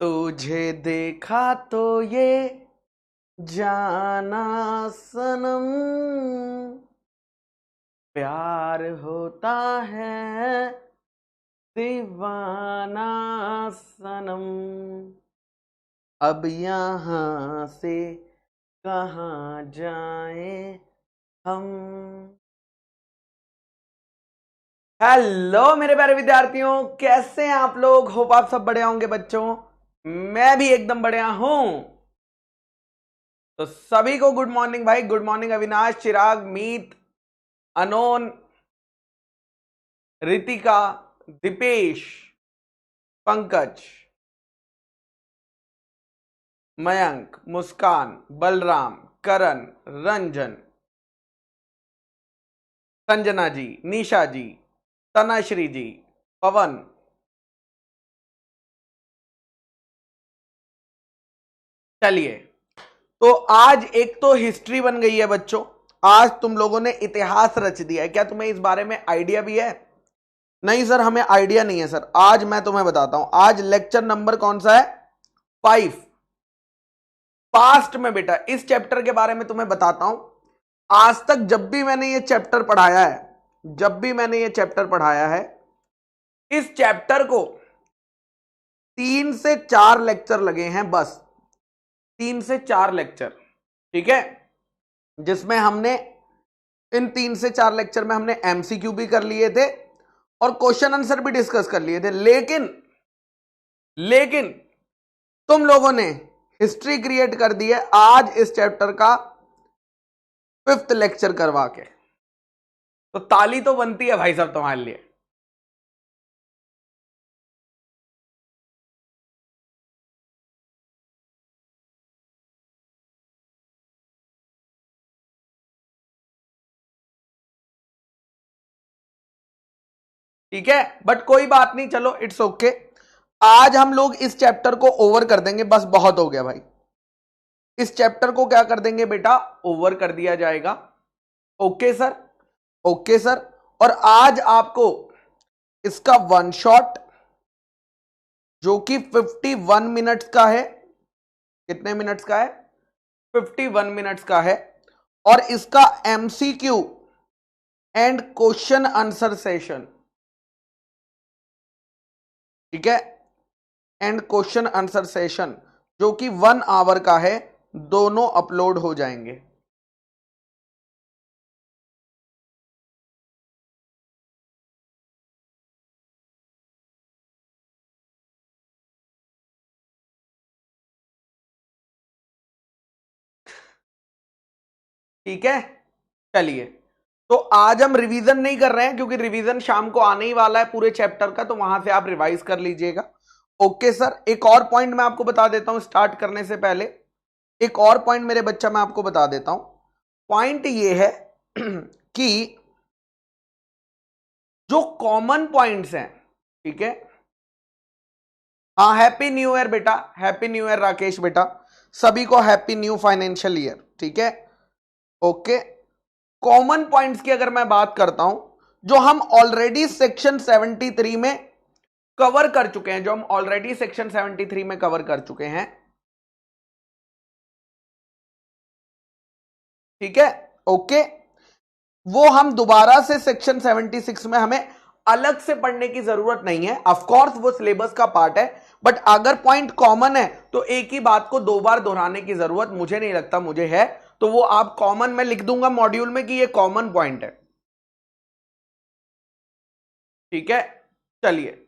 तुझे देखा तो ये जाना सनम, प्यार होता है दीवाना सनम, अब यहाँ से कहाँ जाएं हम। हेलो मेरे प्यारे विद्यार्थियों, कैसे हैं आप लोग? होप आप सब बढ़िया होंगे बच्चों। मैं भी एकदम बढ़िया हूं। तो सभी को गुड मॉर्निंग भाई, गुड मॉर्निंग अविनाश, चिराग, मीत, अनोन, रितिका, दीपेश, पंकज, मयंक, मुस्कान, बलराम, करण, रंजन, संजना जी, निशा जी, तनाश्री जी, पवन। चलिए, तो आज एक तो हिस्ट्री बन गई है बच्चों। आज तुम लोगों ने इतिहास रच दिया है। क्या तुम्हें इस बारे में आइडिया भी है? नहीं सर, हमें आइडिया नहीं है सर। आज मैं तुम्हें बताता हूं। आज लेक्चर नंबर कौन सा है? 5। पास्ट में बेटा इस चैप्टर के बारे में तुम्हें बताता हूं। आज तक जब भी मैंने ये चैप्टर पढ़ाया है, इस चैप्टर को 3 से 4 लेक्चर लगे हैं बस। 3 से 4 लेक्चर, ठीक है, जिसमें हमने इन 3 से 4 लेक्चर में हमने एमसीक्यू भी कर लिए थे और क्वेश्चन आंसर भी डिस्कस कर लिए थे। लेकिन तुम लोगों ने हिस्ट्री क्रिएट कर दी है आज इस चैप्टर का 5th लेक्चर करवा के। तो ताली तो बनती है भाई साहब तुम्हारे लिए। ठीक है, बट कोई बात नहीं, चलो इट्स ओके। आज हम लोग इस चैप्टर को ओवर कर देंगे, बस बहुत हो गया भाई। इस चैप्टर को क्या कर देंगे बेटा? ओवर कर दिया जाएगा। Okay sir, okay sir. और आज आपको इसका वन शॉट जो कि 51 मिनट्स का है। कितने मिनट्स का है? 51 मिनट्स का है। और इसका MCQ and question answer session, ठीक है, एंड क्वेश्चन आंसर सेशन जो कि 1 आवर का है, दोनों अपलोड हो जाएंगे। ठीक है, चलिए। तो आज हम रिवीजन नहीं कर रहे हैं क्योंकि रिवीजन शाम को आने ही वाला है पूरे चैप्टर का, तो वहां से आप रिवाइज कर लीजिएगा। Okay sir. एक और पॉइंट मैं आपको बता देता हूं स्टार्ट करने से पहले। एक और पॉइंट मेरे बच्चा मैं आपको बता देता हूं। पॉइंट ये है कि जो कॉमन पॉइंट्स हैं, ठीक है, हाँ, हैप्पी न्यू ईयर बेटा, हैप्पी न्यू ईयर राकेश बेटा, सभी को हैप्पी न्यू फाइनेंशियल ईयर, ठीक है, ओके। कॉमन पॉइंट्स की अगर मैं बात करता हूं, जो हम ऑलरेडी सेक्शन 73 में कवर कर चुके हैं, ठीक है, ओके, वो हम दोबारा से सेक्शन 76 में हमें अलग से पढ़ने की जरूरत नहीं है। ऑफ कोर्स वो सिलेबस का पार्ट है, बट अगर पॉइंट कॉमन है तो एक ही बात को 2 बार दोहराने की जरूरत मुझे नहीं लगता मुझे है। तो वो आप कॉमन में लिख दूंगा मॉड्यूल में कि ये कॉमन पॉइंट है, ठीक है। चलिए,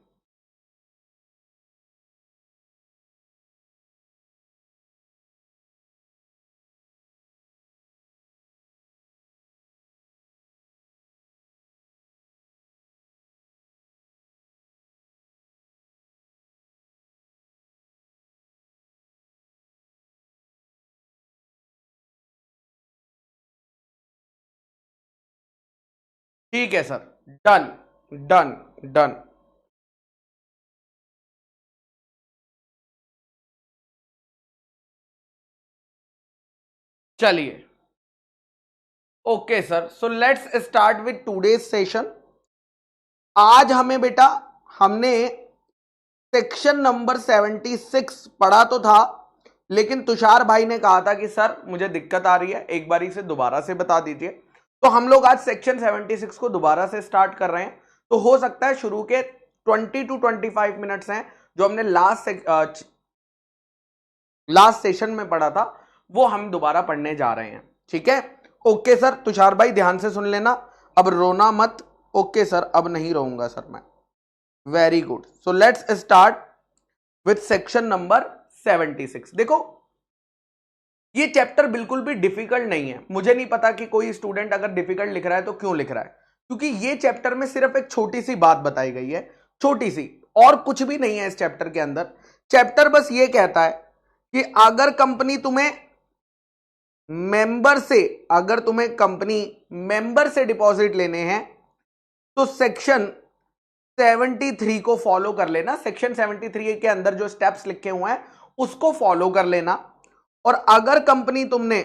ठीक है सर, डन डन डन। चलिए, okay sir, so let's start with today's session. आज हमें बेटा, हमने सेक्शन नंबर 76 पढ़ा तो था, लेकिन तुषार भाई ने कहा था कि सर मुझे दिक्कत आ रही है, एक बारी से दोबारा से बता दीजिए। तो हम लोग आज सेक्शन 76 को दोबारा से स्टार्ट कर रहे हैं। तो हो सकता है शुरू के 20 to 25 मिनट्स हैं जो हमने लास्ट सेशन में पढ़ा था, वो हम दोबारा पढ़ने जा रहे हैं। ठीक है, ओके सर। तुषार भाई ध्यान से सुन लेना, अब रोना मत। ओके सर, अब नहीं रोऊंगा सर मैं। Very good. So let's start with section number 76। देखो, ये चैप्टर बिल्कुल भी डिफिकल्ट नहीं है। मुझे नहीं पता कि कोई स्टूडेंट अगर डिफिकल्ट लिख रहा है तो क्यों लिख रहा है, क्योंकि ये चैप्टर में सिर्फ एक छोटी सी बात बताई गई है, छोटी सी, और कुछ भी नहीं है इस चैप्टर के अंदर। चैप्टर बस ये कहता है कि अगर कंपनी तुम्हें कंपनी मेंबर से डिपॉजिट लेने हैं तो सेक्शन 73 को फॉलो कर लेना। सेक्शन 73 के अंदर जो स्टेप्स लिखे हुए हैं उसको फॉलो कर लेना। और अगर कंपनी तुमने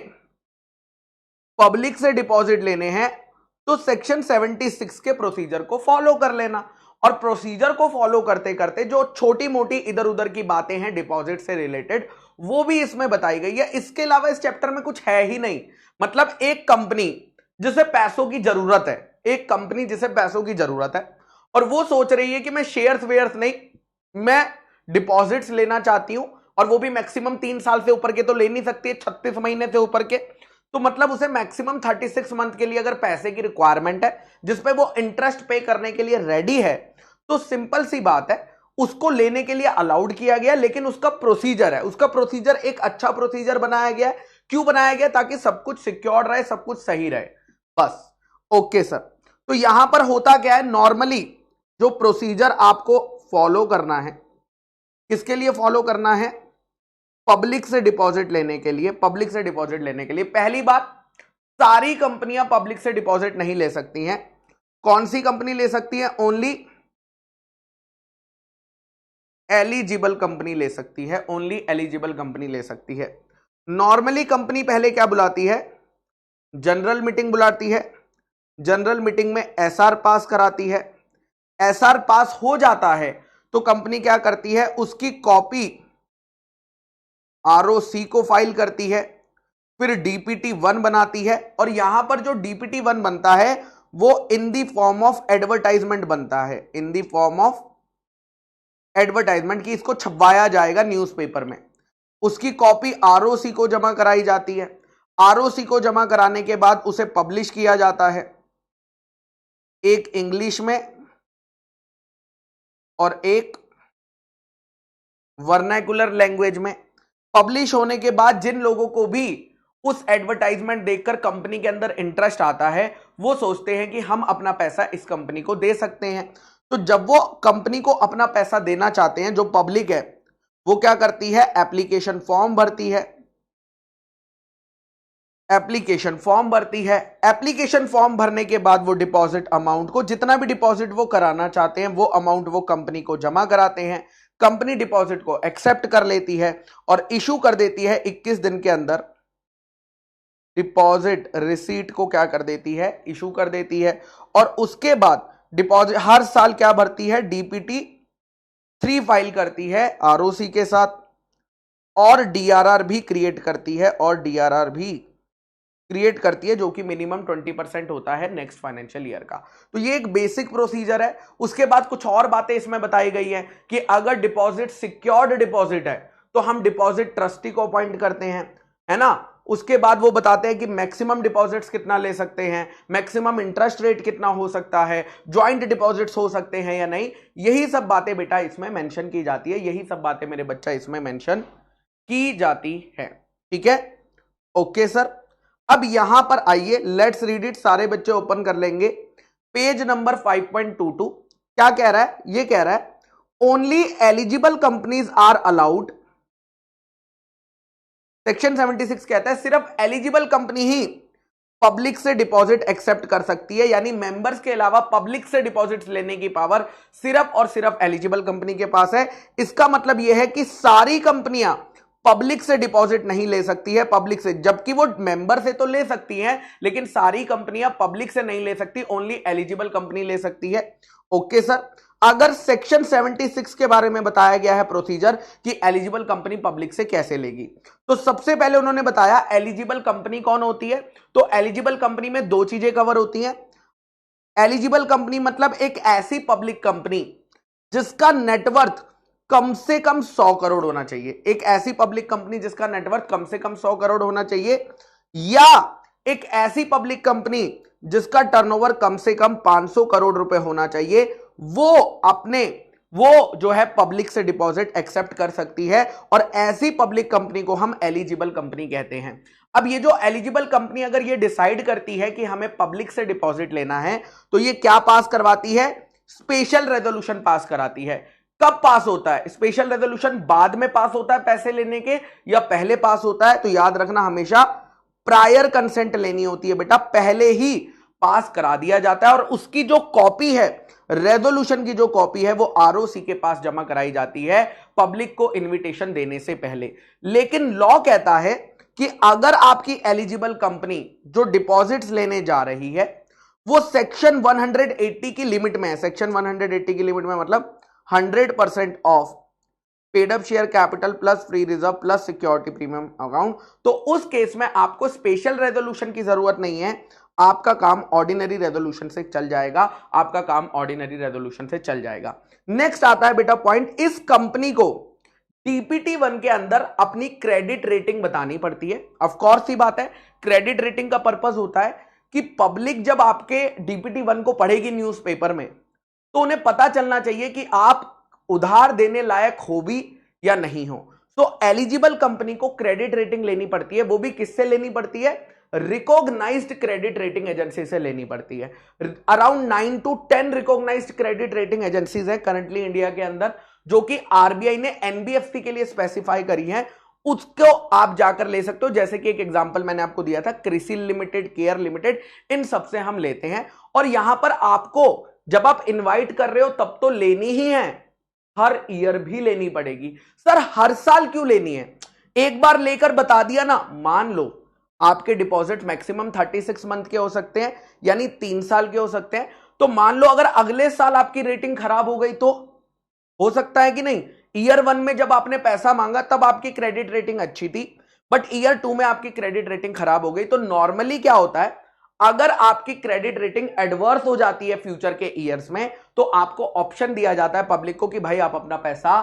पब्लिक से डिपॉजिट लेने हैं तो सेक्शन 76 के प्रोसीजर को फॉलो कर लेना। और प्रोसीजर को फॉलो करते करते जो छोटी मोटी इधर उधर की बातें हैं डिपॉजिट से रिलेटेड, वो भी इसमें बताई गई है। इसके अलावा इस चैप्टर में कुछ है ही नहीं। मतलब एक कंपनी जिसे पैसों की जरूरत है, एक कंपनी जिसे पैसों की जरूरत है और वो सोच रही है कि मैं शेयर्स वेयर्स नहीं, मैं डिपॉजिट्स लेना चाहती हूं, और वो भी मैक्सिमम 3 साल से ऊपर के तो ले नहीं सकती है, 36 महीने से ऊपर के। तो मतलब उसे मैक्सिमम 36 मंथ के लिए अगर पैसे की रिक्वायरमेंट है जिसपे वो इंटरेस्ट पे करने के लिए रेडी है, तो सिंपल सी बात है, उसको लेने के लिए अलाउड किया गया। लेकिन उसका प्रोसीजर है, उसका प्रोसीजर एक अच्छा प्रोसीजर बनाया गया है। क्यों बनाया गया? ताकि सब कुछ सिक्योर रहे, सब कुछ सही रहे, बस। Okay sir. तो यहां पर होता क्या है, नॉर्मली जो प्रोसीजर आपको फॉलो करना है, किसके लिए फॉलो करना है? पब्लिक से डिपॉजिट लेने के लिए। पब्लिक से डिपॉजिट लेने के लिए पहली बात, सारी कंपनियां पब्लिक से डिपॉजिट नहीं ले सकती हैं। कौन सी कंपनी ले सकती है? ओनली एलिजिबल कंपनी ले सकती है, ओनली एलिजिबल कंपनी ले सकती है। नॉर्मली कंपनी पहले क्या बुलाती है? जनरल मीटिंग बुलाती है। जनरल मीटिंग में एसआर पास कराती है। एसआर पास हो जाता है तो कंपनी क्या करती है? उसकी कॉपी आरओसी को फाइल करती है, फिर डीपीटी 1 बनाती है। और यहां पर जो डीपीटी 1 बनता है वो इन दी फॉर्म ऑफ एडवर्टाइजमेंट बनता है, इन दी फॉर्म ऑफ एडवर्टाइजमेंट की इसको छपवाया जाएगा न्यूज़पेपर में। उसकी कॉपी आरओसी को जमा कराई जाती है। आरओसी को जमा कराने के बाद उसे पब्लिश किया जाता है, एक इंग्लिश में और एक वर्नाकुलर लैंग्वेज में। पब्लिश होने के बाद जिन लोगों को भी उस एडवर्टाइजमेंट देखकर कंपनी के अंदर इंटरेस्ट आता है, वो सोचते हैं कि हम अपना पैसा इस कंपनी को दे सकते हैं। तो जब वो कंपनी को अपना पैसा देना चाहते हैं, जो पब्लिक है, वो क्या करती है? एप्लीकेशन फॉर्म भरती है। एप्लीकेशन फॉर्म भरती है। एप्लीकेशन फॉर्म भरने के बाद वो डिपॉजिट अमाउंट को, जितना भी डिपॉजिट वो कराना चाहते हैं, वो अमाउंट वो कंपनी को जमा कराते हैं। कंपनी डिपॉजिट को एक्सेप्ट कर लेती है और इशू कर देती है 21 दिन के अंदर। डिपॉजिट रिसीट को क्या कर देती है? इशू कर देती है। और उसके बाद डिपॉजिट हर साल क्या भरती है? डीपीटी 3 फाइल करती है आरओसी के साथ, और डीआरआर भी क्रिएट करती है, जो कि मिनिमम 20% होता है नेक्स्ट फाइनेंशियल ईयर का। तो ये एक बेसिक प्रोसीजर है। उसके बाद कुछ और बातें इसमें बताई गई हैं कि अगर डिपॉजिट सिक्योर्ड डिपॉजिट है तो हम डिपॉजिट ट्रस्टी को अपॉइंट करते हैं, है ना। उसके बाद वो बताते हैं कि मैक्सिमम डिपॉजिट्स कितना ले सकते हैं, मैक्सिमम इंटरेस्ट रेट कितना हो सकता है, ज्वाइंट डिपॉजिट्स हो सकते हैं या नहीं। यही सब बातें बेटा इसमें मेंशन की जाती है, यही सब बातें मेरे बच्चा इसमें मेंशन की जाती है। ठीक है, ओके सर। अब यहां पर आइए, लेट्स रीड इट। सारे बच्चे ओपन कर लेंगे पेज नंबर 5.22। क्या कह रहा है? ये कह रहा है only eligible companies are allowed. Section 76 कहता है सिर्फ एलिजिबल कंपनी ही पब्लिक से डिपॉजिट एक्सेप्ट कर सकती है, यानी मेंबर्स के अलावा पब्लिक से डिपॉजिट लेने की पावर सिर्फ और सिर्फ एलिजिबल कंपनी के पास है। इसका मतलब यह है कि सारी कंपनियां पब्लिक से डिपॉजिट नहीं ले सकती है, पब्लिक से, जबकि वो मेंबर से तो ले सकती हैं, लेकिन सारी कंपनियां पब्लिक से नहीं ले सकती, ओनली एलिजिबल कंपनी ले सकती है। Okay sir. अगर सेक्शन 76 के बारे में बताया गया है प्रोसीजर कि एलिजिबल कंपनी पब्लिक से कैसे लेगी, तो सबसे पहले उन्होंने बताया एलिजिबल कंपनी कौन होती है। तो एलिजिबल कंपनी में दो चीजें कवर होती हैं। एलिजिबल कंपनी मतलब एक ऐसी पब्लिक कंपनी जिसका नेटवर्थ कम से कम 100 करोड़ होना चाहिए। एक ऐसी पब्लिक कंपनी जिसका नेटवर्थ कम से कम 100 करोड़ होना चाहिए, या एक ऐसी पब्लिक कंपनी जिसका टर्नओवर कम से कम 500 करोड़ रुपए होना चाहिए। वो जो है पब्लिक से डिपॉजिट एक्सेप्ट कर सकती है, और ऐसी पब्लिक कंपनी को हम एलिजिबल कंपनी कहते हैं। अब ये जो एलिजिबल कंपनी अगर ये डिसाइड करती है कि हमें पब्लिक से डिपॉजिट लेना है, तो ये क्या पास करवाती है? स्पेशल रेजोल्यूशन पास कराती है। कब पास होता है स्पेशल रेजोल्यूशन? बाद में पास होता है पैसे लेने के, या पहले पास होता है? तो याद रखना हमेशा प्रायर कंसेंट लेनी होती है बेटा, पहले ही पास करा दिया जाता है, और उसकी जो कॉपी है, रेजोल्यूशन की जो कॉपी है, वो आरओसी के पास जमा कराई जाती है पब्लिक को इनविटेशन देने से पहले। लेकिन लॉ कहता है कि अगर आपकी एलिजिबल कंपनी जो डिपॉजिट्स लेने जा रही है वो सेक्शन 180 की लिमिट में है, सेक्शन 180 की लिमिट में मतलब 100% of paid up share capital plus free reserve plus security premium account, तो उस केस में आपको स्पेशल रेजोल्यूशन की जरूरत नहीं है, आपका काम ऑर्डिनरी रेजोल्यूशन से चल जाएगा, आपका काम ऑर्डिनरी रेजोल्यूशन से चल जाएगा। नेक्स्ट आता है बेटा पॉइंट, इस कंपनी को डीपीटी 1 के अंदर अपनी क्रेडिट रेटिंग बतानी पड़ती है। ऑफ कोर्स ही बात है, क्रेडिट रेटिंग का पर्पस होता है कि पब्लिक जब आपके डीपीटी 1 को पढ़ेगी न्यूज़पेपर में, तो उन्हें पता चलना चाहिए कि आप उधार देने लायक हो भी या नहीं हो। तो एलिजिबल कंपनी को क्रेडिट रेटिंग लेनी पड़ती है, वो भी किससे लेनी पड़ती है? रिकॉग्नाइज्ड क्रेडिट रेटिंग एजेंसी से लेनी पड़ती है। Around 9 to 10 recognised credit rating agencies है करंटली इंडिया के अंदर, जो कि आरबीआई ने एनबीएफसी के लिए स्पेसिफाई करी है, उसको आप जाकर ले सकते हो। जैसे कि एक एग्जांपल मैंने आपको दिया था, क्रिसिल लिमिटेड, केयर लिमिटेड, इन सबसे हम लेते हैं। और यहां पर आपको जब आप इनवाइट कर रहे हो तब तो लेनी ही है, हर ईयर भी लेनी पड़ेगी। सर हर साल क्यों लेनी है? एक बार लेकर बता दिया ना, मान लो आपके डिपॉजिट मैक्सिमम 36 मंथ के हो सकते हैं, यानी 3 साल के हो सकते हैं, तो मान लो अगर अगले साल आपकी रेटिंग खराब हो गई तो हो सकता है कि नहीं? ईयर 1 में जब आपने पैसा मांगा तब आपकी क्रेडिट रेटिंग अच्छी थी, बट ईयर 2 में आपकी क्रेडिट रेटिंग खराब हो गई, तो नॉर्मली क्या होता है, अगर आपकी क्रेडिट रेटिंग एडवर्स हो जाती है फ्यूचर के ईयर्स में, तो आपको ऑप्शन दिया जाता है पब्लिक को कि भाई आप अपना पैसा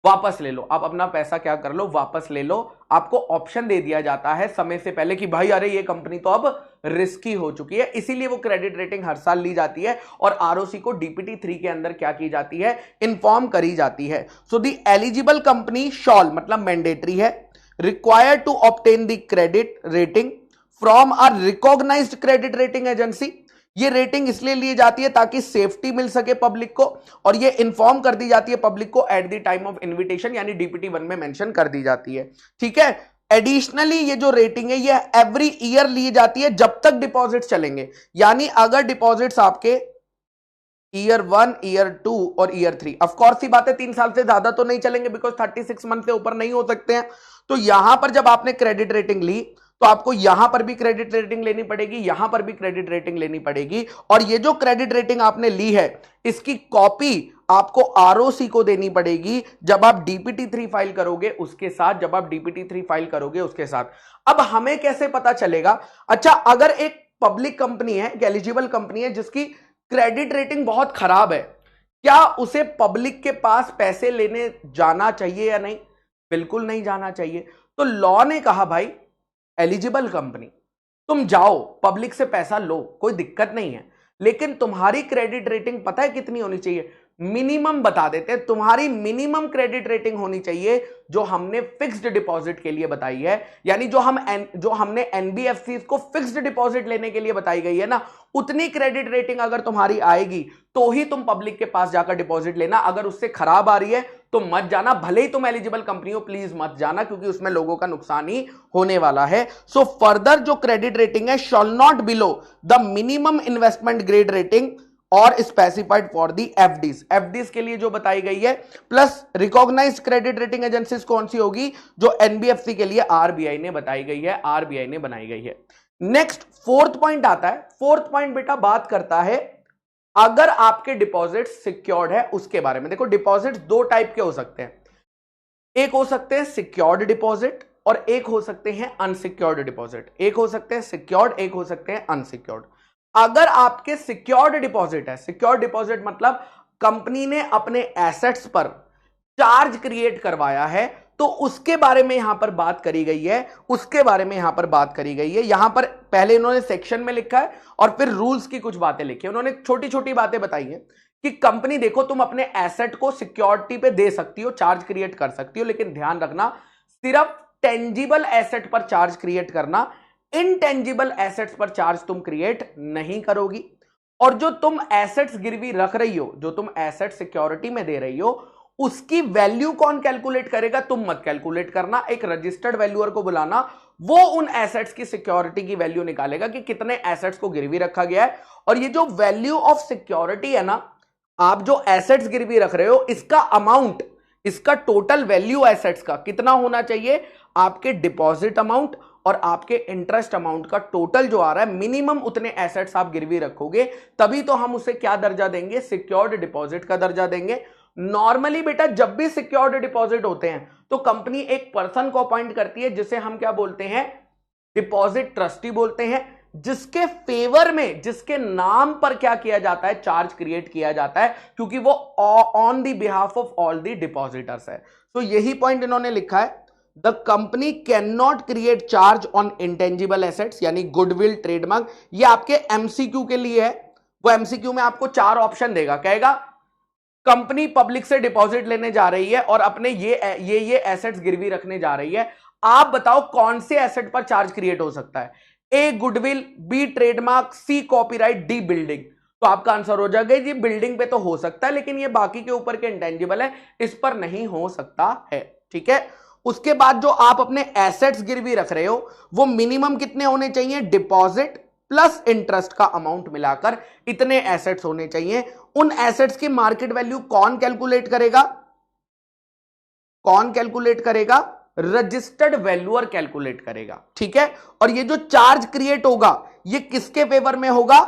वापस ले लो, आप अपना पैसा क्या कर लो, वापस ले लो। आपको ऑप्शन दे दिया जाता है समय से पहले कि भाई अरे ये कंपनी तो अब रिस्की हो चुकी है, इसीलिए वो क्रेडिट रेटिंग हर साल ली जाती है और आरओसी को डीपीटी 3 के अंदर क्या की जाती है, इन्फॉर्म करी जाती है। So the eligible company shall मतलब मैंडेटरी है, required to obtain the credit rating from a recognised credit rating agency. ये रेटिंग इसलिए ली जाती है ताकि सेफ्टी मिल सके पब्लिक को, और ये इन्फॉर्म कर दी जाती है पब्लिक को at the time of invitation, यानी डीपीटी 1 में मेंशन कर दी जाती है। ठीक है, एडिशनली ये जो रेटिंग है ये एवरी ईयर ली जाती है जब तक डिपॉजिट चलेंगे, यानी अगर डिपॉजिट्स आपके ईयर 1, ईयर 2 और ईयर 3, ऑफ कोर्स ही बात है 3 साल से ज्यादा तो नहीं चलेंगे, बिकॉज 36 मंथ से ऊपर नहीं हो सकते हैं। तो यहां पर जब आपने क्रेडिट रेटिंग ली तो आपको यहां पर भी क्रेडिट रेटिंग लेनी पड़ेगी, यहां पर भी क्रेडिट रेटिंग लेनी पड़ेगी, और ये जो क्रेडिट रेटिंग आपने ली है इसकी कॉपी आपको आरओसी को देनी पड़ेगी जब आप डीपीटी 3 फाइल करोगे उसके साथ, जब आप डीपीटी 3 फाइल करोगे उसके साथ। अब हमें कैसे पता चलेगा? अच्छा, अगर एक पब्लिक कंपनी है, एलिजिबल कंपनी है जिसकी क्रेडिट रेटिंग बहुत खराब है, क्या उसे पब्लिक के पास पैसे लेने जाना चाहिए या नहीं? बिल्कुल नहीं जाना चाहिए। तो लॉ ने कहा भाई एलिजिबल कंपनी तुम जाओ पब्लिक से पैसा लो, कोई दिक्कत नहीं है, लेकिन तुम्हारी क्रेडिट रेटिंग पता है कितनी होनी चाहिए? मिनिमम बता देते हैं, तुम्हारी मिनिमम क्रेडिट रेटिंग होनी चाहिए जो हमने फिक्स्ड डिपॉजिट के लिए बताई है, यानी जो हमने एनबीएफसी को फिक्स्ड डिपॉजिट लेने के लिए बताई गई है ना, उतनी क्रेडिट रेटिंग अगर तुम्हारी आएगी तो ही तुम पब्लिक के पास जाकर डिपॉजिट लेना। अगर उससे खराब आ रही है तो मत जाना, भले ही तुम एलिजिबल कंपनी हो, प्लीज मत जाना, क्योंकि उसमें लोगों का नुकसान ही होने वाला है। सो फर्दर जो क्रेडिट रेटिंग है shall not below the minimum investment grade rating और specified for the FDs. FDs के लिए जो बताई गई है, plus recognised credit rating agencies कौन सी होगी? जो एनबीएफसी के लिए आरबीआई ने बताई गई है, आरबीआई ने बनाई गई है। नेक्स्ट फोर्थ पॉइंट आता है। फोर्थ पॉइंट बेटा बात करता है अगर आपके डिपॉजिट सिक्योर्ड है उसके बारे में। देखो डिपॉजिट दो टाइप के हो सकते हैं, एक हो सकते हैं सिक्योर्ड डिपॉजिट और एक हो सकते हैं अनसिक्योर्ड डिपॉजिट। एक हो सकते हैं सिक्योर्ड, एक हो सकते हैं अनसिक्योर्ड। अगर आपके सिक्योर्ड डिपॉजिट है, सिक्योर्ड डिपॉजिट मतलब कंपनी ने अपने एसेट्स पर चार्ज क्रिएट करवाया है, तो उसके बारे में यहां पर बात करी गई है, उसके बारे में यहां पर बात करी गई है। यहां पर पहले इन्होंने सेक्शन में लिखा है और फिर रूल्स की कुछ बातें लिखी है। उन्होंने छोटी छोटी बातें बताई हैं कि कंपनी देखो तुम अपने एसेट को सिक्योरिटी पे दे सकती हो, चार्ज क्रिएट कर सकती हो, लेकिन ध्यान रखना सिर्फ टेंजिबल एसेट पर चार्ज क्रिएट करना, इनटेंजिबल एसेट्स पर चार्ज तुम क्रिएट नहीं करोगी। और जो तुम एसेट्स गिरवी रख रही हो, जो तुम एसेट सिक्योरिटी में दे रही हो, उसकी वैल्यू कौन कैलकुलेट करेगा? तुम मत कैलकुलेट करना, एक रजिस्टर्ड वैल्यूअर को बुलाना, वो उन एसेट्स की सिक्योरिटी की वैल्यू निकालेगा कि कितने एसेट्स को गिरवी रखा गया है। और ये जो वैल्यू ऑफ सिक्योरिटी है ना, आप जो एसेट्स गिरवी रख रहे हो, इसका अमाउंट, इसका टोटल वैल्यू एसेट्स का कितना होना चाहिए? आपके डिपॉजिट अमाउंट और आपके इंटरेस्ट अमाउंट का टोटल जो आ रहा है, मिनिमम उतने एसेट्स आप गिरवी रखोगे, तभी तो हम उसे क्या दर्जा देंगे? सिक्योर्ड डिपॉजिट का दर्जा देंगे। नॉर्मली बेटा जब भी सिक्योर्ड डिपॉजिट होते हैं तो कंपनी एक पर्सन को अपॉइंट करती है, जिसे हम क्या बोलते हैं? डिपॉजिट ट्रस्टी बोलते हैं, जिसके फेवर में, जिसके नाम पर क्या किया जाता है? चार्ज क्रिएट किया जाता है, क्योंकि वो on the behalf of all the depositors है। तो यही पॉइंट इन्होंने लिखा है, the company can not create charge on intangible assets, यानी गुडविल, ट्रेडमार्क। ये आपके एमसीक्यू के लिए है। वो एमसीक्यू में आपको 4 ऑप्शन देगा, कहेगा कंपनी पब्लिक से डिपॉजिट लेने जा रही है और अपने ये एसेट्स गिरवी रखने जा रही है, आप बताओ कौन से एसेट पर चार्ज क्रिएट हो सकता है? ए गुडविल, बी ट्रेडमार्क, सी कॉपीराइट, डी बिल्डिंग। तो आपका आंसर हो जाएगा जी बिल्डिंग पे तो हो सकता है, लेकिन ये बाकी के ऊपर के इंटेंजिबल है, इस पर नहीं हो सकता है। ठीक है, उसके बाद जो आप अपने एसेट्स गिरवी रख रहे हो, वो मिनिमम कितने होने चाहिए? डिपॉजिट प्लस इंटरेस्ट का अमाउंट मिलाकर इतने एसेट्स होने चाहिए। उन एसेट्स की मार्केट वैल्यू कौन कैलकुलेट करेगा? कौन कैलकुलेट करेगा? रजिस्टर्ड वैल्यूअर कैलकुलेट करेगा। ठीक है, और ये जो चार्ज क्रिएट होगा, ये किसके फेवर में होगा?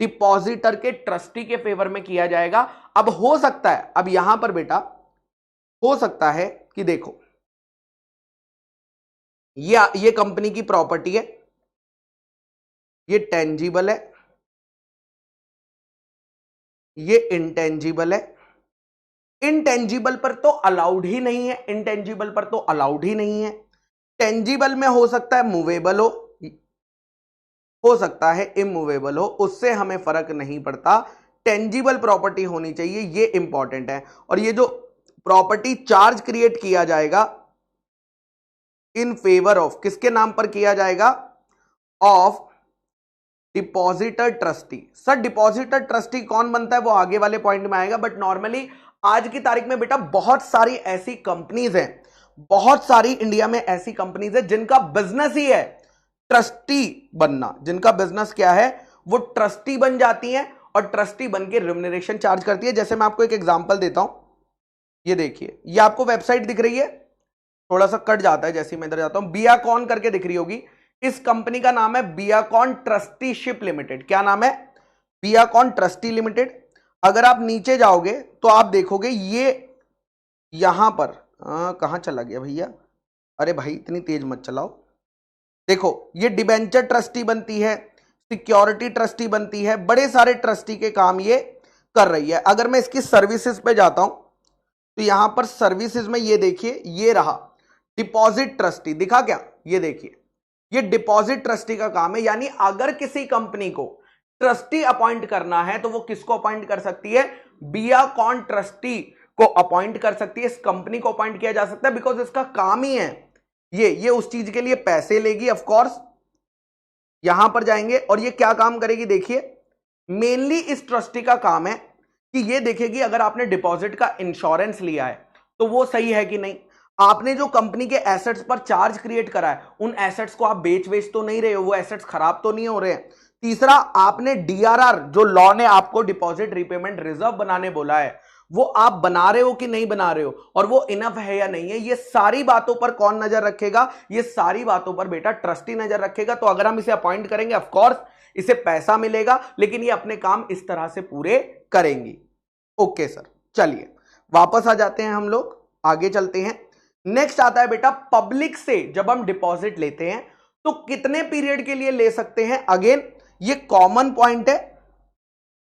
डिपॉजिटर के, ट्रस्टी के फेवर में किया जाएगा। अब हो सकता है, अब यहां पर बेटा हो सकता है कि देखो ये कंपनी की प्रॉपर्टी है, ये टेंजिबल है, ये इंटेंजिबल है। इनटेंजिबल पर तो अलाउड ही नहीं है, इंटेंजिबल पर तो अलाउड ही नहीं है। टेंजिबल में हो सकता है मूवेबल हो सकता है इमूवेबल हो, उससे हमें फर्क नहीं पड़ता। टेंजिबल प्रॉपर्टी होनी चाहिए, ये इंपॉर्टेंट है। और ये जो प्रॉपर्टी चार्ज क्रिएट किया जाएगा इन फेवर ऑफ, किसके नाम पर किया जाएगा? Of depositor trustee. Sir depositor trustee कौन बनता है वो आगे वाले पॉइंट में आएगा, बट नॉर्मली आज की तारीख में बेटा बहुत सारी ऐसी कंपनीज हैं, बहुत सारी इंडिया में ऐसी कंपनीज है जिनका बिजनेस ही है ट्रस्टी बनना। जिनका बिजनेस क्या है? वो ट्रस्टी बन जाती हैं और ट्रस्टी बन के रिम्यूनरेशन चार्ज करती है। जैसे मैं आपको एक एग्जांपल देता हूं, ये देखिए, ये आपको वेबसाइट दिख रही है, थोड़ा सा कट जाता है जैसे मैं इधर जाता हूं, बियाकॉन करके दिख रही होगी। इस कंपनी का नाम है बियाकॉन ट्रस्टीशिप लिमिटेड। क्या नाम है? बियाकॉन ट्रस्टी लिमिटेड। अगर आप नीचे जाओगे तो आप देखोगे ये यहां पर कहां चला गया भैया? अरे भाई इतनी तेज मत चलाओ। देखो ये डिबेंचर ट्रस्टी बनती है, सिक्योरिटी ट्रस्टी बनती है, बड़े सारे ट्रस्टी के काम ये कर रही है। अगर मैं इसकी सर्विसेज पे जाता हूं तो यहां पर सर्विसेज में ये देखिए, ये रहा डिपॉजिट ट्रस्टी, दिखा क्या? ये देखिए, ये डिपॉजिट ट्रस्टी का काम है। यानी अगर किसी कंपनी को ट्रस्टी अपॉइंट करना है तो वो किसको अपॉइंट कर सकती है? बियाकॉन ट्रस्टी को अपॉइंट कर सकती है। इस कंपनी को अपॉइंट किया जा सकता है बिकॉज इसका काम ही है ये उस चीज के लिए पैसे लेगी। ऑफ कोर्स यहां पर जाएंगे और ये क्या काम करेगी? देखिए मेनली इस ट्रस्टी का काम है कि ये देखेगी अगर आपने डिपॉजिट का इंश्योरेंस लिया है तो वो सही है कि नहीं, आपने जो कंपनी के एसेट्स पर चार्ज क्रिएट करा है उन एसेट्स को आप बेच तो नहीं रहे हो, वो एसेट्स खराब तो नहीं हो रहे हैं। तीसरा, आपने डीआरआर जो लॉ ने आपको डिपॉजिट रिपेमेंट रिजर्व बनाने बोला है वो आप बना रहे हो कि नहीं बना रहे हो, और वो इनफ है या नहीं है। ये सारी बातों पर कौन नजर रखेगा? ये सारी बातों पर बेटा ट्रस्टी नजर रखेगा। तो अगर हम इसे अपॉइंट करेंगे, ऑफ कोर्स इसे पैसा मिलेगा, लेकिन ये अपने काम इस तरह से पूरे करेंगी। ओके सर, चलिए वापस आ जाते हैं, हम लोग आगे चलते हैं। नेक्स्ट आता है बेटा पब्लिक से जब हम डिपॉजिट लेते हैं तो कितने पीरियड के लिए ले सकते हैं। अगेन ये कॉमन पॉइंट है,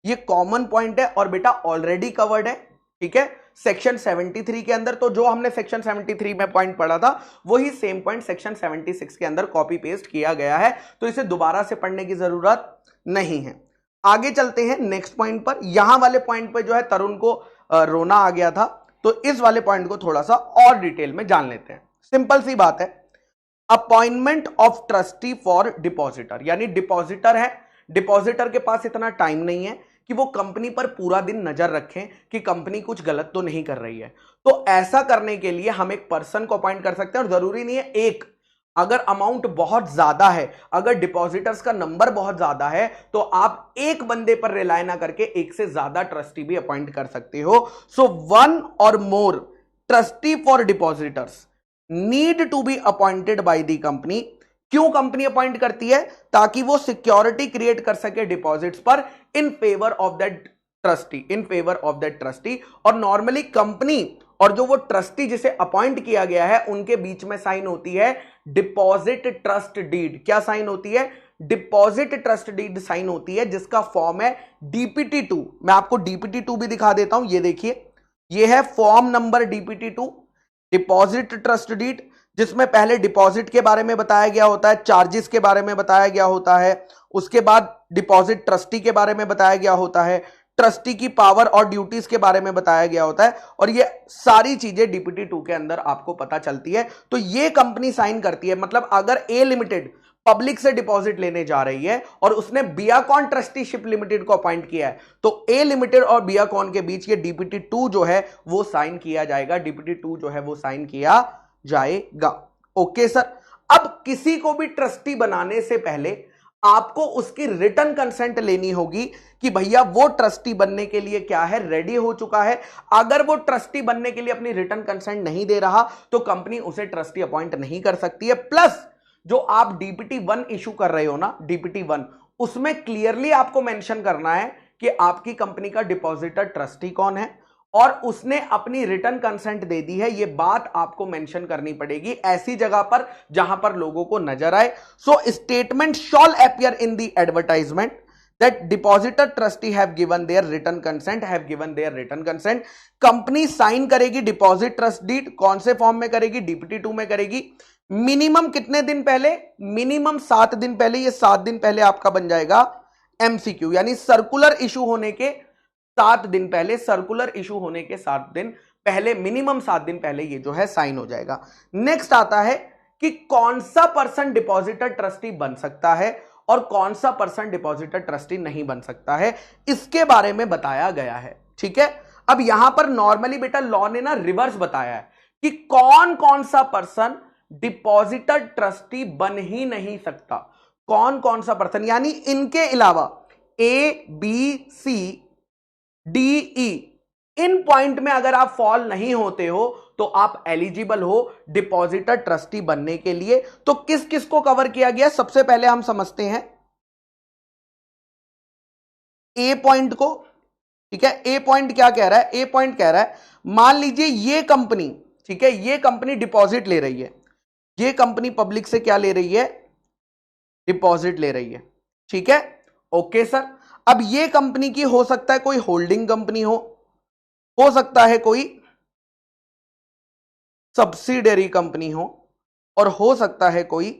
ये कॉमन पॉइंट है और बेटा ऑलरेडी कवर्ड है, ठीक है, सेक्शन 73 के अंदर। तो जो हमने सेक्शन 73 में पॉइंट पढ़ा था वही सेम पॉइंट सेक्शन 76 के अंदर कॉपी पेस्ट किया गया है, तो इसे दोबारा से पढ़ने की जरूरत नहीं है। आगे चलते हैं नेक्स्ट पॉइंट पर। यहां वाले पॉइंट पर जो है तरुण को रोना आ गया था, तो इस वाले पॉइंट को थोड़ा सा और डिटेल में जान लेते हैं। सिंपल सी बात है, appointment of trustee for depositor, यानी डिपॉजिटर है, डिपॉजिटर के पास इतना टाइम नहीं है कि वो कंपनी पर पूरा दिन नजर रखें कि कंपनी कुछ गलत तो नहीं कर रही है। तो ऐसा करने के लिए हम एक पर्सन को अपॉइंट कर सकते हैं, और जरूरी नहीं है एक, अगर अमाउंट बहुत ज्यादा है, अगर डिपॉजिटर्स का नंबर बहुत ज्यादा है, तो आप एक बंदे पर रिलाय ना करके एक से ज्यादा ट्रस्टी भी अपॉइंट कर सकते हो। सो 1 और more trustee for depositors need to be appointed by the company. क्यों कंपनी अपॉइंट करती है? ताकि वो सिक्योरिटी क्रिएट कर सके डिपॉजिट्स पर in favour of that trustee, in favour of that trustee. और नॉर्मली कंपनी और जो वो ट्रस्टी जिसे अपॉइंट किया गया है उनके बीच में साइन होती है डिपॉजिट ट्रस्ट डीड। क्या साइन होती है? डिपॉजिट ट्रस्ट डीड साइन होती है, जिसका फॉर्म है DPT2। मैं आपको DPT2 भी दिखा देता हूं, ये देखिए, ये है form number DPT2, deposit trust deed, जिसमें पहले डिपॉजिट के बारे में बताया गया होता है, चार्जेस के बारे में बताया गया होता है, उसके बाद डिपॉजिट ट्रस्टी के बारे में बताया गया होता है, ट्रस्टी की पावर और ड्यूटीज के बारे में बताया गया होता है, और ये सारी चीजें DPT2 के अंदर आपको पता चलती है। तो ये कंपनी साइन करती है, मतलब अगर ए लिमिटेड पब्लिक से डिपॉजिट लेने जा रही है और उसने बियाकॉन ट्रस्टीशिप लिमिटेड को अपॉइंट किया है, तो ए लिमिटेड और बियाकॉन के बीच ये DPT2 जो है वो साइन किया जाएगा, DPT2 जो है वो साइन किया जाएगा। ओके सर, अब किसी को भी ट्रस्टी बनाने से पहले आपको उसकी रिटर्न कंसेंट लेनी होगी कि भैया वो ट्रस्टी बनने के लिए क्या है, रेडी हो चुका है। अगर वो ट्रस्टी बनने के लिए अपनी रिटर्न कंसेंट नहीं दे रहा तो कंपनी उसे ट्रस्टी अपॉइंट नहीं कर सकती है। प्लस जो आप DPT1 इशू कर रहे हो ना, DPT1, उसमें क्लियरली आपको मेंशन करना है कि आपकी कंपनी का डिपॉजिटर ट्रस्टी कौन है और उसने अपनी रिटर्न कंसेंट दे दी है, ये बात आपको मेंशन करनी पड़ेगी ऐसी जगह पर जहां पर लोगों को नजर आए। So statement shall appear in the advertisement that depositor trustee have given their written consent, company sign करेगी डिपॉजिट ट्रस्ट डीड। कौन से फॉर्म में करेगी? DPT2 में करेगी। मिनिमम कितने दिन पहले? मिनिमम 7 दिन पहले। ये 7 दिन पहले आपका बन जाएगा MCQ, यानी सर्कुलर इशू होने के 7 दिन पहले, सर्कुलर इशू होने के 7 दिन पहले, मिनिमम 7 दिन पहले ये जो है साइन हो जाएगा। नेक्स्ट आता है कि कौन सा पर्सन डिपॉजिटर ट्रस्टी बन सकता है और कौन सा पर्सन डिपॉजिटर ट्रस्टी नहीं बन सकता है, इसके बारे में बताया गया है। ठीक है, अब यहां पर नॉर्मली बेटा लॉ ने ना रिवर्स बताया है कि कौन कौन सा पर्सन डिपॉजिटर ट्रस्टी बन ही नहीं सकता, कौन कौन सा पर्सन, यानी इनके अलावा ABCDE इन पॉइंट में अगर आप फॉल नहीं होते हो तो आप एलिजिबल हो डिपॉजिटर ट्रस्टी बनने के लिए। तो किस किस को कवर किया गया, सबसे पहले हम समझते हैं ए पॉइंट को। ठीक है, ए पॉइंट क्या कह रहा है? ए पॉइंट कह रहा है मान लीजिए ये कंपनी, ठीक है, ये कंपनी डिपॉजिट ले रही है, ये कंपनी पब्लिक से क्या ले रही है? डिपॉजिट ले रही है। ठीक है, ओके सर। अब ये कंपनी की हो सकता है कोई होल्डिंग कंपनी हो सकता है कोई सब्सिडियरी कंपनी हो, और हो सकता है कोई,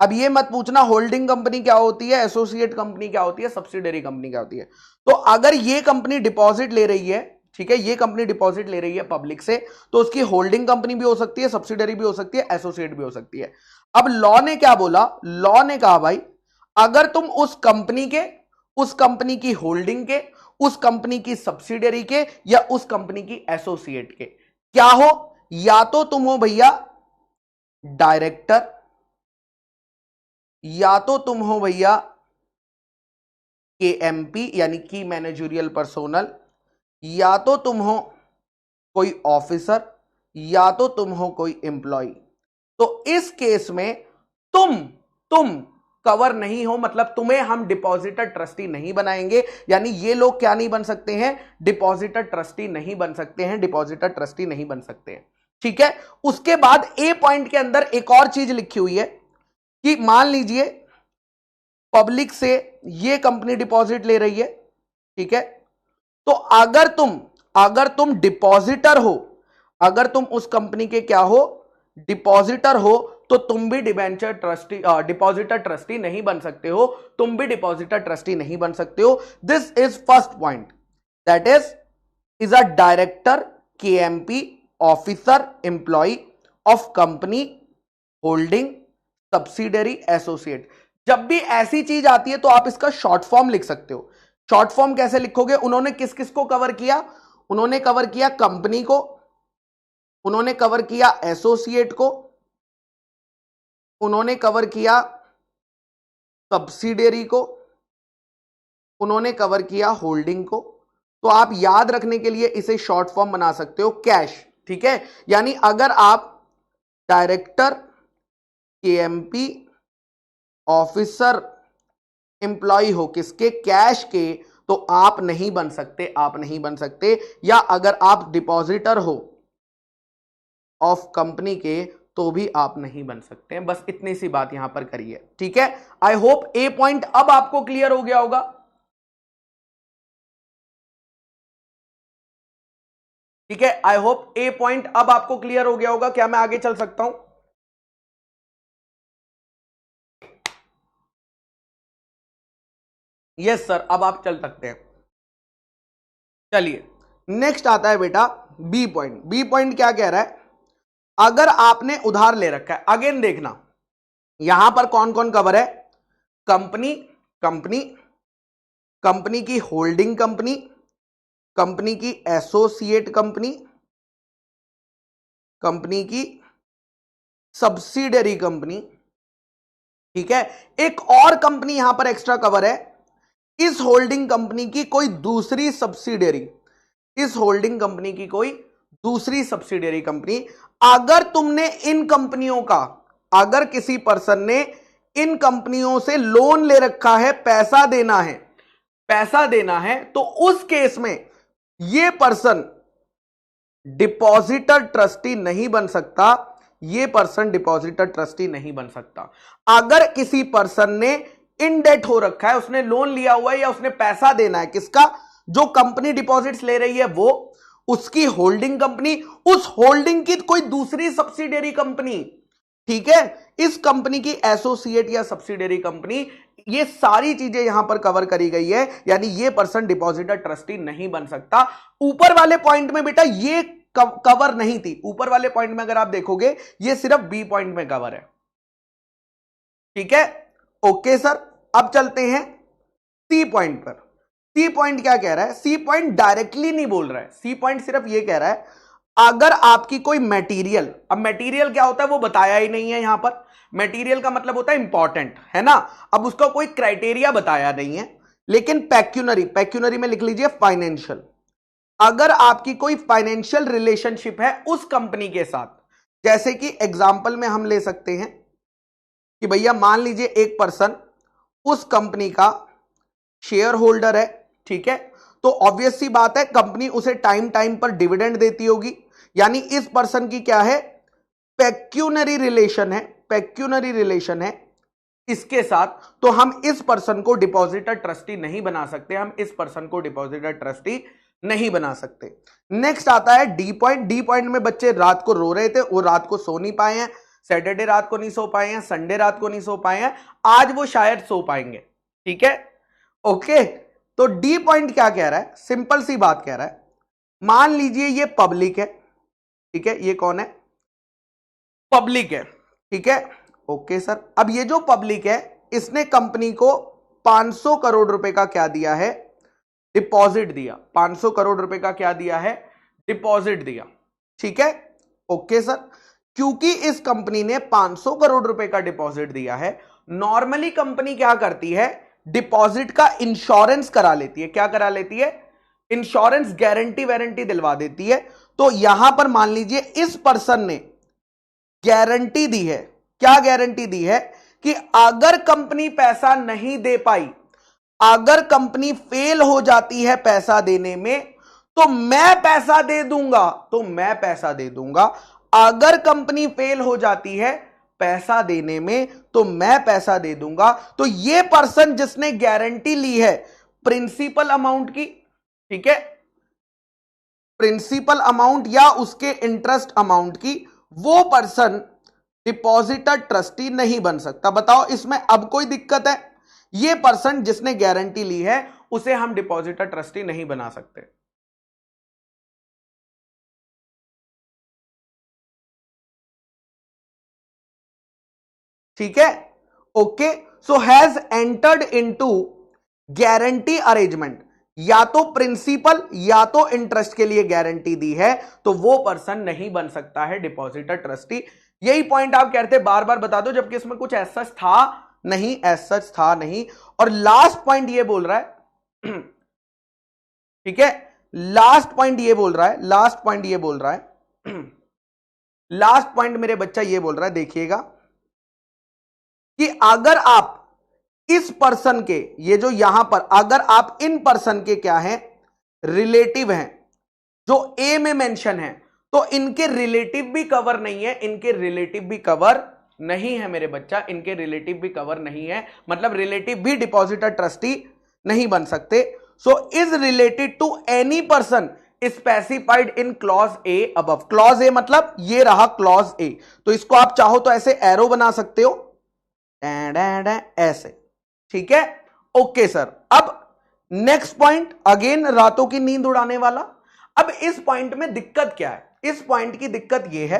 अब ये मत पूछना होल्डिंग कंपनी क्या होती है, एसोसिएट कंपनी क्या होती है, सब्सिडियरी कंपनी क्या होती है। तो अगर ये कंपनी डिपॉजिट ले रही है, ठीक है, ये कंपनी डिपॉजिट ले रही है पब्लिक से, तो उसकी होल्डिंग कंपनी भी हो सकती है, सब्सिडियरी भी हो सकती है, एसोसिएट भी हो सकती है। अब लॉ ने क्या बोला? लॉ ने कहा भाई अगर तुम उस कंपनी के, उस कंपनी की होल्डिंग के, उस कंपनी की सब्सिडियरी के या उस कंपनी की एसोसिएट के क्या हो, या तो तुम हो भैया डायरेक्टर, या तो तुम हो भैया KMP यानी की मैनेजरियल पर्सोनल, या तो तुम हो कोई ऑफिसर, या तो तुम हो कोई एम्प्लॉय। तो इस केस में तुम कवर नहीं हो, मतलब तुम्हें हम डिपॉजिटर ट्रस्टी नहीं बनाएंगे, यानी ये लोग क्या नहीं बन सकते हैं, डिपॉजिटर ट्रस्टी नहीं बन सकते हैं, डिपॉजिटर ट्रस्टी नहीं बन सकते हैं। ठीक है, उसके बाद ए पॉइंट के अंदर एक और चीज लिखी हुई है कि मान लीजिए पब्लिक से ये कंपनी डिपॉजिट ले रही है, ठीक है, तो अगर तुम डिपॉजिटर हो, अगर तुम उस कंपनी के क्या हो, डिपॉजिटर हो, तो तुम भी डिबेंचर ट्रस्टी डिपॉजिटर ट्रस्टी नहीं बन सकते हो, तुम भी डिपॉजिटर ट्रस्टी नहीं बन सकते हो। This is first point, that is a director, KMP, officer, employ of company, holding, subsidiary, associate. जब भी ऐसी चीज आती है तो आप इसका शॉर्ट फॉर्म लिख सकते हो। शॉर्ट फॉर्म कैसे लिखोगे? उन्होंने किस किस को कवर किया? उन्होंने कवर किया कंपनी को, उन्होंने कवर किया एसोसिएट को, उन्होंने कवर किया सब्सिडियरी को, उन्होंने कवर किया होल्डिंग को। तो आप याद रखने के लिए इसे शॉर्ट फॉर्म बना सकते हो कैश। ठीक है, यानी अगर आप डायरेक्टर, केएमपी, ऑफिसर, एम्प्लॉय हो किसके, कैश के, तो आप नहीं बन सकते, आप नहीं बन सकते। या अगर आप डिपॉजिटर हो ऑफ कंपनी के तो भी आप नहीं बन सकते हैं। बस इतनी सी बात यहां पर करिए। ठीक है, आई होप ए पॉइंट अब आपको क्लियर हो गया होगा। ठीक है, आई होप ए पॉइंट अब आपको क्लियर हो गया होगा। क्या मैं आगे चल सकता हूं? यस सर, अब आप चल सकते हैं। चलिए, नेक्स्ट आता है बेटा बी पॉइंट। बी पॉइंट क्या कह रहा है? अगर आपने उधार ले रखा है, अगेन देखना यहां पर कौन कौन कवर है, कंपनी, कंपनी, कंपनी की होल्डिंग कंपनी, कंपनी की एसोसिएट कंपनी, कंपनी की सब्सिडियरी कंपनी। ठीक है, एक और कंपनी यहां पर एक्स्ट्रा कवर है, इस होल्डिंग कंपनी की कोई दूसरी सब्सिडियरी, इस होल्डिंग कंपनी की कोई दूसरी सब्सिडियरी कंपनी। अगर तुमने इन कंपनियों का, अगर किसी पर्सन ने इन कंपनियों से लोन ले रखा है, पैसा देना है, पैसा देना है, तो उस केस में ये पर्सन डिपॉजिटर ट्रस्टी नहीं बन सकता, ये पर्सन डिपॉजिटर ट्रस्टी नहीं बन सकता। अगर किसी पर्सन ने इन डेट हो रखा है, उसने लोन लिया हुआ है या उसने पैसा देना है, किसका, जो कंपनी डिपॉजिट्स ले रही है वो, उसकी होल्डिंग कंपनी, उस होल्डिंग की कोई दूसरी सब्सिडियरी कंपनी, ठीक है, इस कंपनी की एसोसिएट या सब्सिडियरी कंपनी, ये सारी चीजें यहां पर कवर करी गई है, यानी ये पर्सन डिपॉजिटर ट्रस्टी नहीं बन सकता। ऊपर वाले पॉइंट में बेटा ये कवर नहीं थी, ऊपर वाले पॉइंट में अगर आप देखोगे ये सिर्फ बी पॉइंट में कवर है। ठीक है, ओके सर, अब चलते हैं सी पॉइंट पर। सी पॉइंट क्या कह रहा है? सी पॉइंट डायरेक्टली नहीं बोल रहा है, सी पॉइंट सिर्फ ये कह रहा है अगर आपकी कोई मटेरियल, अब मटेरियल क्या होता है वो बताया ही नहीं है यहां पर, मटेरियल का मतलब होता है इंपॉर्टेंट, है ना, अब उसका कोई क्राइटेरिया बताया नहीं है, लेकिन पैक्यूनरी, पैक्यूनरी में लिख लीजिए फाइनेंशियल, अगर आपकी कोई फाइनेंशियल रिलेशनशिप है उस कंपनी के साथ, जैसे कि एग्जांपल में हम ले सकते हैं कि भैया मान लीजिए एक पर्सन उस कंपनी का शेयर होल्डर है, ठीक है, तो ऑब्वियस सी बात है कंपनी उसे टाइम टाइम पर डिविडेंड देती होगी, यानी इस पर्सन की क्या है, पेक्यूनरी रिलेशन है, पेक्यूनरी रिलेशन है इसके साथ, तो हम इस पर्सन को डिपॉजिटर ट्रस्टी नहीं बना सकते, हम इस पर्सन को डिपॉजिटर ट्रस्टी नहीं बना सकते। नेक्स्ट आता है डी पॉइंट। डी पॉइंट में बच्चे रात को रो रहे थे, वो रात को सो नहीं पाए हैं, सैटरडे रात को नहीं सो पाए हैं, संडे रात को नहीं सो पाए हैं, आज वो शायद सो पाएंगे। ठीक है, ओके, तो डी पॉइंट क्या कह रहा है, सिंपल सी बात कह रहा है, मान लीजिए ये पब्लिक है, ठीक है, ये कौन है, पब्लिक है, ठीक है, ओके सर, अब ये जो पब्लिक है इसने कंपनी को 500 करोड़ रुपए का क्या दिया है, डिपॉजिट दिया, 500 करोड़ रुपए का क्या दिया है, डिपॉजिट दिया। ठीक है, ओके सर, क्योंकि इस कंपनी ने 500 करोड़ रुपए का डिपॉजिट दिया है, नॉर्मली कंपनी क्या करती है, डिपॉजिट का इंश्योरेंस करा लेती है, क्या करा लेती है, इंश्योरेंस, गारंटी वारंटी दिलवा देती है। तो यहां पर मान लीजिए इस पर्सन ने गारंटी दी है, क्या गारंटी दी है कि अगर कंपनी पैसा नहीं दे पाई, अगर कंपनी फेल हो जाती है पैसा देने में, तो मैं पैसा दे दूंगा, तो मैं पैसा दे दूंगा। अगर कंपनी फेल हो जाती है पैसा देने में तो मैं पैसा दे दूंगा। तो ये पर्सन जिसने गारंटी ली है प्रिंसिपल अमाउंट की, ठीक है, प्रिंसिपल अमाउंट या उसके इंटरेस्ट अमाउंट की, वो पर्सन डिपॉजिटर ट्रस्टी नहीं बन सकता। बताओ इसमें अब कोई दिक्कत है? ये पर्सन जिसने गारंटी ली है उसे हम डिपॉजिटर ट्रस्टी नहीं बना सकते। ठीक है, okay. So has entered into guarantee arrangement, या तो प्रिंसिपल या तो इंटरेस्ट के लिए गारंटी दी है, तो वो पर्सन नहीं बन सकता है डिपॉजिटर ट्रस्टी। यही पॉइंट आप कहते बार बार बता दो, जबकि इसमें कुछ ऐसा था नहीं, ऐसा था नहीं। और लास्ट पॉइंट ये बोल रहा है, ठीक है, लास्ट पॉइंट ये बोल रहा है, लास्ट पॉइंट ये बोल रहा है, लास्ट पॉइंट मेरे बच्चा ये बोल रहा है, देखिएगा, कि अगर आप इस पर्सन के, ये जो यहां पर, अगर आप इन पर्सन के क्या हैं, रिलेटिव हैं, जो ए में मेंशन है, तो इनके रिलेटिव भी कवर नहीं है, इनके रिलेटिव भी कवर नहीं है मेरे बच्चा, इनके रिलेटिव भी कवर नहीं है, मतलब रिलेटिव भी डिपॉजिटर ट्रस्टी नहीं बन सकते। So is related to any person specified in clause A above. Clause A मतलब ये रहा क्लॉज ए, तो इसको आप चाहो तो ऐसे एरो बना सकते हो, ऐसे, ठीक है, ओके सर। अब नेक्स्ट पॉइंट, अगेन रातों की नींद उड़ाने वाला। अब इस पॉइंट में दिक्कत क्या है? इस पॉइंट की दिक्कत यह है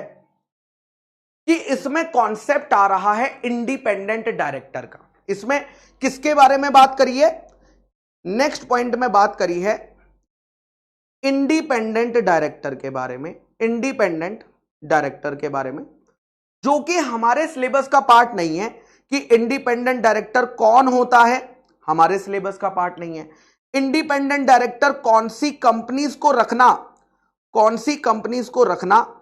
कि इसमें कॉन्सेप्ट आ रहा है इंडिपेंडेंट डायरेक्टर का। इसमें किसके बारे में बात करी है? नेक्स्ट पॉइंट में बात करी है इंडिपेंडेंट डायरेक्टर के बारे में, इंडिपेंडेंट डायरेक्टर के बारे में, जो कि हमारे सिलेबस का पार्ट नहीं है। कि इंडिपेंडेंट डायरेक्टर कौन होता है, हमारे सिलेबस का पार्ट नहीं है। इंडिपेंडेंट डायरेक्टर कौन सी कंपनीज को रखना, कौन सी कंपनीज को रखना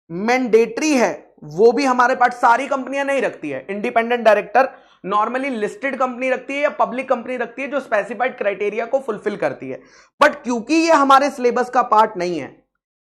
मैंडेटरी है, वो भी हमारे पास। सारी कंपनियां नहीं रखती है independent director, normally listed company रखती है या पब्लिक कंपनी रखती है जो स्पेसिफाइड क्राइटेरिया को फुलफिल करती है। बट क्योंकि ये हमारे सिलेबस का पार्ट नहीं है,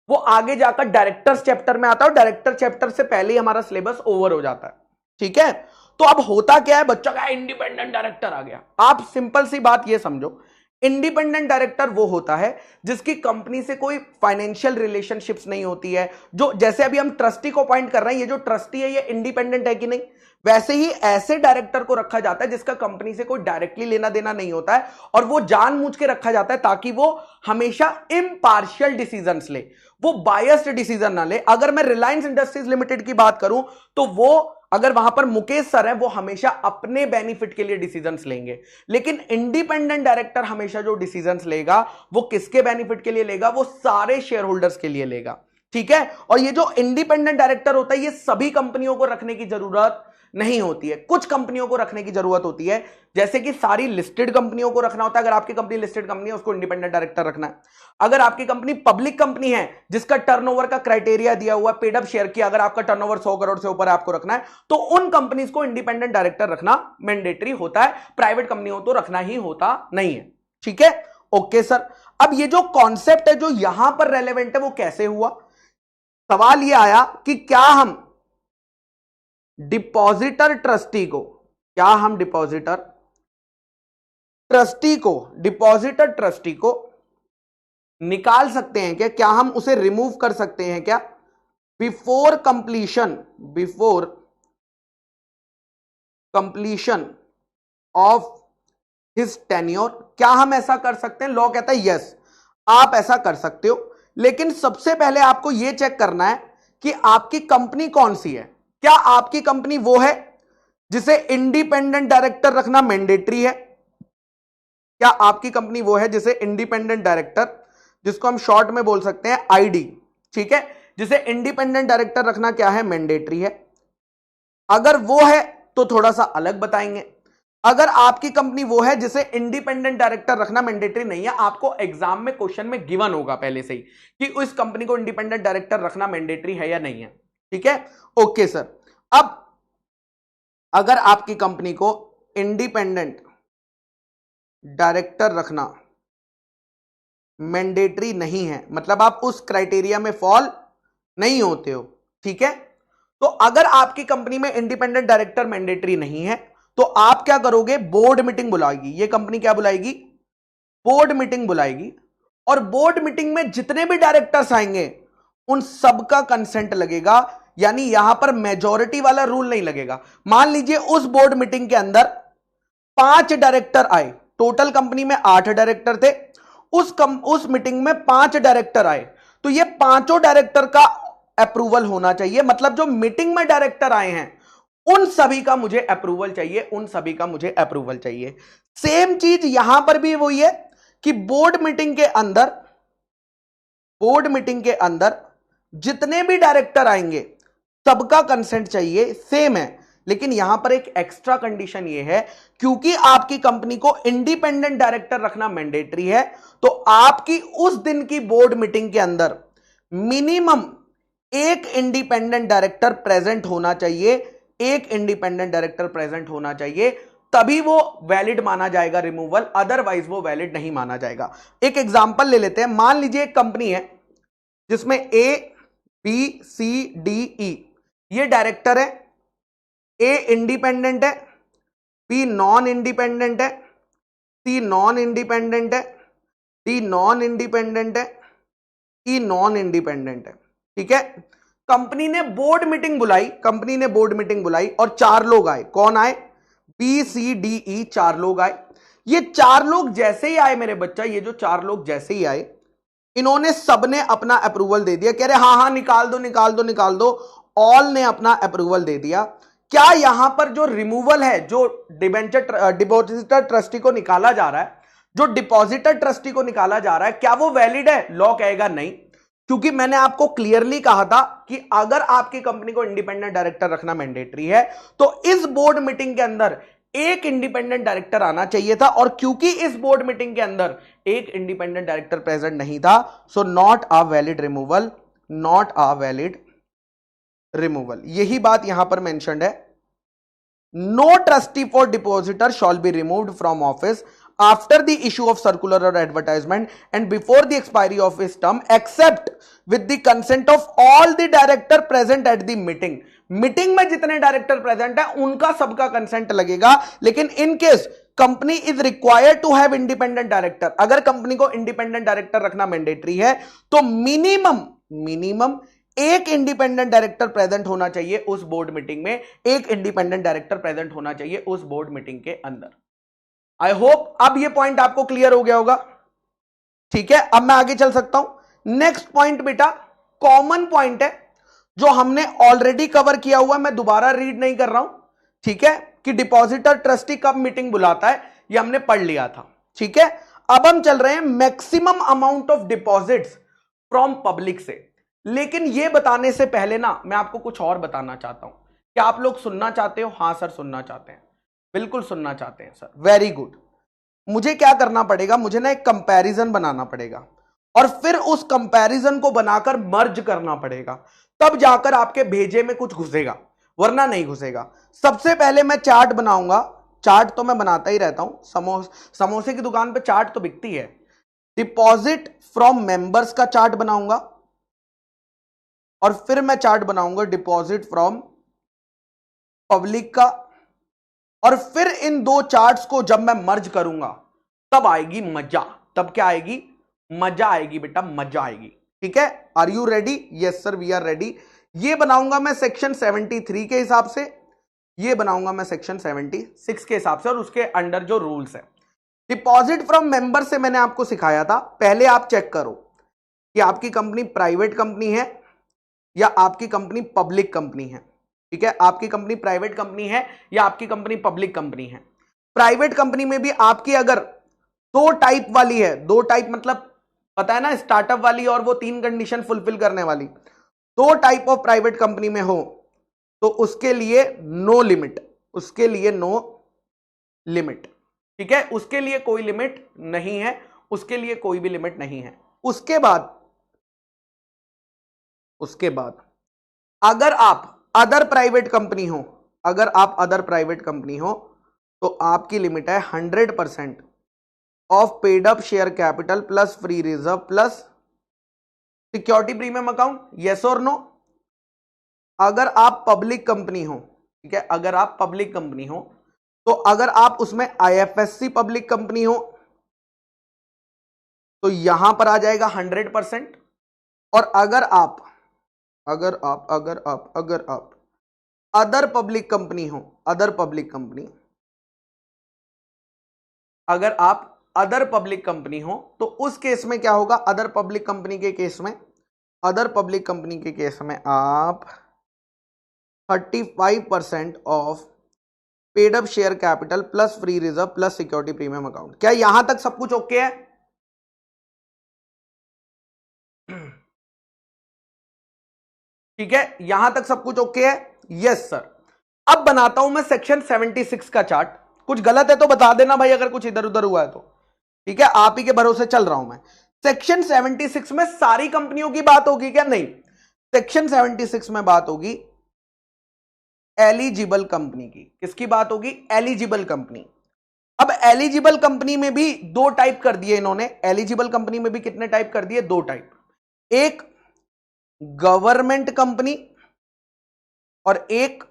वो आगे जाकर डायरेक्टर्स चैप्टर में आता है और डायरेक्टर चैप्टर से पहले ही हमारा सिलेबस ओवर हो जाता है। ठीक है, तो अब होता क्या है, बच्चों का इंडिपेंडेंट डायरेक्टर आ गया। आप सिंपल सी बात ये समझो, इंडिपेंडेंट डायरेक्टर वो होता है जिसकी कंपनी से कोई फाइनेंशियल रिलेशनशिप्स नहीं होती है। जो जैसे अभी हम ट्रस्टी को अपॉइंट कर रहे हैं, ये जो ट्रस्टी है ये इंडिपेंडेंट है कि नहीं, वैसे ही ऐसे डायरेक्टर को रखा जाता है जिसका कंपनी से कोई डायरेक्टली लेना देना नहीं होता है, और वो जानबूझ के रखा जाता है ताकि वो हमेशा इम्पार्शियल डिसीजंस ले, वो बायस्ड डिसीजन ना ले। अगर मैं रिलायंस इंडस्ट्रीज लिमिटेड की बात करूं तो वो, अगर वहां पर मुकेश सर है, वो हमेशा अपने बेनिफिट के लिए डिसीजंस लेंगे। लेकिन इंडिपेंडेंट डायरेक्टर हमेशा जो डिसीजंस लेगा वो किसके बेनिफिट के लिए लेगा, वो सारे शेयर होल्डर्स के लिए लेगा। ठीक है, और ये जो इंडिपेंडेंट डायरेक्टर होता है ये सभी कंपनियों को रखने की जरूरत नहीं होती है, कुछ कंपनियों को रखने की जरूरत होती है। जैसे कि सारी लिस्टेड कंपनियों को रखना होता है, अगर आपकी कंपनी लिस्टेड कंपनी है उसको इंडिपेंडेंट डायरेक्टर रखना है। अगर आपकी कंपनी पब्लिक कंपनी है जिसका टर्नओवर का क्राइटेरिया दिया हुआ पेड अप शेयर की, अगर आपका टर्नओवर 100 करोड़ से ऊपर है आपको रखना है, तो उन कंपनीज को इंडिपेंडेंट डायरेक्टर रखना मैंडेटरी होता है। प्राइवेट कंपनियों तो रखना ही होता नहीं है। ठीक है, ओके सर। अब ये जो कॉन्सेप्ट है जो यहां पर रेलेवेंट है वो कैसे हुआ? सवाल ये आया कि क्या हम डिपॉजिटर ट्रस्टी को, क्या हम डिपॉजिटर ट्रस्टी को निकाल सकते हैं क्या? क्या हम उसे रिमूव कर सकते हैं क्या before completion of his tenure? क्या हम ऐसा कर सकते हैं? लॉ कहता है यस, आप ऐसा कर सकते हो। लेकिन सबसे पहले आपको यह चेक करना है कि आपकी कंपनी कौन सी है। क्या आपकी कंपनी वो है जिसे इंडिपेंडेंट डायरेक्टर रखना मैंडेटरी है? क्या आपकी कंपनी वो है जिसे इंडिपेंडेंट डायरेक्टर, जिसको हम शॉर्ट में बोल सकते हैं आईडी, ठीक है, जिसे इंडिपेंडेंट डायरेक्टर रखना क्या है, मैंडेटरी है? अगर वो है तो थोड़ा सा अलग बताएंगे। अगर आपकी कंपनी वो है जिसे इंडिपेंडेंट डायरेक्टर रखना मैंडेटरी नहीं है, आपको एग्जाम में क्वेश्चन में गिवन होगा पहले से ही कि उस कंपनी को इंडिपेंडेंट डायरेक्टर रखना मैंडेटरी है या नहीं है। ठीक है, ओके सर। अब अगर आपकी कंपनी को इंडिपेंडेंट डायरेक्टर रखना मैंडेटरी नहीं है, मतलब आप उस क्राइटेरिया में फॉल नहीं होते हो, ठीक है। तो अगर आपकी कंपनी में इंडिपेंडेंट डायरेक्टर मैंडेटरी नहीं है तो आप क्या करोगे, बोर्ड मीटिंग बुलाएगी ये कंपनी, क्या बुलाएगी, बोर्ड मीटिंग बुलाएगी। और बोर्ड मीटिंग में जितने भी डायरेक्टर्स आएंगे उन सबका कंसेंट लगेगा, यानी यहां पर मेजॉरिटी वाला रूल नहीं लगेगा। मान लीजिए उस बोर्ड मीटिंग के अंदर 5 डायरेक्टर आए, टोटल कंपनी में 8 डायरेक्टर थे, उस मीटिंग में 5 डायरेक्टर आए, तो ये पांचों डायरेक्टर का अप्रूवल होना चाहिए। मतलब जो मीटिंग में डायरेक्टर आए हैं उन सभी का मुझे अप्रूवल चाहिए, उन सभी का मुझे अप्रूवल चाहिए। सेम चीज यहां पर भी वही है कि बोर्ड मीटिंग के अंदर जितने भी डायरेक्टर आएंगे सबका कंसेंट चाहिए, सेम है। लेकिन यहां पर एक एक्स्ट्रा कंडीशन ये है, क्योंकि आपकी कंपनी को इंडिपेंडेंट डायरेक्टर रखना मैंडेटरी है, तो आपकी उस दिन की बोर्ड मीटिंग के अंदर मिनिमम एक इंडिपेंडेंट डायरेक्टर प्रेजेंट होना चाहिए, एक इंडिपेंडेंट डायरेक्टर प्रेजेंट होना चाहिए, तभी वो वैलिड माना जाएगा रिमूवल, अदरवाइज वो वैलिड नहीं माना जाएगा। एक एग्जांपल ले लेते हैं। मान लीजिए एक कंपनी है जिसमें A B C D E ये डायरेक्टर है, ए इंडिपेंडेंट है, बी नॉन इंडिपेंडेंट है, सी नॉन इंडिपेंडेंट है, डी नॉन इंडिपेंडेंट है, ई नॉन इंडिपेंडेंट है, ठीक है। कंपनी ने बोर्ड मीटिंग बुलाई और 4 लोग आए। कौन आए, बी सी डी ई 4 लोग आए। ये 4 लोग जैसे ही आए मेरे बच्चा, ये जो 4 लोग जैसे ही आए, इन्होंने सबने अपना अप्रूवल दे दिया, कह रहे हाँ निकाल दो, ऑल ने अपना अप्रूवल दे दिया। क्या यहां पर जो रिमूवल है, जो डिपॉजिटर ट्रस्टी को निकाला जा रहा है, क्या वो वैलिड है? लॉ कहेगा नहीं, क्योंकि मैंने आपको क्लियरली कहा था कि अगर आपकी कंपनी को इंडिपेंडेंट डायरेक्टर रखना मैंडेटरी है तो इस बोर्ड मीटिंग के अंदर एक इंडिपेंडेंट डायरेक्टर आना चाहिए था, और क्योंकि इस बोर्ड मीटिंग के अंदर एक इंडिपेंडेंट डायरेक्टर प्रेजेंट नहीं था, so not a valid removal. यही बात यहां पर मेंशन्ड है। No trustee for depositor shall be removed from office after the issue of circular or advertisement and before the expiry of his term except with the consent of all the director present at the meeting। Meeting में जितने director present है उनका सबका consent लगेगा, लेकिन in case company is required to have independent director, अगर company को independent director रखना मैंडेटरी है तो मिनिमम एक इंडिपेंडेंट डायरेक्टर प्रेजेंट होना चाहिए उस बोर्ड मीटिंग में, एक इंडिपेंडेंट डायरेक्टर प्रेजेंट होना चाहिए उस बोर्ड मीटिंग के अंदर। आई होप अब ये पॉइंट आपको क्लियर हो गया होगा, ठीक है। अब मैं आगे चल सकता हूं। नेक्स्ट पॉइंट बेटा कॉमन पॉइंट है जो हमने ऑलरेडी कवर किया हुआ, मैं दोबारा रीड नहीं कर रहा हूं, ठीक है, कि डिपॉजिटर ट्रस्टी कब मीटिंग बुलाता है, ये हमने पढ़ लिया था, ठीक है। अब हम चल रहे हैं maximum amount of deposits from public से। लेकिन यह बताने से पहले ना मैं आपको कुछ और बताना चाहता हूं। क्या आप लोग सुनना चाहते हो? हां सर सुनना चाहते हैं, बिल्कुल सुनना चाहते हैं सर, वेरी गुड। मुझे क्या करना पड़ेगा, मुझे ना एक कंपैरिजन बनाना पड़ेगा और फिर उस कंपैरिजन को बनाकर मर्ज करना पड़ेगा, तब जाकर आपके भेजे में कुछ घुसेगा, वरना नहीं घुसेगा। सबसे पहले मैं चार्ट बनाऊंगा, चार्ट तो मैं बनाता ही रहता हूं, समोसे की दुकान पे चार्ट तो बिकती है। डिपॉजिट फ्रॉम मेंबर्स का चार्ट बनाऊंगा और फिर मैं चार्ट बनाऊंगा डिपॉजिट फ्रॉम पब्लिक का, और फिर इन दो चार्ट्स को जब मैं मर्ज करूंगा तब आएगी मजा। तब क्या आएगी? मजा आएगी बेटा, मजा आएगी, ठीक है। Are you ready? Yes sir we are ready. ये बनाऊंगा मैं सेक्शन 73 के हिसाब से, ये बनाऊंगा मैं सेक्शन 76 के हिसाब से, और उसके अंडर जो रूल्स है। डिपॉजिट फ्रॉम मेंबर से मैंने आपको सिखाया था, पहले आप चेक करो कि आपकी कंपनी प्राइवेट कंपनी है या आपकी कंपनी पब्लिक कंपनी है, ठीक है। आपकी कंपनी प्राइवेट कंपनी है या आपकी कंपनी पब्लिक कंपनी है। प्राइवेट कंपनी में भी आपकी अगर 2 टाइप वाली है, 2 टाइप मतलब पता है ना, स्टार्टअप वाली और वो 3 कंडीशन फुलफिल करने वाली, 2 टाइप ऑफ प्राइवेट कंपनी में हो तो उसके लिए नो लिमिट, उसके लिए नो लिमिट, ठीक है। उसके लिए कोई लिमिट नहीं है, उसके लिए कोई भी लिमिट नहीं है। उसके बाद अगर आप अदर प्राइवेट कंपनी हो, अगर आप अदर प्राइवेट कंपनी हो तो आपकी लिमिट है 100% of paid up share capital plus free reserve plus security premium account, yes और नो। अगर आप पब्लिक कंपनी हो, ठीक है, अगर आप पब्लिक कंपनी हो तो अगर आप उसमें आईएफएससी पब्लिक कंपनी हो तो यहां पर आ जाएगा 100%। और अगर आप अदर पब्लिक कंपनी हो, अदर पब्लिक कंपनी, अगर आप अदर पब्लिक कंपनी हो तो उस केस में क्या होगा, अदर पब्लिक कंपनी के केस में, अदर पब्लिक कंपनी के केस में आप 35% of paid up share capital plus free reserve plus security premium account. क्या यहां तक सब कुछ ओके है? ठीक है, यहां तक सब कुछ ओके है? Yes sir. अब बनाता हूं मैं सेक्शन 76 का चार्ट। कुछ गलत है तो बता देना भाई, अगर कुछ इधर उधर हुआ है तो। ठीक है, आप ही के भरोसे चल रहा हूं मैं। सेक्शन 76 में सारी कंपनियों की बात होगी क्या? नहीं, सेक्शन 76 में बात होगी एलिजिबल कंपनी की। किसकी बात होगी? Eligible company. अब एलिजिबल कंपनी में भी दो टाइप कर दिए इन्होंने। एलिजिबल कंपनी में भी कितने टाइप कर दिए? दो टाइप। एक गवर्नमेंट कंपनी और एक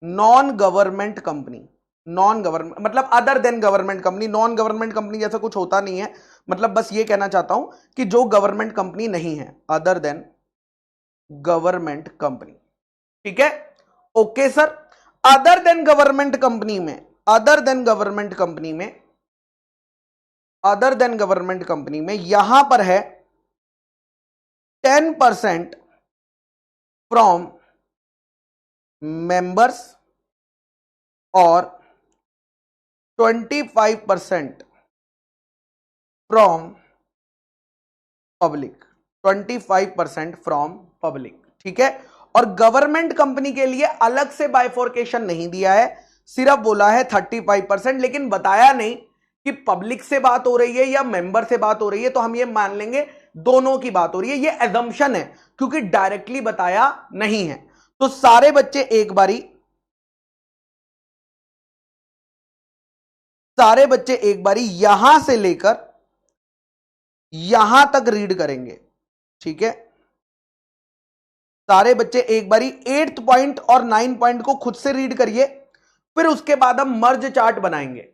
non government company. Non government मतलब other than government company. Non government company जैसा कुछ होता नहीं है, मतलब बस ये कहना चाहता हूं कि जो गवर्नमेंट कंपनी नहीं है, अदर देन गवर्नमेंट कंपनी। ठीक है, okay sir. Other than government company में, अदर देन गवर्नमेंट कंपनी में, अदर देन गवर्नमेंट कंपनी में यहां पर है 10% फ्रॉम मेंबर्स और 25% फ्रॉम पब्लिक। 25% from public. ठीक है, और गवर्नमेंट कंपनी के लिए अलग से बाइफोर्केशन नहीं दिया है, सिर्फ बोला है 35%, लेकिन बताया नहीं कि पब्लिक से बात हो रही है या मेंबर से बात हो रही है। तो हम ये मान लेंगे दोनों की बात हो रही है। ये एजम्पशन है क्योंकि डायरेक्टली बताया नहीं है। तो सारे बच्चे एक बारी, सारे बच्चे एक बारी यहां से लेकर यहां तक रीड करेंगे। ठीक है, सारे बच्चे एक बारी 8th पॉइंट और 9 पॉइंट को खुद से रीड करिए, फिर उसके बाद हम मर्ज चार्ट बनाएंगे।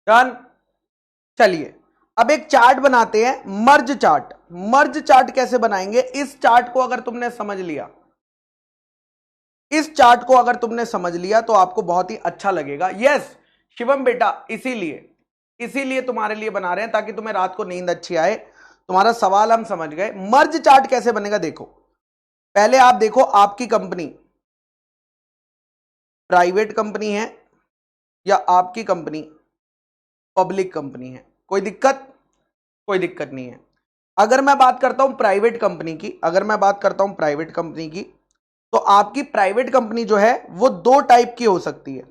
डन। चलिए अब एक चार्ट बनाते हैं, मर्ज चार्ट। मर्ज चार्ट कैसे बनाएंगे? इस चार्ट को अगर तुमने समझ लिया, इस चार्ट को अगर तुमने समझ लिया तो आपको बहुत ही अच्छा लगेगा। यस शिवम बेटा, इसीलिए इसीलिए तुम्हारे लिए बना रहे हैं ताकि तुम्हें रात को नींद अच्छी आए। तुम्हारा सवाल हम समझ गए। मर्ज चार्ट कैसे बनेगा देखो। पहले आप देखो, आपकी कंपनी प्राइवेट कंपनी है या आपकी कंपनी पब्लिक कंपनी है? कोई दिक्कत? कोई दिक्कत नहीं है। अगर मैं बात करता हूं प्राइवेट कंपनी की, तो आपकी प्राइवेट कंपनी जो है वो दो टाइप की हो सकती है।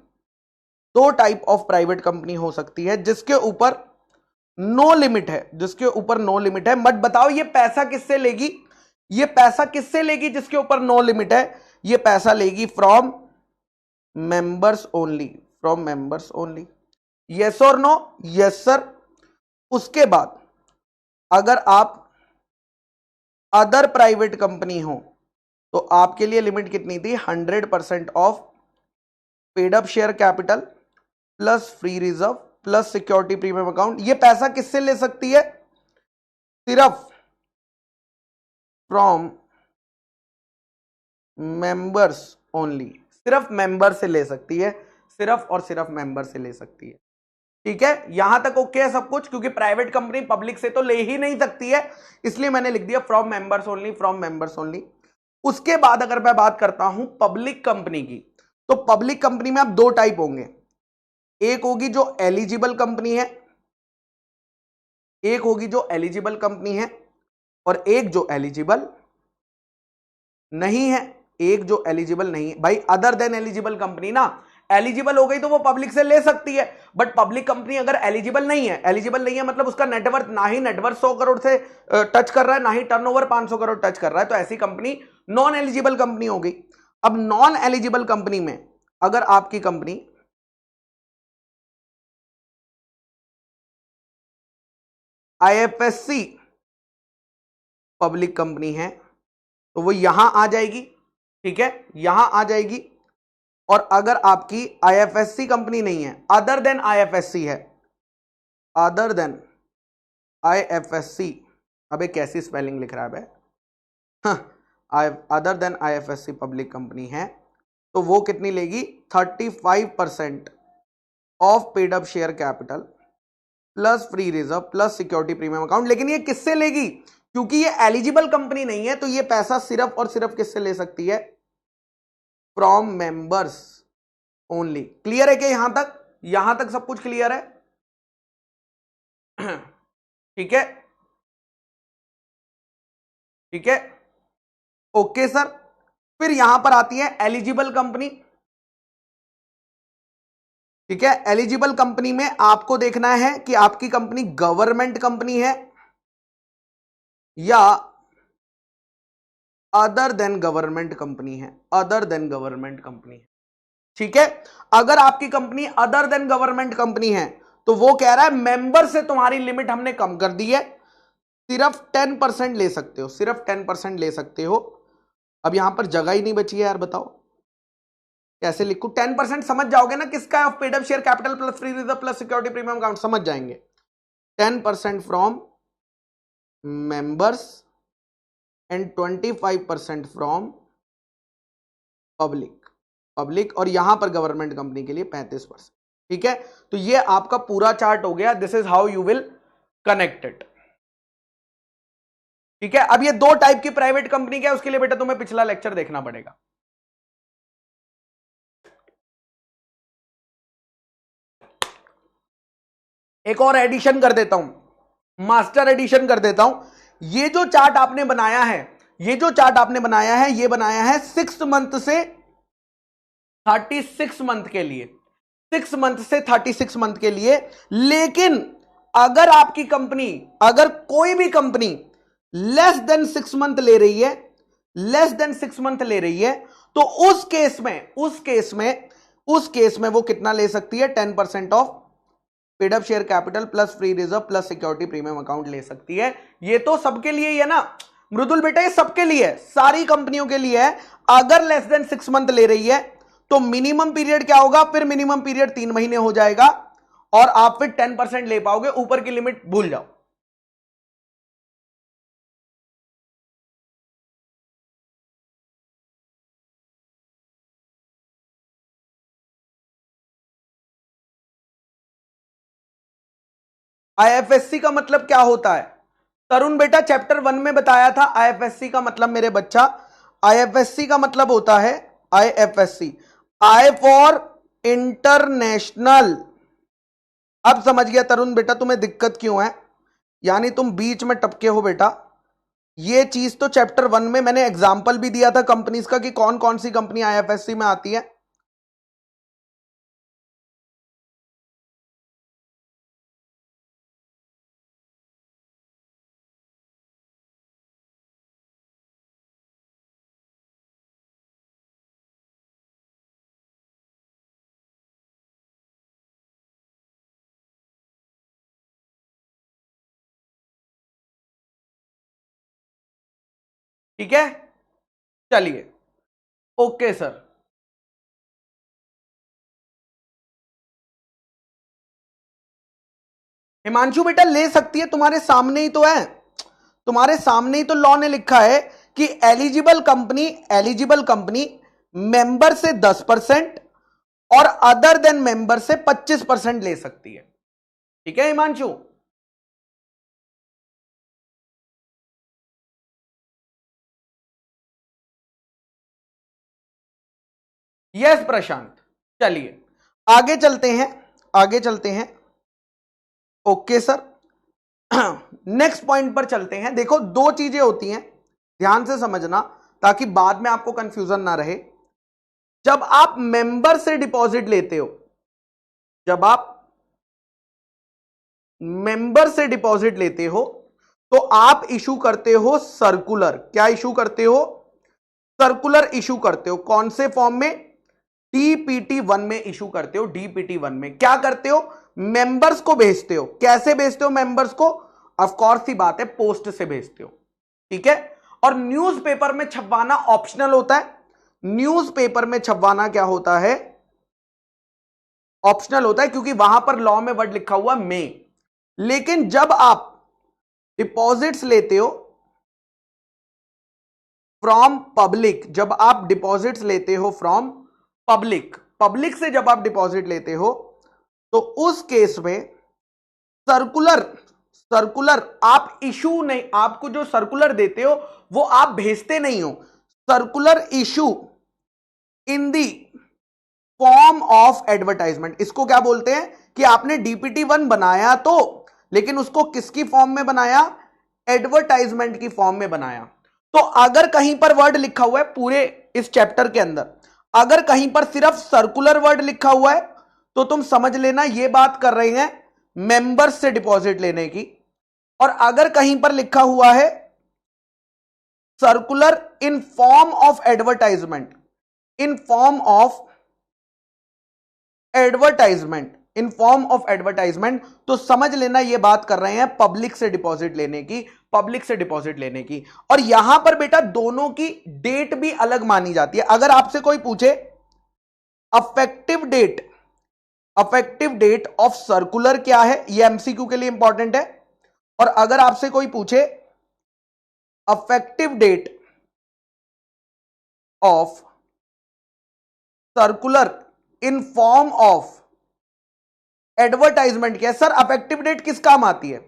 दो टाइप ऑफ प्राइवेट कंपनी हो सकती है जिसके ऊपर नो लिमिट है, मत बताओ ये पैसा किससे लेगी, जिसके ऊपर नो लिमिट है, ये पैसा लेगी फ्रॉम मेंबर्स ओनली। यस और नो? Yes sir. उसके बाद अगर आप अदर प्राइवेट कंपनी हो तो आपके लिए लिमिट कितनी थी? 100% of paid up share capital plus free reserve plus security premium account. ये पैसा किससे ले सकती है? सिर्फ फ्रॉम मेंबर्स ओनली, सिर्फ मेंबर से ले सकती है, सिर्फ और सिर्फ मेंबर से ले सकती है। ठीक है, यहां तक ओके है सब कुछ, क्योंकि प्राइवेट कंपनी पब्लिक से तो ले ही नहीं सकती है, इसलिए मैंने लिख दिया फ्रॉम मेंबर्स ओनली। उसके बाद अगर मैं बात करता हूं पब्लिक कंपनी की, तो पब्लिक कंपनी में अब दो टाइप होंगे। एक होगी जो एलिजिबल कंपनी है, और एक जो एलिजिबल नहीं है, भाई अदर देन एलिजिबल कंपनी ना। एलिजिबल हो गई तो वो पब्लिक से ले सकती है, बट पब्लिक कंपनी अगर एलिजिबल नहीं है मतलब उसका नेटवर्थ, ना ही नेटवर्थ 100 करोड़ से टच कर रहा है, ना ही टर्नओवर 500 करोड़ टच कर रहा है, तो ऐसी कंपनी नॉन एलिजिबल कंपनी हो गई। अब नॉन एलिजिबल कंपनी में अगर आपकी कंपनी आईएफएससी पब्लिक कंपनी है तो वो यहां आ जाएगी। ठीक है, यहां आ जाएगी। और अगर आपकी आईएफएससी कंपनी नहीं है, अदर देन आईएफएससी है, अबे कैसी स्पेलिंग लिख रहा है भाई, other than IFSC public company है, तो वो कितनी लेगी? 35% of paid up share capital plus free reserve plus security premium account. लेकिन ये किससे लेगी? क्योंकि ये एलिजिबल कंपनी नहीं है, तो ये पैसा सिर्फ और सिर्फ किससे ले सकती है? From members only. क्लियर है क्या? यहां तक सब कुछ क्लियर है? ठीक है, ओके सर। फिर यहां पर आती है एलिजिबल कंपनी। ठीक है, एलिजिबल कंपनी में आपको देखना है कि आपकी कंपनी गवर्नमेंट कंपनी है या अदर देन गवर्नमेंट कंपनी है, ठीक है। अगर आपकी company other than government company है तो वो कह रहा है मेंबर से तुम्हारी लिमिट हमने कम कर दी है, सिर्फ 10% ले सकते हो, अब यहां पर जगह ही नहीं बची है यार, बताओ कैसे लिखूं? 10% समझ जाओगे ना किसका है? Of paid up share capital plus free reserve plus security premium account, समझ जाएंगे। 10% from members and 25% from public, और यहां पर गवर्नमेंट कंपनी के लिए 35%। ठीक है, तो ये आपका पूरा चार्ट हो गया। This is how you will connect it. ठीक है, अब ये दो टाइप की प्राइवेट कंपनी क्या है, उसके लिए बेटा तुम्हें पिछला लेक्चर देखना पड़ेगा। एक और एडिशन कर देता हूं, मास्टर एडिशन कर देता हूं। ये जो चार्ट आपने बनाया है, ये बनाया है 6 मंथ से 36 मंथ के लिए, 6 मंथ से 36 मंथ के लिए। लेकिन अगर आपकी कंपनी, अगर कोई भी कंपनी लेस देन 6 मंथ ले रही है, तो उस केस में वो कितना ले सकती है? 10% of paid up share capital plus free reserve plus security premium account ले सकती है। ये तो सबके लिए ही है ना मृदुल बेटा, ये सबके लिए है, सारी कंपनियों के लिए है। अगर लेस देन 6 मंथ ले रही है तो मिनिमम पीरियड क्या होगा? फिर मिनिमम पीरियड 3 महीने हो जाएगा, और आप फिर 10% ले पाओगे, ऊपर की लिमिट भूल जाओ। आईएफएससी का मतलब क्या होता है? तरुण बेटा चैप्टर 1 में बताया था आईएफएससी का मतलब, मेरे बच्चा, आईएफएससी का मतलब होता है, आईएफएससी आई फॉर इंटरनेशनल। अब समझ गया तरुण बेटा तुम्हें दिक्कत क्यों है? यानी तुम बीच में टपके हो बेटा। ये चीज तो चैप्टर 1 में मैंने एग्जाम्पल भी दिया था कंपनीज का कि कौन कौन सी कंपनी आईएफएससी में आती है। ठीक है, चलिए, ओके सर। हिमांशु बेटा ले सकती है, तुम्हारे सामने ही तो है, तुम्हारे सामने ही तो लॉ ने लिखा है कि एलिजिबल कंपनी मेंबर से 10% और अदर देन मेंबर से 25% ले सकती है। ठीक है हिमांशु? यस प्रशांत। चलिए आगे चलते हैं, आगे चलते हैं। ओके सर, नेक्स्ट पॉइंट पर चलते हैं। देखो दो चीजें होती हैं, ध्यान से समझना ताकि बाद में आपको कंफ्यूजन ना रहे। जब आप मेंबर से डिपॉजिट लेते हो, जब आप मेंबर से डिपॉजिट लेते हो तो आप इशू करते हो सर्कुलर। क्या इशू करते हो? सर्कुलर इशू करते हो। कौन से फॉर्म में? डीपीटी 1 में इशू करते हो। डीपीटी 1 में क्या करते हो? मेंबर्स को भेजते हो। कैसे भेजते हो मेंबर्स को? ऑफ कोर्स ही बात है, पोस्ट से भेजते हो। ठीक है, और न्यूज़पेपर में छपवाना ऑप्शनल होता है। न्यूज़पेपर में छपवाना क्या होता है? ऑप्शनल होता है, क्योंकि वहां पर लॉ में वर्ड लिखा हुआ मे। लेकिन जब आप डिपॉजिट्स लेते हो फ्रॉम पब्लिक, जब आप डिपॉजिट्स लेते हो फ्रॉम पब्लिक, पब्लिक से जब आप डिपॉजिट लेते हो तो उस केस में सर्कुलर, सर्कुलर आप इशू नहीं, आपको जो सर्कुलर देते हो वो आप भेजते नहीं हो। Circular issue in the form of advertisement. इसको क्या बोलते हैं कि आपने डीपीटी 1 बनाया तो, लेकिन उसको किसकी फॉर्म में बनाया? एडवर्टाइजमेंट की फॉर्म में बनाया। तो अगर कहीं पर वर्ड लिखा हुआ है पूरे इस चैप्टर के अंदर, अगर कहीं पर सिर्फ सर्कुलर वर्ड लिखा हुआ है तो तुम समझ लेना ये बात कर रहे हैं मेंबर्स से डिपॉजिट लेने की। और अगर कहीं पर लिखा हुआ है circular in form of advertisement, in form of advertisement, in form of advertisement, तो समझ लेना ये बात कर रहे हैं पब्लिक से डिपॉजिट लेने की, पब्लिक से डिपॉजिट लेने की। और यहां पर बेटा दोनों की डेट भी अलग मानी जाती है। अगर आपसे कोई पूछे effective date, effective date of circular क्या है, यह एमसीक्यू के लिए इंपॉर्टेंट है। और अगर आपसे कोई पूछे effective date of circular in form of advertisement क्या है? सर अफेक्टिव डेट किस काम आती है?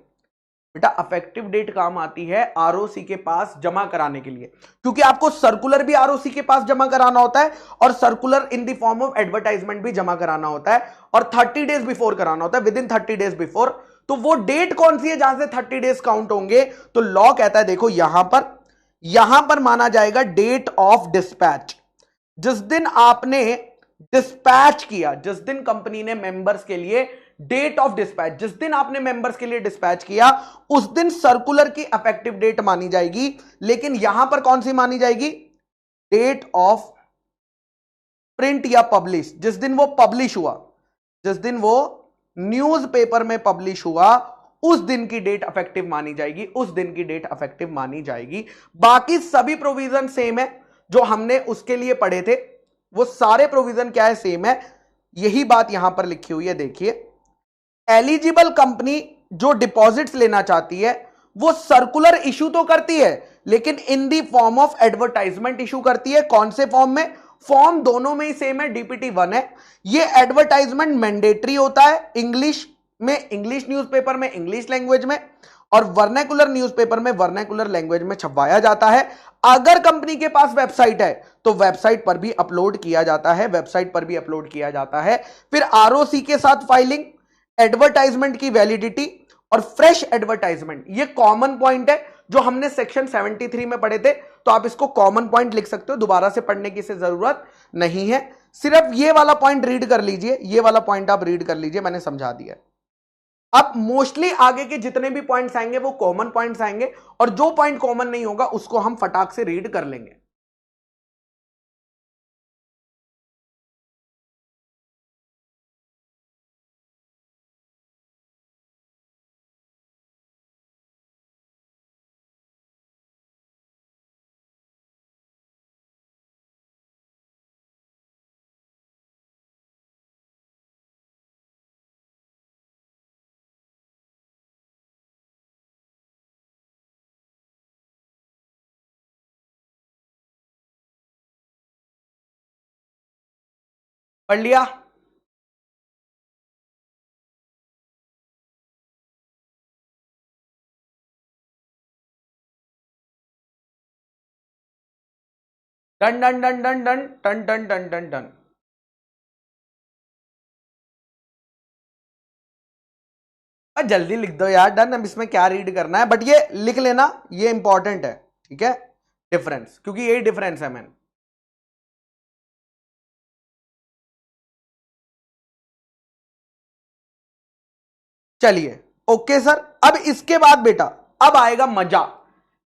बेटा अफेक्टिव डेट काम आती है आरओसी के पास जमा कराने के लिए, क्योंकि आपको सर्कुलर भी आरओसी के पास जमा कराना होता है और circular in the form of advertisement भी जमा कराना होता है, और 30 डेज बिफोर कराना होता है, विद इन 30 डेज बिफोर। तो वो डेट कौन सी है जहां से 30 डेज काउंट होंगे? तो लॉ कहता है देखो यहां पर माना जाएगा डेट ऑफ डिस्पैच। जिस दिन आपने डिस्पैच किया, जिस दिन कंपनी ने मेंबर्स के लिए डेट ऑफ डिस्पैच, जिस दिन आपने मेंबर्स के लिए डिस्पैच किया उस दिन सर्कुलर की इफेक्टिव डेट मानी जाएगी। लेकिन यहां पर कौन सी मानी जाएगी? डेट ऑफ प्रिंट या पब्लिश, जिस दिन वो पब्लिश हुआ, जिस दिन वो न्यूज़पेपर में पब्लिश हुआ उस दिन की डेट अफेक्टिव मानी जाएगी, उस दिन की डेट अफेक्टिव मानी जाएगी। बाकी सभी प्रोविजन सेम है जो हमने उसके लिए पढ़े थे, वो सारे प्रोविजन क्या है? सेम है। यही बात यहां पर लिखी हुई है, देखिए एलिजिबल कंपनी जो डिपॉजिट्स लेना चाहती है वो सर्कुलर इशू तो करती है, लेकिन in the form of advertisement issue करती है। कौन से फॉर्म में? फॉर्म दोनों में ही सेम है, डीपीटी 1 है। ये एडवर्टाइजमेंट मैंडेटरी होता है, इंग्लिश में, इंग्लिश न्यूज़पेपर में इंग्लिश लैंग्वेज में, और वर्नाकुलर न्यूज़पेपर में वर्नाकुलर लैंग्वेज में छपवाया जाता है। अगर कंपनी के पास वेबसाइट है तो वेबसाइट पर भी अपलोड किया जाता है, वेबसाइट पर भी अपलोड किया जाता है। फिर आरओसी के साथ फाइलिंग, एडवर्टाइजमेंट की वैलिडिटी और फ्रेश एडवर्टाइजमेंट, ये कॉमन पॉइंट है जो हमने सेक्शन 73 में पढ़े थे, तो आप इसको कॉमन पॉइंट लिख सकते हो, दोबारा से पढ़ने की इसे जरूरत नहीं है। सिर्फ ये वाला पॉइंट रीड कर लीजिए, ये वाला पॉइंट आप रीड कर लीजिए, मैंने समझा दिया। अब मोस्टली आगे के जितने भी पॉइंट्स आएंगे वो कॉमन पॉइंट्स आएंगे, और जो पॉइंट कॉमन नहीं होगा उसको हम फटाक से रीड कर लेंगे। पढ़ लिया? Done done done done done done done done done done. जल्दी लिख दो यार, डन। अब इसमें क्या रीड करना है, बट ये लिख लेना, ये इंपॉर्टेंट है, ठीक है, डिफरेंस, क्योंकि यही डिफरेंस है। मैंने चलिए ओके सर। अब इसके बाद बेटा अब आएगा मजा,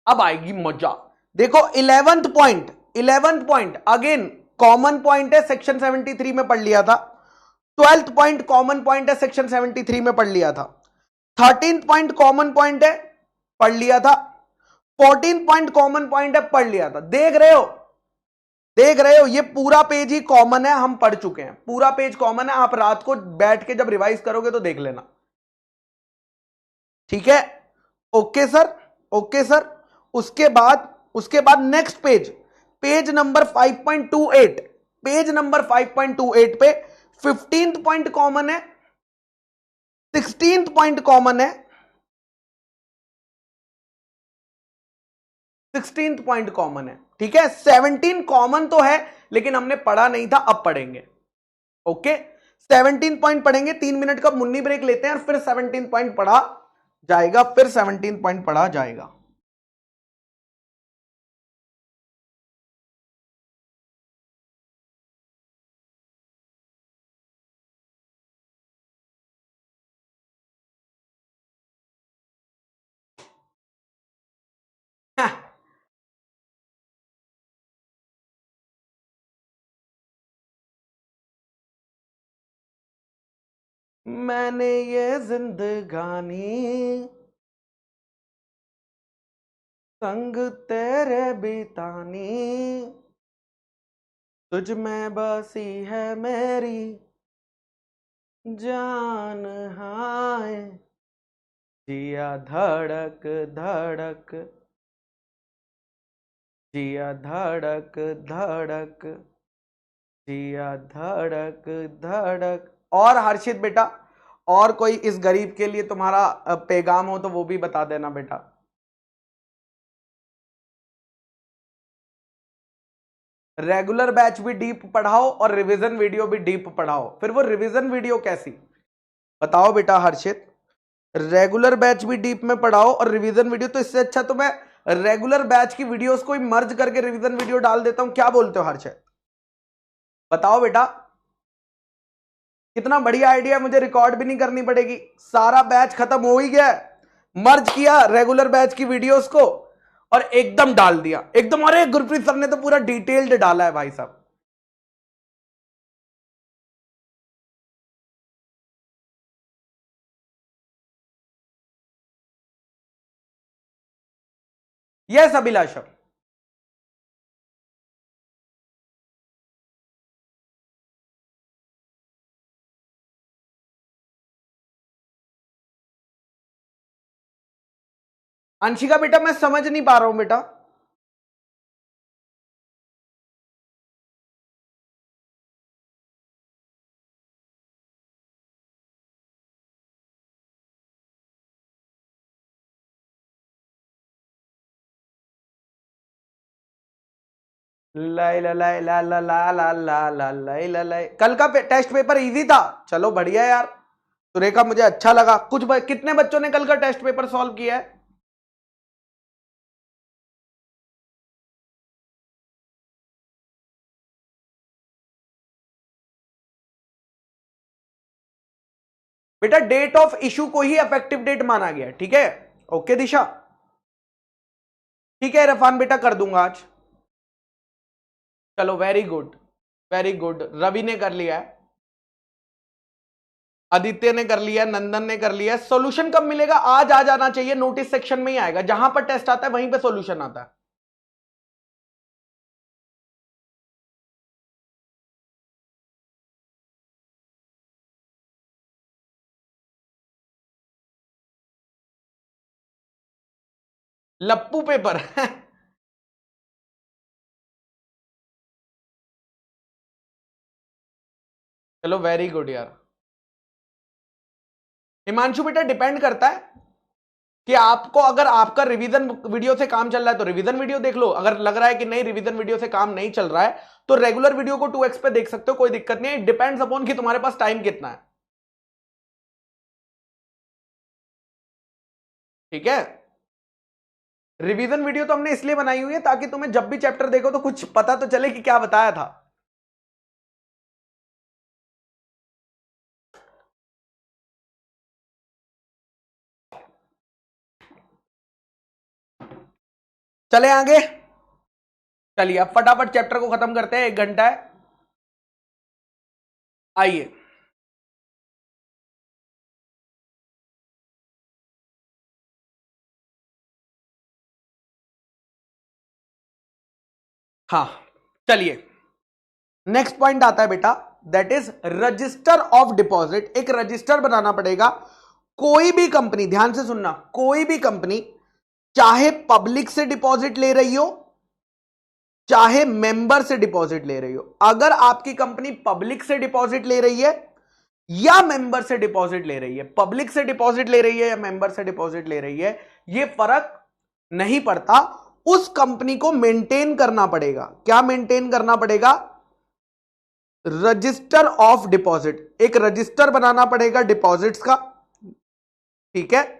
अब आएगी मजा। देखो 11th point again common point है, सेक्शन 73 में पढ़ लिया था। 12th पॉइंट कॉमन पॉइंट है, सेक्शन 73 में पढ़ लिया था। 13th पॉइंट कॉमन पॉइंट है, पढ़ लिया था। 14th पॉइंट कॉमन पॉइंट है, पढ़ लिया था। देख रहे हो, देख रहे हो, ये पूरा पेज ही कॉमन है, हम पढ़ चुके हैं, पूरा पेज कॉमन है। आप रात को बैठ के जब रिवाइज करोगे तो देख लेना, ठीक है। Okay sir, okay sir. उसके बाद next page, page number 5.28, page number 5.28 पे 15th पॉइंट कॉमन है, 16th पॉइंट कॉमन है, 16th पॉइंट कॉमन है, ठीक है। 17 कॉमन तो है लेकिन हमने पढ़ा नहीं था, अब पढ़ेंगे। ओके, 17 पॉइंट पढ़ेंगे, 3 मिनट का मुन्नी ब्रेक लेते हैं और फिर 17 पॉइंट पढ़ा जाएगा, फिर 17 पॉइंट पढ़ा जाएगा। मैंने ये जिंदगानी संग तेरे बितानी, तुझ में बसी है मेरी जान, हाय जिया धड़क धड़क, जिया धड़क धड़क, जिया धड़क धड़क। और हर्षित बेटा, और कोई इस गरीब के लिए तुम्हारा पैगाम हो तो वो भी बता देना बेटा। रेगुलर बैच भी डीप पढ़ाओ और रिवीजन वीडियो भी डीप पढ़ाओ। फिर वो रिवीजन वीडियो कैसी, बताओ बेटा हर्षित। रेगुलर बैच भी डीप में पढ़ाओ और रिवीजन वीडियो, तो इससे अच्छा तो मैं रेगुलर बैच की वीडियोस को ही मर्ज करके रिवीजन वीडियो डाल देता हूं। क्या बोलते हो हर्षित, बताओ बेटा। कितना बढ़िया आइडिया, मुझे रिकॉर्ड भी नहीं करनी पड़ेगी, सारा बैच खत्म हो ही गया है, मर्ज किया रेगुलर बैच की वीडियोस को और एकदम डाल दिया एकदम। अरे गुरप्रीत सर ने तो पूरा डिटेल्ड डाला है भाई साहब। यस अभिलाषा। अंशिका बेटा मैं समझ नहीं पा रहा हूं बेटा। लाई ला लाई ला ला ला ला ला ला लाई ला लाई। कल का टेस्ट पेपर इजी था, चलो बढ़िया यार। सुरेखा मुझे अच्छा लगा। कितने बच्चों ने कल का टेस्ट पेपर सॉल्व किया है? बेटा डेट ऑफ इशू को ही इफेक्टिव डेट माना गया, ठीक है। ओके दिशा, ठीक है इरफान बेटा कर दूंगा आज। चलो very good, very good. Ravi ने कर लिया है, आदित्य ने कर लिया, नंदन ने कर लिया। सॉल्यूशन कब मिलेगा? आज आ जाना चाहिए, नोटिस सेक्शन में ही आएगा, जहां पर टेस्ट आता है वहीं पे सॉल्यूशन आता है। लप्पू पेपर चलो वेरी गुड यार। हिमांशु बेटा डिपेंड करता है कि आपको, अगर आपका रिवीजन वीडियो से काम चल रहा है तो रिवीजन वीडियो देख लो, अगर लग रहा है कि नहीं रिवीजन वीडियो से काम नहीं चल रहा है तो रेगुलर वीडियो को 2x पे देख सकते हो, कोई दिक्कत नहीं है। डिपेंड्स अपॉन कि तुम्हारे पास टाइम कितना है, ठीक है। रिवीजन वीडियो तो हमने इसलिए बनाई हुई है ताकि तुम्हें जब भी चैप्टर देखो तो कुछ पता तो चले कि क्या बताया था। चले आगे, चलिए अब फटाफट चैप्टर को खत्म करते हैं, 1 घंटा है। आइए, हाँ चलिए नेक्स्ट पॉइंट आता है बेटा, that is register of deposit. एक रजिस्टर बनाना पड़ेगा। कोई भी कंपनी, ध्यान से सुनना, कोई भी कंपनी चाहे पब्लिक से डिपॉजिट ले रही हो चाहे मेंबर से डिपॉजिट ले रही हो, अगर आपकी कंपनी पब्लिक से डिपॉजिट ले रही है या मेंबर से डिपॉजिट ले रही है, पब्लिक से डिपॉजिट ले रही है या मेंबर से डिपॉजिट ले रही है, यह फर्क नहीं पड़ता, उस कंपनी को मेंटेन करना पड़ेगा। क्या मेंटेन करना पड़ेगा? Register of deposit. एक रजिस्टर बनाना पड़ेगा डिपॉजिट्स का, ठीक है।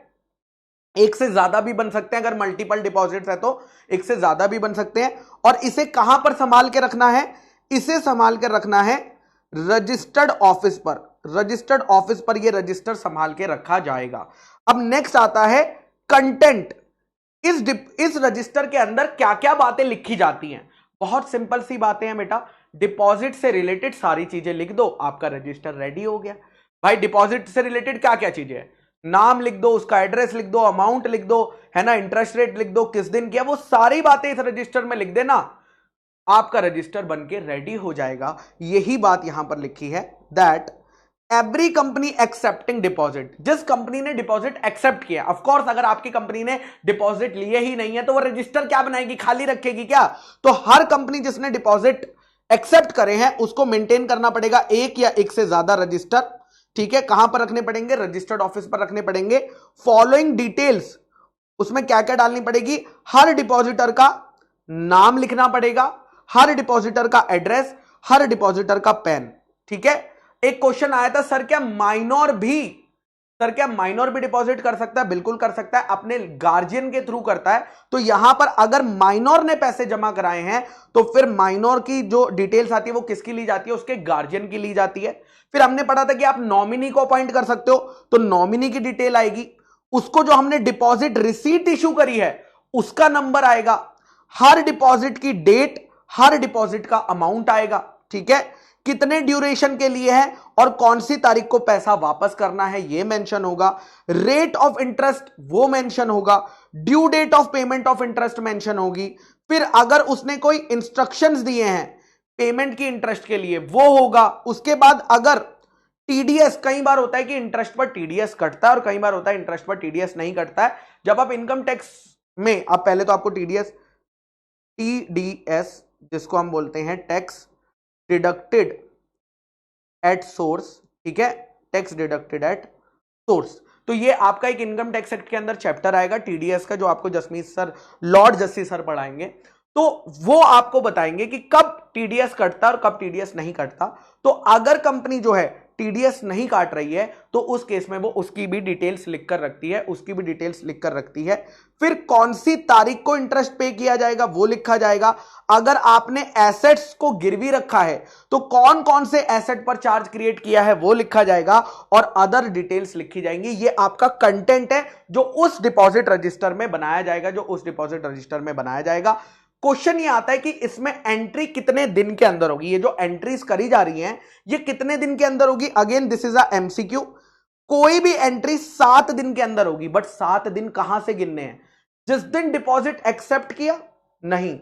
एक से ज्यादा भी बन सकते हैं, अगर मल्टीपल डिपॉजिट्स है तो एक से ज्यादा भी बन सकते हैं। और इसे कहां पर संभाल के रखना है? इसे संभाल कर रखना है रजिस्टर्ड ऑफिस पर। रजिस्टर्ड ऑफिस पर यह रजिस्टर संभाल के रखा जाएगा। अब नेक्स्ट आता है कंटेंट। इस रजिस्टर के अंदर क्या क्या बातें लिखी जाती हैं? बहुत सिंपल सी बातें हैं बेटा। डिपॉजिट से रिलेटेड सारी चीजें लिख दो, आपका रजिस्टर रेडी हो गया। भाई डिपॉजिट से रिलेटेड क्या क्या चीजें हैं? नाम लिख दो, उसका एड्रेस लिख दो, अमाउंट लिख दो, है ना, इंटरेस्ट रेट लिख दो, किस दिन किया, वो सारी बातें इस रजिस्टर में लिख देना, आपका रजिस्टर बनके रेडी हो जाएगा। यही बात यहां पर लिखी है, that every company accepting deposit. जिस कंपनी ने डिपॉजिट एक्सेप्ट किया, ऑफ कोर्स अगर आपकी कंपनी ने डिपॉजिट लिए ही नहीं है तो वो रजिस्टर क्या बनाएगी? खाली रखेगी क्या? तो हर कंपनी जिसने डिपॉजिट एक्सेप्ट करे हैं उसको मेंटेन करना पड़ेगा एक या एक से ज्यादा रजिस्टर, ठीक है। कहां पर रखने पड़ेंगे? रजिस्टर्ड ऑफिस पर रखने पड़ेंगे। फॉलोइंग डिटेल्स, उसमें क्या क्या डालनी पड़ेगी? हर डिपॉजिटर का नाम लिखना पड़ेगा, हर डिपॉजिटर का एड्रेस, हर डिपॉजिटर का पैन, ठीक है। एक क्वेश्चन आया था, सर क्या माइनर भी डिपॉजिट कर सकता है? बिल्कुल कर सकता है, अपने गार्जियन के थ्रू करता है। तो यहां पर अगर माइनर ने पैसे जमा कराए हैं तो फिर माइनर की जो डिटेल्स आती है वो किसकी ली जाती है? उसके गार्जियन की ली जाती है। फिर हमने पढ़ा था कि आप नॉमिनी को अपॉइंट कर सकते हो, तो नॉमिनी की डिटेल आएगी, उसको जो हमने डिपॉजिट रिसीट इशू करी है उसका नंबर आएगा, हर डिपॉजिट की डेट, हर डिपॉजिट का अमाउंट आएगा, ठीक है। कितने ड्यूरेशन के लिए है और कौन सी तारीख को पैसा वापस करना है ये मेंशन होगा, रेट ऑफ इंटरेस्ट वो मेंशन होगा, due date of payment of interest mention होगी। फिर अगर उसने कोई इंस्ट्रक्शंस दिए हैं पेमेंट की इंटरेस्ट के लिए वो होगा। उसके बाद अगर टीडीएस, कई बार होता है कि इंटरेस्ट पर टीडीएस कटता है और कई बार होता है इंटरेस्ट पर टीडीएस नहीं कटता है। जब आप इनकम टैक्स में, अब पहले तो आपको टीडीएस जिसको हम बोलते हैं टैक्स डिडक्टेड एट सोर्स, ठीक है, टैक्स डिडक्टेड एट सोर्स, तो ये आपका एक इनकम टैक्स एक्ट के अंदर चैप्टर आएगा टीडीएस का, जो आपको Jasmeet sir, Lord justice sir पढ़ाएंगे। तो वो आपको बताएंगे कि कब टीडीएस कटता है और कब टीडीएस नहीं कटता। तो अगर कंपनी जो है टीडीएस नहीं काट रही है तो उस केस में वो उसकी भी डिटेल्स लिख कर रखती है, उसकी भी डिटेल्स लिख कर रखती है। फिर कौन सी तारीख को इंटरेस्ट पे किया जाएगा वो लिखा जाएगा। अगर आपने एसेट्स को गिरवी रखा है तो कौन कौन से एसेट पर चार्ज क्रिएट किया है वो लिखा जाएगा और अदर डिटेल्स लिखी जाएंगी। ये आपका कंटेंट है जो उस डिपॉजिट रजिस्टर में बनाया जाएगा, जो उस डिपॉजिट रजिस्टर में बनाया जाएगा। क्वेश्चन ये आता है कि इसमें एंट्री कितने दिन के अंदर होगी, ये जो एंट्रीज करी जा रही हैं ये कितने दिन के अंदर होगी। Again this is a MCQ. कोई भी एंट्री 7 दिन के अंदर होगी, बट 7 दिन कहां से गिनने हैं? जिस दिन डिपॉजिट एक्सेप्ट किया, नहीं,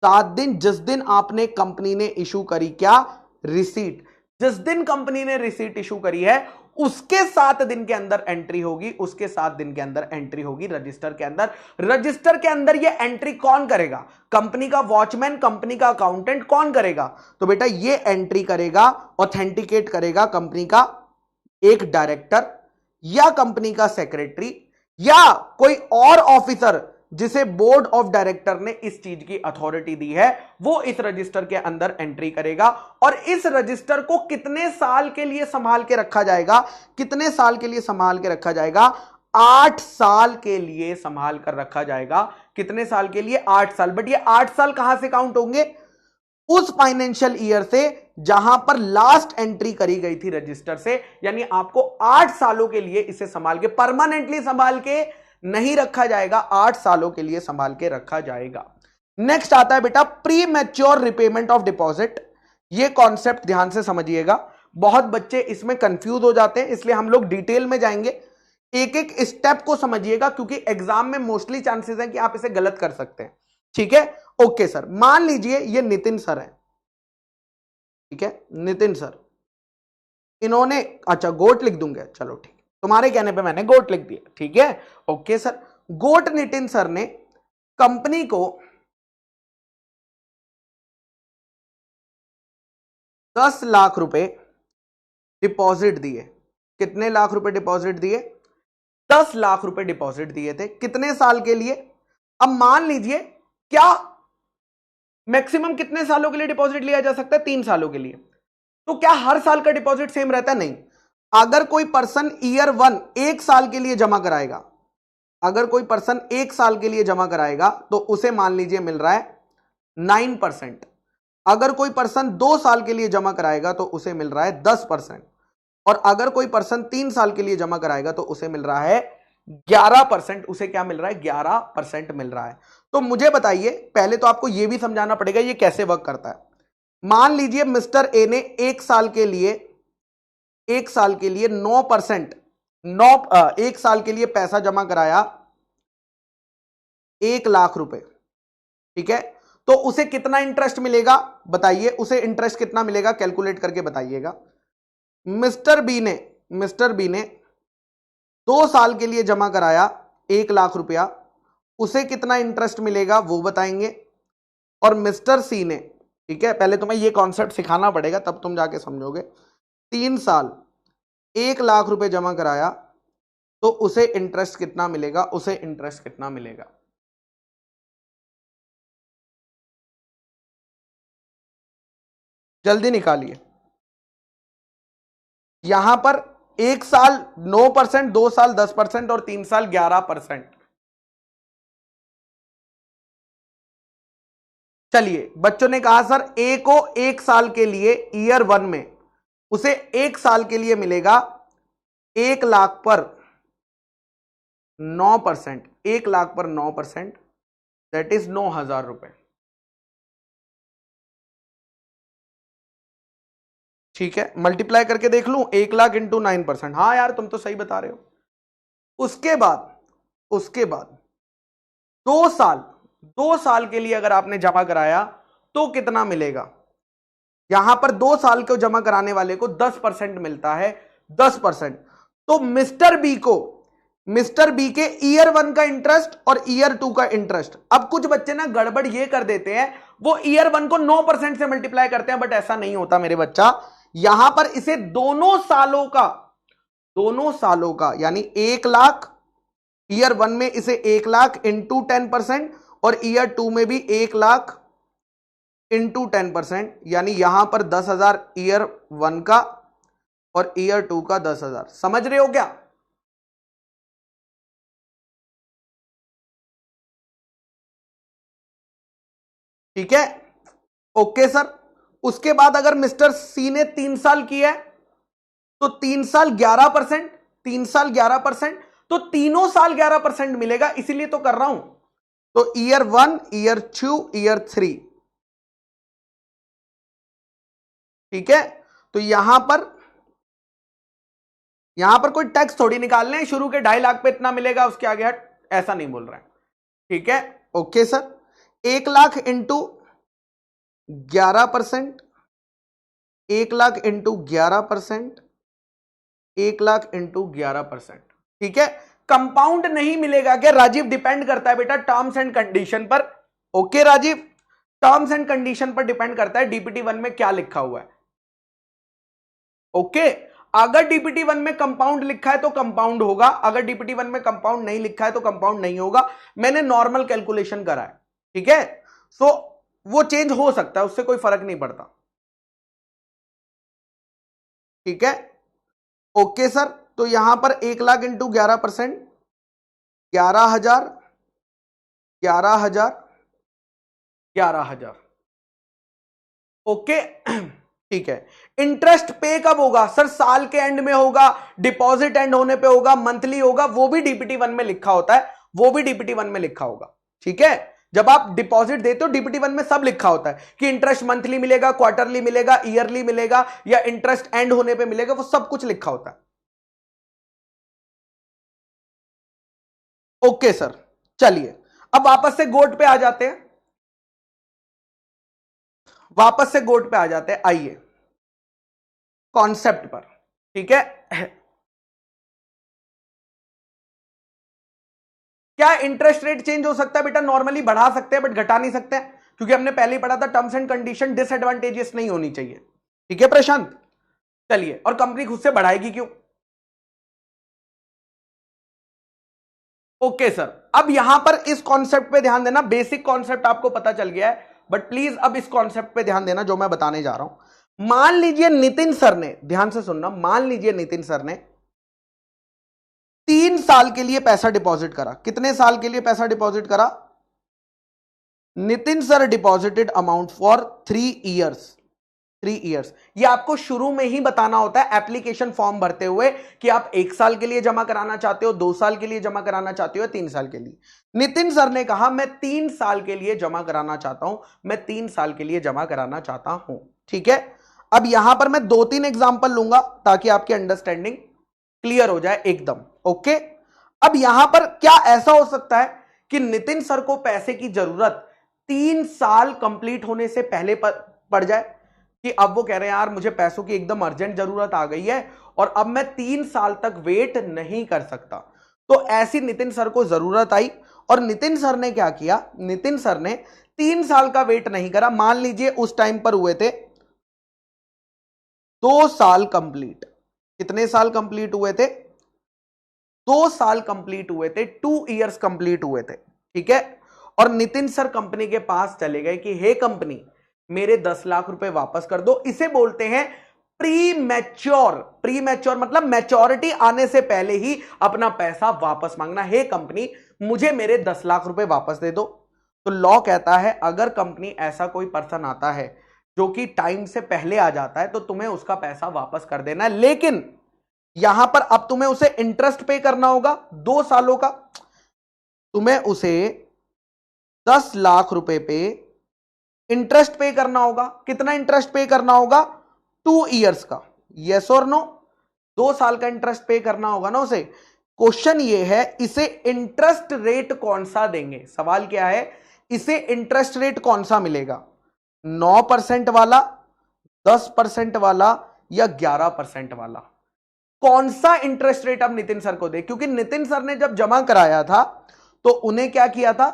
7 दिन जिस दिन आपने कंपनी ने इशू करी क्या, रिसीट। जिस दिन कंपनी ने रिसीट इशू करी है उसके 7 दिन के अंदर एंट्री होगी, उसके 7 दिन के अंदर एंट्री होगी रजिस्टर के अंदर। रजिस्टर के अंदर ये एंट्री कौन करेगा? कंपनी का वॉचमैन, कंपनी का अकाउंटेंट कौन करेगा? तो बेटा ये एंट्री करेगा, ऑथेंटिकेट करेगा कंपनी का एक डायरेक्टर या कंपनी का सेक्रेटरी या कोई और ऑफिसर जिसे बोर्ड ऑफ डायरेक्टर ने इस चीज की अथॉरिटी दी है, वो इस रजिस्टर के अंदर एंट्री करेगा। और इस रजिस्टर को कितने साल के लिए संभाल के रखा जाएगा? कितने साल के लिए संभाल के रखा जाएगा? 8 साल के लिए संभाल कर रखा जाएगा। कितने साल के लिए? 8 साल। बट ये 8 साल कहां से काउंट होंगे? उस फाइनेंशियल ईयर से जहां पर लास्ट एंट्री करी गई थी रजिस्टर से। यानी आपको 8 सालों के लिए इसे संभाल के, परमानेंटली संभाल के नहीं रखा जाएगा, 8 सालों के लिए संभाल के रखा जाएगा। नेक्स्ट आता है बेटा pre mature repayment of deposit. ये कॉन्सेप्ट ध्यान से समझिएगा, बहुत बच्चे इसमें कंफ्यूज हो जाते हैं, इसलिए हम लोग डिटेल में जाएंगे। एक एक स्टेप को समझिएगा क्योंकि एग्जाम में मोस्टली चांसेस हैं कि आप इसे गलत कर सकते हैं। ठीक है, ओके सर। मान लीजिए ये नितिन सर है, ठीक है, नितिन सर, इन्होंने, अच्छा गोट लिख दूंगे, चलो ठीक, तुम्हारे कहने पे मैंने गोट लिख दिया, ठीक है, ओके सर। गोट नितिन सर ने कंपनी को 10 लाख रुपए डिपॉजिट दिए। कितने लाख रुपए डिपॉजिट दिए? 10 लाख रुपए डिपॉजिट दिए थे। कितने साल के लिए? अब मान लीजिए, क्या मैक्सिमम कितने सालों के लिए डिपॉजिट लिया जा सकता है? 3 सालों के लिए। तो क्या हर साल का डिपॉजिट सेम रहता है? नहीं। अगर कोई पर्सन ईयर 1 1 साल के लिए जमा कराएगा, अगर कोई पर्सन 1 साल के लिए जमा कराएगा तो उसे मान लीजिए मिल रहा है 9%। अगर कोई पर्सन 2 साल के लिए जमा कराएगा तो उसे मिल रहा है 10%। और अगर कोई पर्सन 3 साल के लिए जमा कराएगा तो उसे मिल रहा है 11%। उसे क्या मिल रहा है? 11% मिल रहा है। तो मुझे बताइए, पहले तो आपको यह भी समझाना पड़ेगा ये कैसे वर्क करता है। मान लीजिए मिस्टर ए ने 1 साल के लिए 9%, 1 साल के लिए पैसा जमा कराया 1 लाख रुपए, ठीक है, तो उसे कितना इंटरेस्ट मिलेगा बताइए? उसे इंटरेस्ट कितना मिलेगा कैलकुलेट करके बताइएगा। मिस्टर बी ने 2 साल के लिए जमा कराया 1 लाख रुपया, उसे कितना इंटरेस्ट मिलेगा वो बताएंगे। और मिस्टर सी ने, ठीक है, पहले तुम्हें ये कॉन्सेप्ट सिखाना पड़ेगा तब तुम जाके समझोगे। 3 साल 1 लाख रुपए जमा कराया तो उसे इंटरेस्ट कितना मिलेगा? उसे इंटरेस्ट कितना मिलेगा? जल्दी निकालिए। यहां पर 1 साल 9%, 2 साल 10% और 3 साल 11%। चलिए, बच्चों ने कहा सर ए को 1 साल के लिए ईयर 1 में उसे 1 साल के लिए मिलेगा 1 लाख पर 9%, 1 लाख पर 9%, दैट इज 9,000 रुपए। ठीक है, मल्टीप्लाई करके देख लूं, 1 लाख इंटू 9%। हाँ यार तुम तो सही बता रहे हो। उसके बाद 2 साल के लिए अगर आपने जमा कराया तो कितना मिलेगा? यहां पर 2 साल को जमा कराने वाले को 10% मिलता है, 10%। तो मिस्टर बी के ईयर 1 का इंटरेस्ट और ईयर 2 का इंटरेस्ट। अब कुछ बच्चे ना गड़बड़ ये कर देते हैं, वो ईयर 1 को 9% से मल्टीप्लाई करते हैं, बट ऐसा नहीं होता मेरे बच्चा। यहां पर इसे दोनों सालों का यानी 1 लाख, ईयर 1 में इसे 1 लाख इंटू 10% और ईयर 2 में भी 1 लाख इंटू 10%, यानी यहां पर 10,000 ईयर 1 का और ईयर 2 का 10,000। समझ रहे हो क्या? ठीक है, ओके सर। उसके बाद अगर मिस्टर सी ने 3 साल किया है तो 3 साल 11%, 3 साल 11%, तो तीनों साल 11% मिलेगा, इसीलिए तो कर रहा हूं। तो ईयर 1, ईयर 2, ईयर 3। ठीक है, तो यहां पर कोई टैक्स थोड़ी निकालने हैं, शुरू के 2.5 लाख पे इतना मिलेगा, उसके आगे हट, ऐसा नहीं बोल रहा है। ठीक है, okay sir. 1 lakh into 11%, 1 lakh into 11%, 1 lakh into 11%। ठीक है, कंपाउंड नहीं मिलेगा क्या राजीव? डिपेंड करता है बेटा टर्म्स एंड कंडीशन पर। Okay Rajeev, terms and condition पर डिपेंड करता है डीपीटी 1 में क्या लिखा हुआ है। ओके, अगर डीपीटी 1 में कंपाउंड लिखा है तो कंपाउंड होगा, अगर डीपीटी 1 में कंपाउंड नहीं लिखा है तो कंपाउंड नहीं होगा। मैंने नॉर्मल कैलकुलेशन करा है। ठीक है, सो वो चेंज हो सकता है, उससे कोई फर्क नहीं पड़ता। ठीक है, ओके सर। तो यहां पर 1 लाख इंटू 11%, 11,000, 11,000, 11,000। ओके ठीक है। इंटरेस्ट पे कब होगा सर? साल के एंड में होगा, डिपॉजिट एंड होने पे होगा, मंथली होगा, वो भी डीपीटी 1 में लिखा होता है, वो भी डीपीटी 1 में लिखा होगा। ठीक है, जब आप डिपॉजिट देते हो डीपीटी 1 में सब लिखा होता है कि इंटरेस्ट मंथली मिलेगा, क्वार्टरली मिलेगा, ईयरली मिलेगा, या इंटरेस्ट एंड होने पे मिलेगा, वो सब कुछ लिखा होता है। ओके सर, चलिए अब वापस से गोट पे आ जाते हैं, वापस से गोट पे आ जाते हैं, आइए कॉन्सेप्ट पर। ठीक है, क्या इंटरेस्ट रेट चेंज हो सकता है बेटा? नॉर्मली बढ़ा सकते हैं बट घटा नहीं सकते हैं, क्योंकि हमने पहले ही पढ़ा था टर्म्स एंड कंडीशन डिसएडवांटेजियस नहीं होनी चाहिए। ठीक है प्रशांत, चलिए, और कंपनी खुद से बढ़ाएगी क्यों? ओके सर, अब यहां पर इस कॉन्सेप्ट पे ध्यान देना, बेसिक कॉन्सेप्ट आपको पता चल गया है, बट प्लीज अब इस कॉन्सेप्ट पे ध्यान देना जो मैं बताने जा रहा हूं। मान लीजिए नितिन सर ने, ध्यान से सुनना, मान लीजिए नितिन सर ने 3 साल के लिए पैसा डिपॉजिट करा। कितने साल के लिए पैसा डिपॉजिट करा? Nitin sir deposited amount for 3 years. 3 years, ये आपको शुरू में ही बताना होता है एप्लीकेशन फॉर्म भरते हुए कि आप 1 साल के लिए जमा कराना चाहते हो, 2 साल के लिए जमा कराना चाहते हो, 3 साल के लिए। नितिन सर ने कहा मैं 3 साल के लिए जमा कराना चाहता हूं, मैं 3 साल के लिए जमा कराना चाहता हूं। ठीक है, अब यहां पर मैं 2-3 एग्जाम्पल लूंगा ताकि आपकी अंडरस्टैंडिंग क्लियर हो जाए एकदम। ओके, अब यहां पर क्या ऐसा हो सकता है कि नितिन सर को पैसे की जरूरत 3 साल कंप्लीट होने से पहले पड़ जाए, कि अब वो कह रहे हैं यार मुझे पैसों की एकदम अर्जेंट जरूरत आ गई है और अब मैं 3 साल तक वेट नहीं कर सकता। तो ऐसी नितिन सर को जरूरत आई और नितिन सर ने क्या किया? नितिन सर ने 3 साल का वेट नहीं करा। मान लीजिए उस टाइम पर हुए थे 2 साल कंप्लीट। कितने साल कंप्लीट हुए थे? 2 साल कंप्लीट हुए थे, 2 इयर्स कंप्लीट हुए थे। ठीक है, और नितिन सर कंपनी के पास चले गए कि हे कंपनी, मेरे 10 लाख रुपए वापस कर दो। इसे बोलते हैं प्री मैच्योर। प्री मैच्योर मतलब मैच्योरिटी आने से पहले ही अपना पैसा वापस मांगना। हे कंपनी, मुझे मेरे 10 लाख रुपए वापस दे दो। तो लॉ कहता है अगर कंपनी ऐसा कोई पर्सन आता है जो कि टाइम से पहले आ जाता है तो तुम्हें उसका पैसा वापस कर देना है, लेकिन यहां पर अब तुम्हें उसे इंटरेस्ट पे करना होगा 2 सालों का। तुम्हें उसे 10 लाख रुपए पे इंटरेस्ट पे करना होगा। कितना इंटरेस्ट पे करना होगा? 2 इयर्स का। यस और नो? 2 साल का इंटरेस्ट पे करना होगा ना उसे। क्वेश्चन ये है इसे इंटरेस्ट रेट कौन सा देंगे? सवाल क्या है, इसे इंटरेस्ट रेट कौन सा मिलेगा? 9% वाला, 10% वाला, या 11% वाला? कौन सा इंटरेस्ट रेट अब नितिन सर को दे? क्योंकि नितिन सर ने जब जमा कराया था तो उन्हें क्या किया था?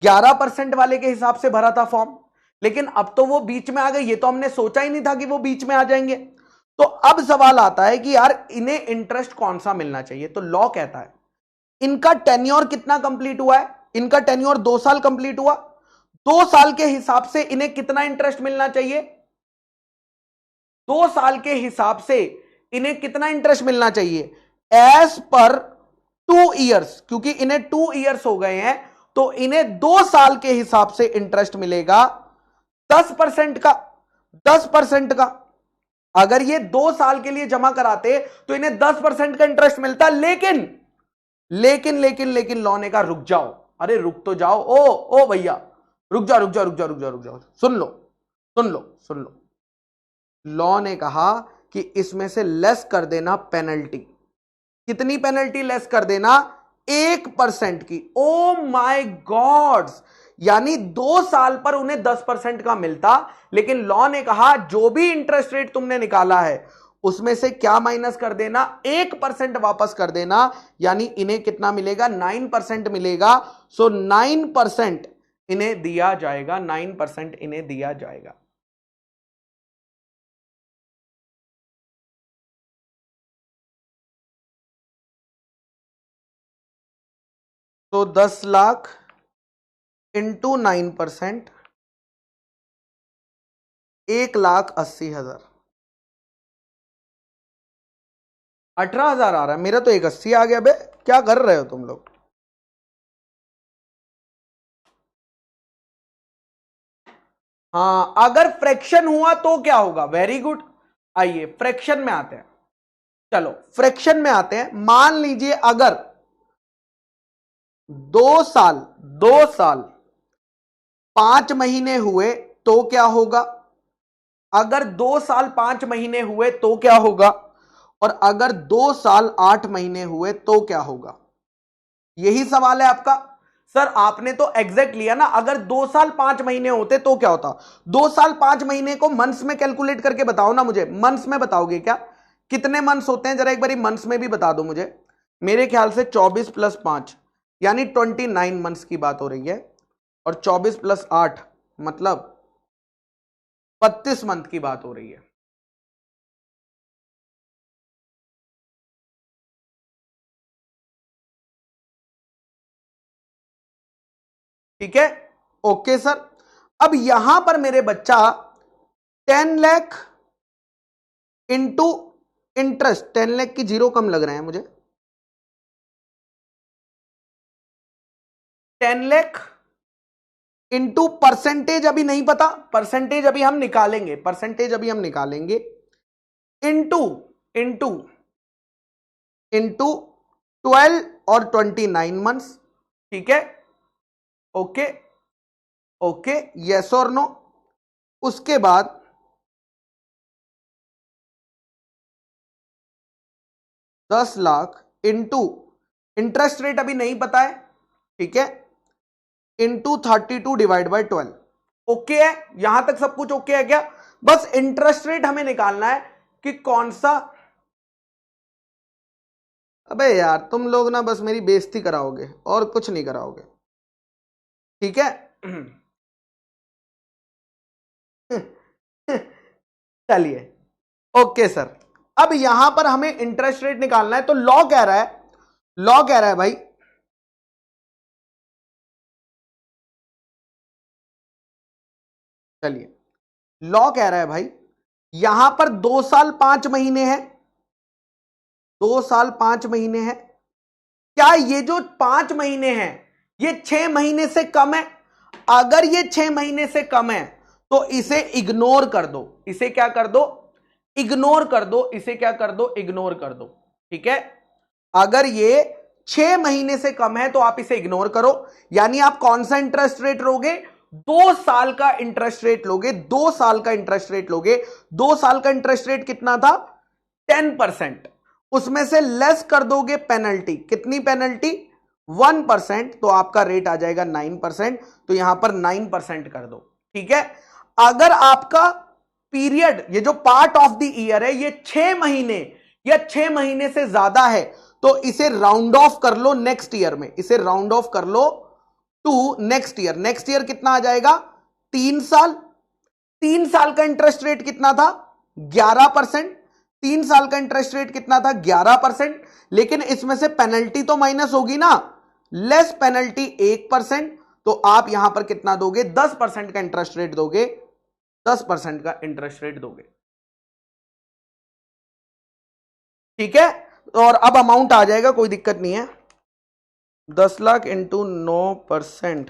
11% वाले के हिसाब से भरा था फॉर्म, लेकिन अब तो वो बीच में आ गए। ये तो हमने सोचा ही नहीं था कि वो बीच में आ जाएंगे। तो अब सवाल आता है कि यार इन्हें इंटरेस्ट कौन सा मिलना चाहिए? तो लॉ कहता है इनका टेन्योर कितना कंप्लीट हुआ है? इनका टेन्योर 2 साल कंप्लीट हुआ। 2 साल के हिसाब से इन्हें कितना इंटरेस्ट मिलना चाहिए? 2 साल के हिसाब से इन्हें कितना इंटरेस्ट मिलना चाहिए एज पर 2 ईयर्स, क्योंकि इन्हें 2 ईयर्स हो गए हैं तो इन्हें 2 साल के हिसाब से इंटरेस्ट मिलेगा 10% का, 10% का। अगर ये 2 साल के लिए जमा कराते तो इन्हें 10% का इंटरेस्ट मिलता, लेकिन लेकिन लेकिन लेकिन लॉ ने कहा रुक जाओ, अरे रुक तो जाओ, ओ भैया रुक जाओ रुक जाओ रुक जाओ रुक जाओ रुक जाओ, सुन लो सुन लो सुन लो। लॉ ने कहा कि इसमें से लेस कर देना पेनल्टी। कितनी पेनल्टी लेस कर देना? 1% की। ओ माय गॉड्स, यानी 2 साल पर उन्हें 10% का मिलता, लेकिन लॉ ने कहा जो भी इंटरेस्ट रेट तुमने निकाला है उसमें से क्या माइनस कर देना? 1% वापस कर देना, यानी इन्हें कितना मिलेगा? 9% मिलेगा। सो 9% इन्हें दिया जाएगा, 9% इन्हें दिया जाएगा। तो 10 लाख इंटू 9%, 1,80,000, 18,000 आ रहा है। मेरा तो 180 आ गया बे, क्या कर रहे हो तुम लोग? हाँ, अगर फ्रैक्शन हुआ तो क्या होगा? वेरी गुड, आइए फ्रैक्शन में आते हैं। चलो फ्रैक्शन में आते हैं। मान लीजिए अगर 2 साल 5 महीने हुए तो क्या होगा? अगर 2 साल 5 महीने हुए तो क्या होगा? और अगर 2 साल 8 महीने हुए तो क्या होगा? यही सवाल है आपका। सर आपने तो एग्जैक्ट लिया ना, अगर 2 साल 5 महीने होते तो क्या होता? 2 साल 5 महीने को मंथ्स में कैलकुलेट करके बताओ ना मुझे। मंथ्स में बताओगे क्या? कितने मंथ्स होते हैं जरा एक बारी मंथ्स में भी बता दो मुझे। मेरे ख्याल से 24 + 5 यानी 29 मंथ्स की बात हो रही है, और 24 + 8 मतलब 32 मंथ की बात हो रही है। ठीक है, ओके सर। अब यहां पर मेरे बच्चा 10 लाख इंटू इंटरेस्ट, 10 लाख की जीरो कम लग रहे हैं मुझे, 10 लाख इंटू परसेंटेज अभी नहीं पता, परसेंटेज अभी हम निकालेंगे, परसेंटेज अभी हम निकालेंगे, इंटू इंटू इंटू 12 और 29 मंथ्स। ठीक है, ओके ओके, यस और नो। उसके बाद 10 लाख इंटू इंटरेस्ट रेट अभी नहीं पता है, ठीक है, इंटू 32 डिवाइड बाय 12। ओके है, यहां तक सब कुछ ओके है क्या? बस इंटरेस्ट रेट हमें निकालना है कि कौन सा। अबे यार तुम लोग ना बस मेरी बेइज्जती कराओगे और कुछ नहीं कराओगे, ठीक है। चलिए, ओके सर। अब यहां पर हमें इंटरेस्ट रेट निकालना है, तो लॉ कह रहा है, लॉ कह रहा है भाई, चलिए लॉ कह रहा है भाई, यहां पर 2 साल 5 महीने हैं, 2 साल 5 महीने हैं। क्या ये जो 5 महीने हैं ये 6 महीने से कम है? अगर ये 6 महीने से कम है तो इसे इग्नोर कर दो। इसे क्या कर दो? इग्नोर कर दो। इसे क्या कर दो? इग्नोर कर दो। ठीक है, अगर ये 6 महीने से कम है तो आप इसे इग्नोर करो, यानी आप कौन सा इंटरेस्ट रेट लोगे? 2 साल का इंटरेस्ट रेट लोगे, 2 साल का इंटरेस्ट रेट लोगे। 2 साल का इंटरेस्ट रेट कितना था? 10%। उसमें से लेस कर दोगे पेनल्टी। कितनी पेनल्टी? 1%। तो आपका रेट आ जाएगा 9%। तो यहां पर 9% कर दो। ठीक है, अगर आपका पीरियड, ये जो पार्ट ऑफ द ईयर है, ये 6 महीने या 6 महीने से ज्यादा है तो इसे राउंड ऑफ कर लो नेक्स्ट ईयर में, इसे राउंड ऑफ कर लो to next year. Next year कितना आ जाएगा? 3 साल। 3 साल का इंटरेस्ट रेट कितना था? 11%। 3 साल का इंटरेस्ट रेट कितना था? 11%। लेकिन इसमें से पेनल्टी तो माइनस होगी ना, लेस पेनल्टी 1%। तो आप यहां पर कितना दोगे? 10% का इंटरेस्ट रेट दोगे, 10% का इंटरेस्ट रेट दोगे। ठीक है, और अब अमाउंट आ जाएगा, कोई दिक्कत नहीं है, 10 लाख इंटू 9%।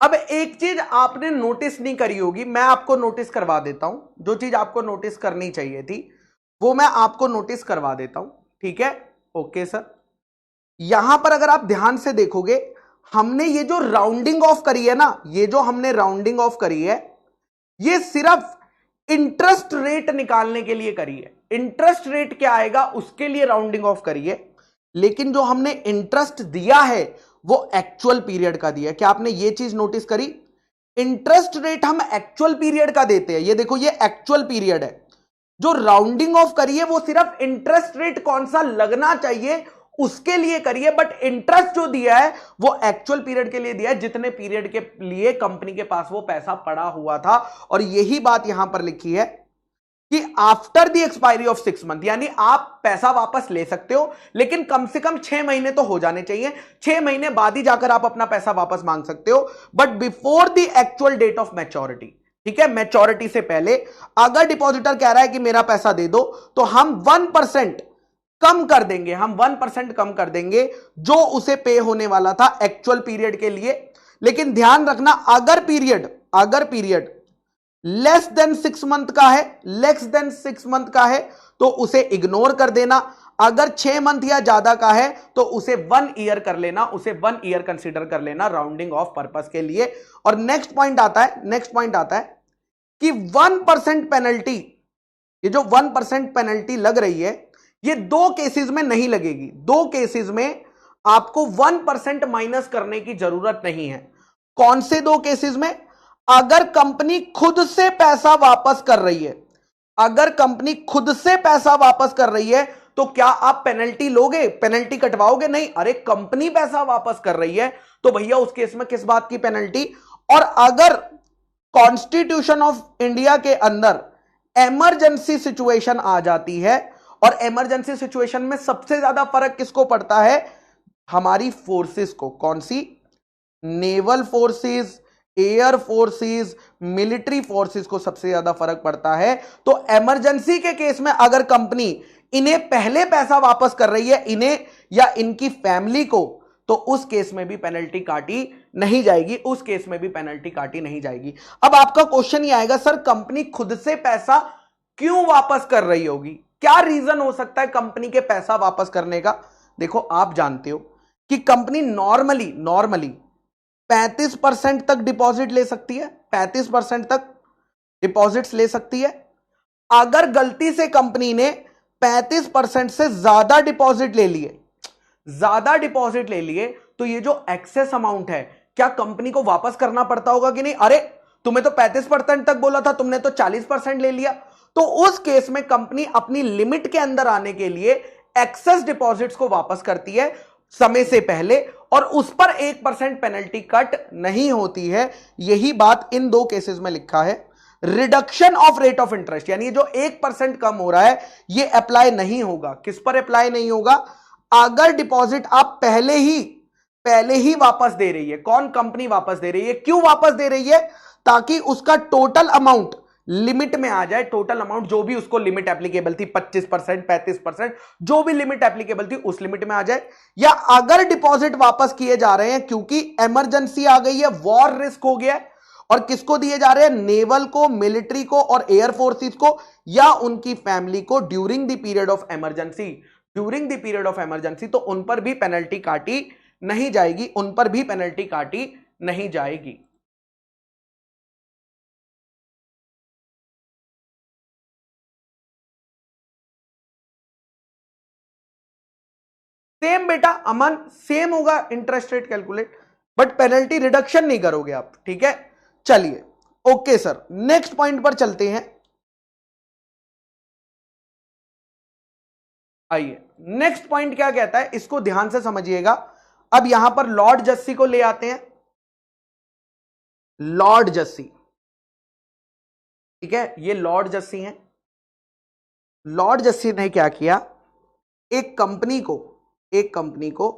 अब एक चीज आपने नोटिस नहीं करी होगी, मैं आपको नोटिस करवा देता हूं, जो चीज आपको नोटिस करनी चाहिए थी वो मैं आपको नोटिस करवा देता हूं, ठीक है। ओके सर, यहां पर अगर आप ध्यान से देखोगे, हमने ये जो राउंडिंग ऑफ करी है ना, ये जो हमने राउंडिंग ऑफ करी है, ये सिर्फ इंटरेस्ट रेट निकालने के लिए करी है। इंटरेस्ट रेट क्या आएगा उसके लिए राउंडिंग ऑफ करी है, लेकिन जो हमने इंटरेस्ट दिया है वो एक्चुअल पीरियड का दिया है। क्या आपने ये चीज नोटिस करी? इंटरेस्ट रेट हम एक्चुअल पीरियड का देते हैं, ये देखो ये एक्चुअल पीरियड है। जो राउंडिंग ऑफ करी है वो सिर्फ इंटरेस्ट रेट कौन सा लगना चाहिए उसके लिए करिए, बट इंटरेस्ट जो दिया है वो एक्चुअल पीरियड के लिए दिया है, जितने पीरियड के लिए कंपनी के पास वो पैसा पड़ा हुआ था। और यही बात यहां पर लिखी है कि after the expiry of 6 month, यानी आप पैसा वापस ले सकते हो, लेकिन कम से कम 6 महीने तो हो जाने चाहिए, 6 महीने बाद ही जाकर आप अपना पैसा वापस मांग सकते हो, but before the actual date of maturity. ठीक है, मैच्योरिटी से पहले अगर डिपॉजिटर कह रहा है कि मेरा पैसा दे दो, तो हम 1% कम कर देंगे, हम 1% कम कर देंगे जो उसे पे होने वाला था एक्चुअल पीरियड के लिए। लेकिन ध्यान रखना, अगर पीरियड लेस देन 6 मंथ का है, लेस देन 6 मंथ का है तो उसे इग्नोर कर देना। अगर 6 मंथ या ज्यादा का है तो उसे 1 ईयर कर लेना, उसे 1 ईयर कंसीडर कर लेना राउंडिंग ऑफ पर्पस के लिए। और नेक्स्ट पॉइंट आता है कि 1% पेनल्टी, ये जो 1% पेनल्टी लग रही है ये 2 केसेस में नहीं लगेगी। 2 केसेस में आपको 1% माइनस करने की जरूरत नहीं है। कौन से 2 केसेस में? अगर कंपनी खुद से पैसा वापस कर रही है, अगर कंपनी खुद से पैसा वापस कर रही है तो क्या आप पेनल्टी लोगे, पेनल्टी कटवाओगे? नहीं। अरे कंपनी पैसा वापस कर रही है तो भैया उस केस में किस बात की पेनल्टी? और अगर कॉन्स्टिट्यूशन ऑफ इंडिया के अंदर इमरजेंसी सिचुएशन आ जाती है, और इमरजेंसी सिचुएशन में सबसे ज्यादा फर्क किसको पड़ता है? हमारी फोर्सेस को। कौन सी? Naval forces, air forces, military forces को सबसे ज्यादा फर्क पड़ता है। तो इमरजेंसी के केस में अगर कंपनी इन्हें पहले पैसा वापस कर रही है, इन्हें या इनकी फैमिली को, तो उस केस में भी पेनल्टी काटी नहीं जाएगी, उस केस में भी पेनल्टी काटी नहीं जाएगी। अब आपका क्वेश्चन ये आएगा, सर कंपनी खुद से पैसा क्यों वापस कर रही होगी? क्या रीजन हो सकता है कंपनी के पैसा वापस करने का? देखो आप जानते हो कि कंपनी नॉर्मली 35% तक डिपॉजिट ले सकती है, 35% तक डिपॉजिट्स ले सकती है। अगर गलती से कंपनी ने 35% से ज्यादा डिपॉजिट ले लिए तो ये जो एक्सेस अमाउंट है क्या कंपनी को वापस करना पड़ता होगा कि नहीं? अरे तुम्हें तो 35% तक बोला था, तुमने तो 40% ले लिया। तो उस केस में कंपनी अपनी लिमिट के अंदर आने के लिए एक्सेस डिपॉजिट्स को वापस करती है समय से पहले, और उस पर 1% पेनल्टी कट नहीं होती है। यही बात इन 2 केसेस में लिखा है। Reduction of rate of interest, यानी जो 1% कम हो रहा है ये अप्लाई नहीं होगा। किस पर अप्लाई नहीं होगा? अगर डिपॉजिट आप पहले ही वापस दे रही है। कौन? कंपनी वापस दे रही है। क्यों वापस दे रही है? ताकि उसका टोटल अमाउंट लिमिट में आ जाए। टोटल अमाउंट जो भी उसको लिमिट एप्लीकेबल थी, 25%, 35%, जो भी लिमिट एप्लीकेबल थी उस लिमिट में आ जाए। या अगर डिपॉजिट वापस किए जा रहे हैं क्योंकि इमरजेंसी आ गई है, वॉर रिस्क हो गया है, और किसको दिए जा रहे हैं? नेवल को, मिलिट्री को और एयर फोर्सेस को, या उनकी फैमिली को during the period of emergency, तो उन पर भी पेनल्टी काटी नहीं जाएगी, उन पर भी पेनल्टी काटी नहीं जाएगी। सेम बेटा अमन, सेम होगा interest rate calculate, but penalty reduction नहीं करोगे आप, ठीक है। चलिए ओके सर, नेक्स्ट पॉइंट पर चलते हैं। आइए नेक्स्ट पॉइंट क्या कहता है, इसको ध्यान से समझिएगा। अब यहां पर लॉर्ड जस्सी को ले आते हैं, लॉर्ड जस्सी, ठीक है, ये लॉर्ड जस्सी हैं। लॉर्ड जस्सी ने क्या किया, एक कंपनी को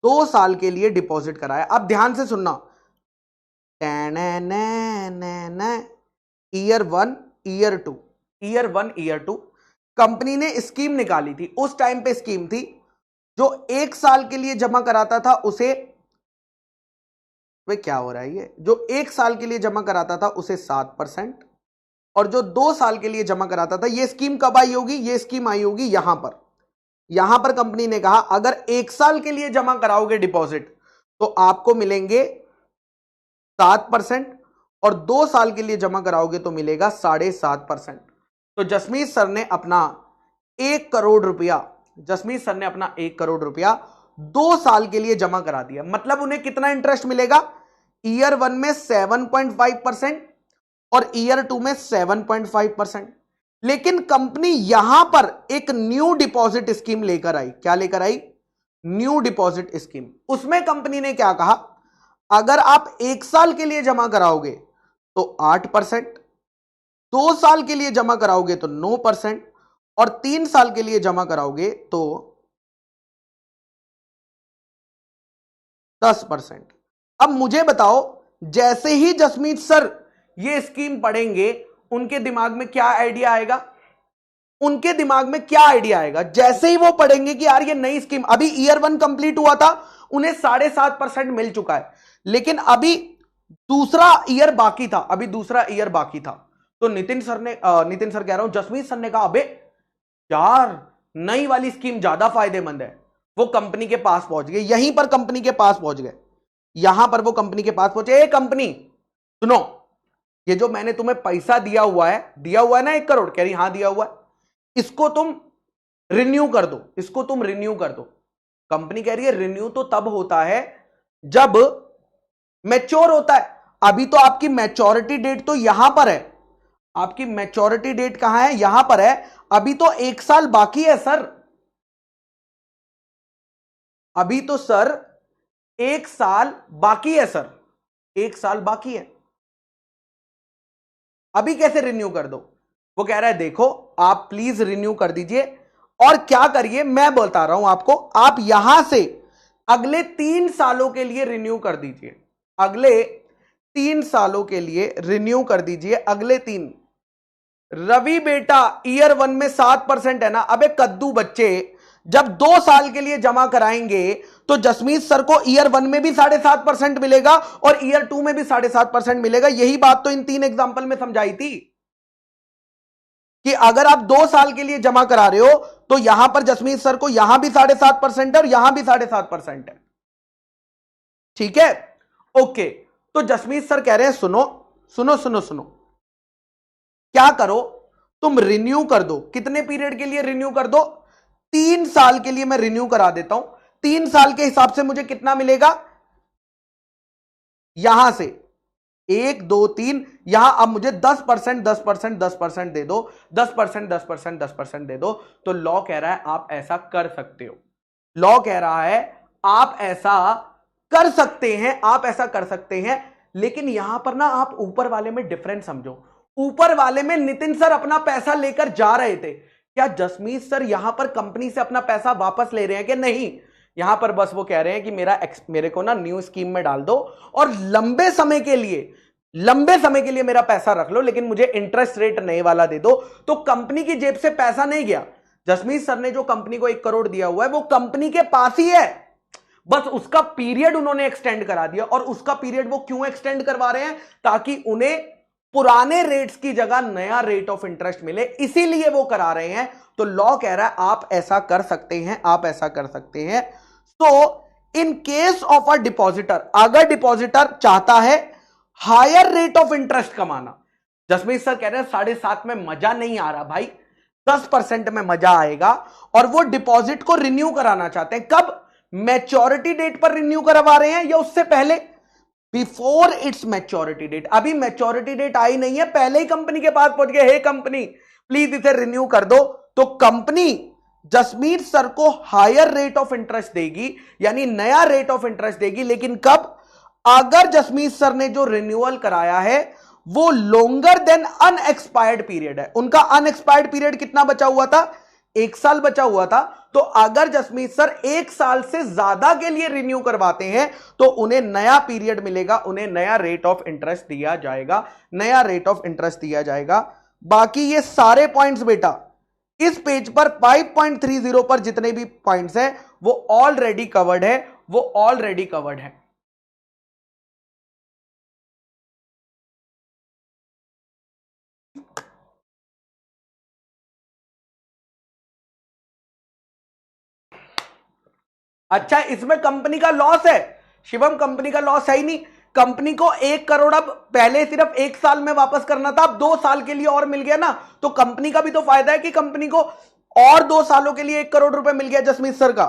2 साल के लिए डिपॉजिट कराया। अब ध्यान से सुनना, year 1 year 2, year 1 year 2 company ने स्कीम निकाली थी। उस टाइम पे स्कीम थी, जो 1 साल के लिए जमा कराता था उसे, वे क्या हो रहा है ये, जो 1 साल के लिए जमा कराता था उसे 7%, और जो 2 साल के लिए जमा कराता था, ये स्कीम कब आई होगी, ये स्कीम आई होगी यहां पर कंपनी ने कहा अगर 1 साल के लिए जमा कराओगे डिपॉजिट तो आपको मिलेंगे 7%, और 2 साल के लिए जमा कराओगे तो मिलेगा 7.5%। तो जसमीत सर ने अपना 1 करोड़ रुपया, जसमीत सर ने अपना 1 करोड़ रुपया 2 साल के लिए जमा करा दिया। मतलब उन्हें कितना इंटरेस्ट मिलेगा, ईयर 1 में 7.5% और ईयर 2 में 7.5%। लेकिन कंपनी यहां पर एक न्यू डिपॉजिट स्कीम लेकर आई। क्या लेकर आई, न्यू डिपॉजिट स्कीम। उसमें कंपनी ने क्या कहा, अगर आप 1 साल के लिए जमा कराओगे तो 8%, 2 साल के लिए जमा कराओगे तो 9%, और 3 साल के लिए जमा कराओगे तो 10%। अब मुझे बताओ, जैसे ही जसमीत सर ये स्कीम पढ़ेंगे उनके दिमाग में क्या आइडिया आएगा, उनके दिमाग में क्या आइडिया आएगा जैसे ही वो पढ़ेंगे कि यार ये नई स्कीम, अभी ईयर 1 कंप्लीट हुआ था, उन्हें 7.5% मिल चुका है, लेकिन अभी दूसरा ईयर बाकी था, तो नितिन सर कह रहा हूं, जसमीत सर ने कहा अबे यार नई वाली स्कीम ज्यादा फायदेमंद है। वो कंपनी के पास पहुंच गए, यहीं पर कंपनी के पास पहुंच गए, यहां पर वो कंपनी के पास पहुंचे। कंपनी सुनो, ये जो मैंने तुम्हें पैसा दिया हुआ है ना 1 करोड़, कह रही हाँ दिया हुआ है, इसको तुम रिन्यू कर दो, कंपनी कह रही है रिन्यू तो तब होता है जब मैच्योर होता है। अभी तो आपकी मैच्योरिटी डेट तो यहां पर है, आपकी मैच्योरिटी डेट कहां है, यहां पर है। अभी तो 1 साल बाकी है सर, अभी तो सर 1 साल बाकी है सर, 1 साल बाकी है, अभी कैसे रिन्यू कर दो। वो कह रहा है देखो आप प्लीज रिन्यू कर दीजिए, और क्या करिए मैं बता रहा हूं आपको, आप यहां से अगले 3 सालों के लिए रिन्यू कर दीजिए, अगले 3 सालों के लिए रिन्यू कर दीजिए, अगले 3। रवि बेटा ईयर 1 में 7% है ना, अबे कद्दू बच्चे, जब 2 साल के लिए जमा कराएंगे तो जसमीत सर को ईयर 1 में भी 7.5% मिलेगा और ईयर 2 में भी 7.5% मिलेगा। यही बात तो इन 3 एग्जाम्पल में समझाई थी कि अगर आप 2 साल के लिए जमा करा रहे हो तो यहां पर जसमीत सर को यहां भी 7.5% है और यहां भी 7.5% है, ठीक है। ओके, तो जसमीत सर कह रहे हैं सुनो सुनो सुनो सुनो, क्या करो तुम रिन्यू कर दो। कितने पीरियड के लिए रिन्यू कर दो, 3 साल के लिए मैं रिन्यू करा देता हूं। 3 साल के हिसाब से मुझे कितना मिलेगा, यहां से 1 2 3, यहां अब मुझे 10% 10% 10% दे दो, 10% 10% 10% दे दो। तो लॉ कह रहा है आप ऐसा कर सकते हो, लॉ कह रहा है आप ऐसा कर सकते हैं, आप ऐसा कर सकते हैं। लेकिन यहां पर ना आप ऊपर वाले में डिफरेंस समझो, ऊपर वाले में नितिन सर अपना पैसा लेकर जा रहे थे, क्या जसमीत सर यहां पर कंपनी से अपना पैसा वापस ले रहे हैं कि नहीं, यहां पर बस वो कह रहे हैं कि मेरे को ना न्यू स्कीम में डाल दो और लंबे समय के लिए मेरा पैसा रख लो, लेकिन मुझे इंटरेस्ट रेट नए वाला दे दो। तो कंपनी की जेब से पैसा नहीं गया, जसमीत सर ने जो कंपनी को 1 करोड़ दिया हुआ है वो कंपनी के पास ही है, बस उसका पीरियड उन्होंने एक्सटेंड करा दिया। और उसका पीरियड वो क्यों एक्सटेंड करवा रहे हैं, ताकि उन्हें पुराने रेट्स की जगह नया रेट ऑफ इंटरेस्ट मिले, इसीलिए वो करा रहे हैं। तो लॉ कह रहा है आप ऐसा कर सकते हैं, आप ऐसा कर सकते हैं। तो in case of a depositor, अगर डिपॉजिटर चाहता है हायर रेट ऑफ इंटरेस्ट कमाना, जसमीत सर कह रहे हैं 7.5 में मजा नहीं आ रहा भाई, 10% में मजा आएगा, और वो डिपॉजिट को रिन्यू कराना चाहते हैं, कब? मैच्योरिटी डेट पर रिन्यू करवा रहे हैं या उससे पहले? Before its maturity date. अभी मैच्योरिटी डेट आई नहीं है, पहले ही कंपनी के पास पहुंच गए, हे कंपनी प्लीज इसे रिन्यू कर दो, तो कंपनी जसमीत सर को हायर रेट ऑफ इंटरेस्ट देगी, यानी नया रेट ऑफ इंटरेस्ट देगी, लेकिन कब? अगर जसमीत सर ने जो रिन्यूअल कराया है वो लोंगर देन अनएक्सपायर्ड पीरियड है। उनका अनएक्सपायर्ड पीरियड कितना बचा हुआ था? 1 साल बचा हुआ था। तो अगर जसमीत सर 1 साल से ज्यादा के लिए रिन्यू करवाते हैं तो उन्हें नया पीरियड मिलेगा, उन्हें नया रेट ऑफ इंटरेस्ट दिया जाएगा, नया रेट ऑफ इंटरेस्ट दिया जाएगा। बाकी ये सारे पॉइंट्स बेटा इस पेज पर 5.30 पर जितने भी पॉइंट्स हैं वो ऑलरेडी कवर्ड है, वो ऑलरेडी कवर्ड है। अच्छा, इसमें कंपनी का लॉस है शिवम? कंपनी का लॉस है ही नहीं। कंपनी को 1 करोड़ अब पहले सिर्फ 1 साल में वापस करना था, अब 2 साल के लिए और मिल गया ना, तो कंपनी का भी तो फायदा है कि कंपनी को और 2 सालों के लिए 1 करोड़ रुपए मिल गया जसमीत सर का।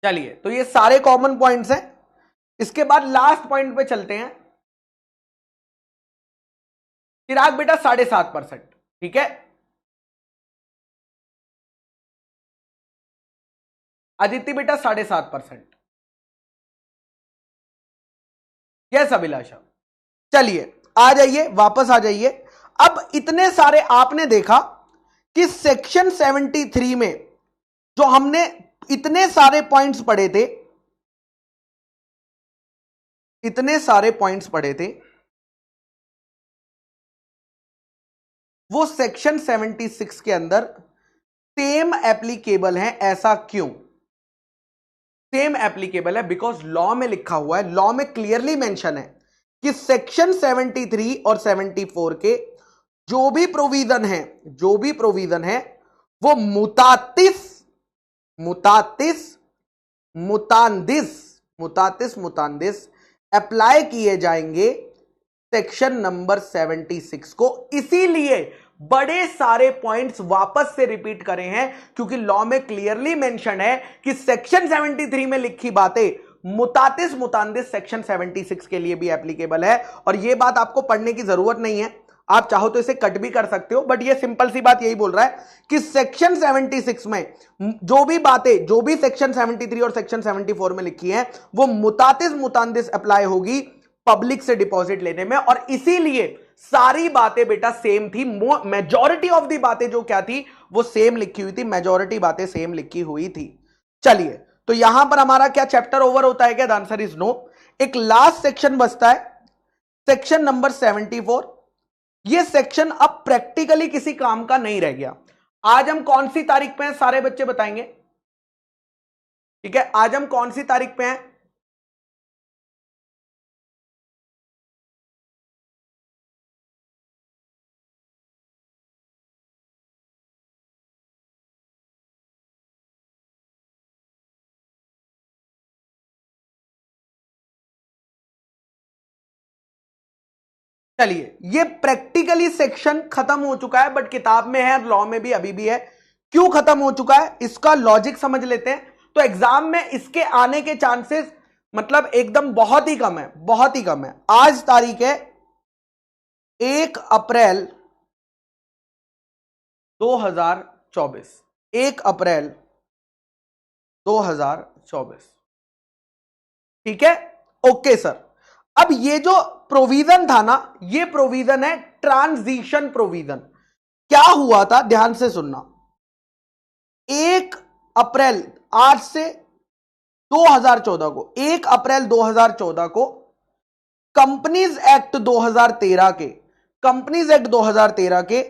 चलिए, तो ये सारे कॉमन पॉइंट्स हैं। इसके बाद लास्ट पॉइंट पे चलते हैं। चिराग बेटा 7.5%, ठीक है। अदिति बेटा 7.5%। यस अभिलाषा। चलिए आ जाइए, वापस आ जाइए। अब इतने सारे आपने देखा कि सेक्शन 73 में जो हमने इतने सारे पॉइंट्स पढ़े थे, इतने सारे पॉइंट्स पढ़े थे, वो सेक्शन 76 के अंदर सेम एप्लीकेबल है। ऐसा क्यों सेम एप्लीकेबल है? बिकॉज लॉ में लिखा हुआ है, लॉ में क्लियरली मेंशन है कि सेक्शन 73 और 74 के जो भी प्रोविजन है, जो भी प्रोविजन है वो मुतातिस अप्लाई किए जाएंगे सेक्शन नंबर 76 को। इसीलिए बड़े सारे पॉइंट्स वापस से रिपीट करे हैं, क्योंकि लॉ में क्लियरली मेंशन है कि सेक्शन 73 में लिखी बातें मुतातिस सेक्शन 76 के लिए भी एप्लीकेबल है। और यह बात आपको पढ़ने की जरूरत नहीं है, आप चाहो तो इसे कट भी कर सकते हो, बट ये सिंपल सी बात यही बोल रहा है कि सेक्शन 76 में जो भी बातें, जो भी सेक्शन 73 और सेक्शन 74 में लिखी है वो मुतातिस अप्लाई होगी पब्लिक से डिपॉजिट लेने में। और इसीलिए सारी बातें बेटा सेम थी। मेजॉरिटी ऑफ दी बातें जो क्या थी वो सेम लिखी हुई थी, मेजॉरिटी बातें सेम लिखी हुई थी। चलिए, तो यहां पर हमारा क्या चैप्टर ओवर होता है क्या? The answer is no. एक लास्ट सेक्शन बचता है, सेक्शन नंबर 74। ये सेक्शन अब प्रैक्टिकली किसी काम का नहीं रह गया। आज हम कौन सी तारीख पे हैं सारे बच्चे बताएंगे? ठीक है, आज हम कौन सी तारीख पे हैं? चलिए, ये प्रैक्टिकली सेक्शन खत्म हो चुका है, बट किताब में है, लॉ में भी अभी भी है। क्यों खत्म हो चुका है इसका लॉजिक समझ लेते हैं। तो एग्जाम में इसके आने के चांसेस मतलब एकदम बहुत ही कम है, बहुत ही कम है। आज तारीख है 1 अप्रैल 2024, 1 अप्रैल 2024, ठीक है। ओके सर, अब ये जो प्रोविजन था ना, ये प्रोविजन है ट्रांजिशन प्रोविजन। क्या हुआ था ध्यान से सुनना। 1 अप्रैल आज से 2014 को, 1 अप्रैल 2014 को कंपनीज एक्ट 2013 के, कंपनीज एक्ट 2013 के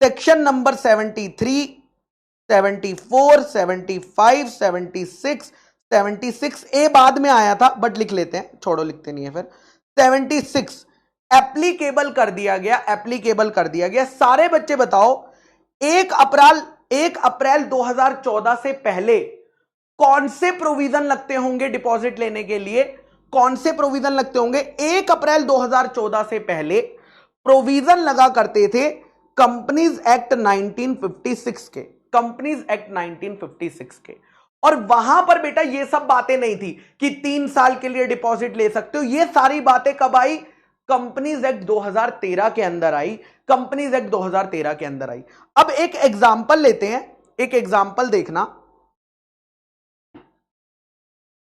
सेक्शन नंबर 73, 74, 75, 76, 76 ए बाद में आया था बट लिख लेते हैं, छोड़ो लिखते नहीं है फिर। 76 एप्लीकेबल कर दिया गया, एप्लीकेबल कर दिया गया। सारे बच्चे बताओ 1 अप्रैल 2014 से पहले कौन से प्रोविजन लगते होंगे डिपॉजिट लेने के लिए? कौन से प्रोविजन लगते होंगे? 1 अप्रैल 2014 से पहले प्रोविजन लगा करते थे कंपनीज एक्ट 1956 के, कंपनीज एक्ट 1956 के। और वहां पर बेटा ये सब बातें नहीं थी कि 3 साल के लिए डिपॉजिट ले सकते हो। ये सारी बातें कब आई? कंपनीज एक्ट 2013 के अंदर आई, कंपनीज एक्ट 2013 के अंदर आई। अब एक एग्जांपल लेते हैं, एक एग्जांपल देखना।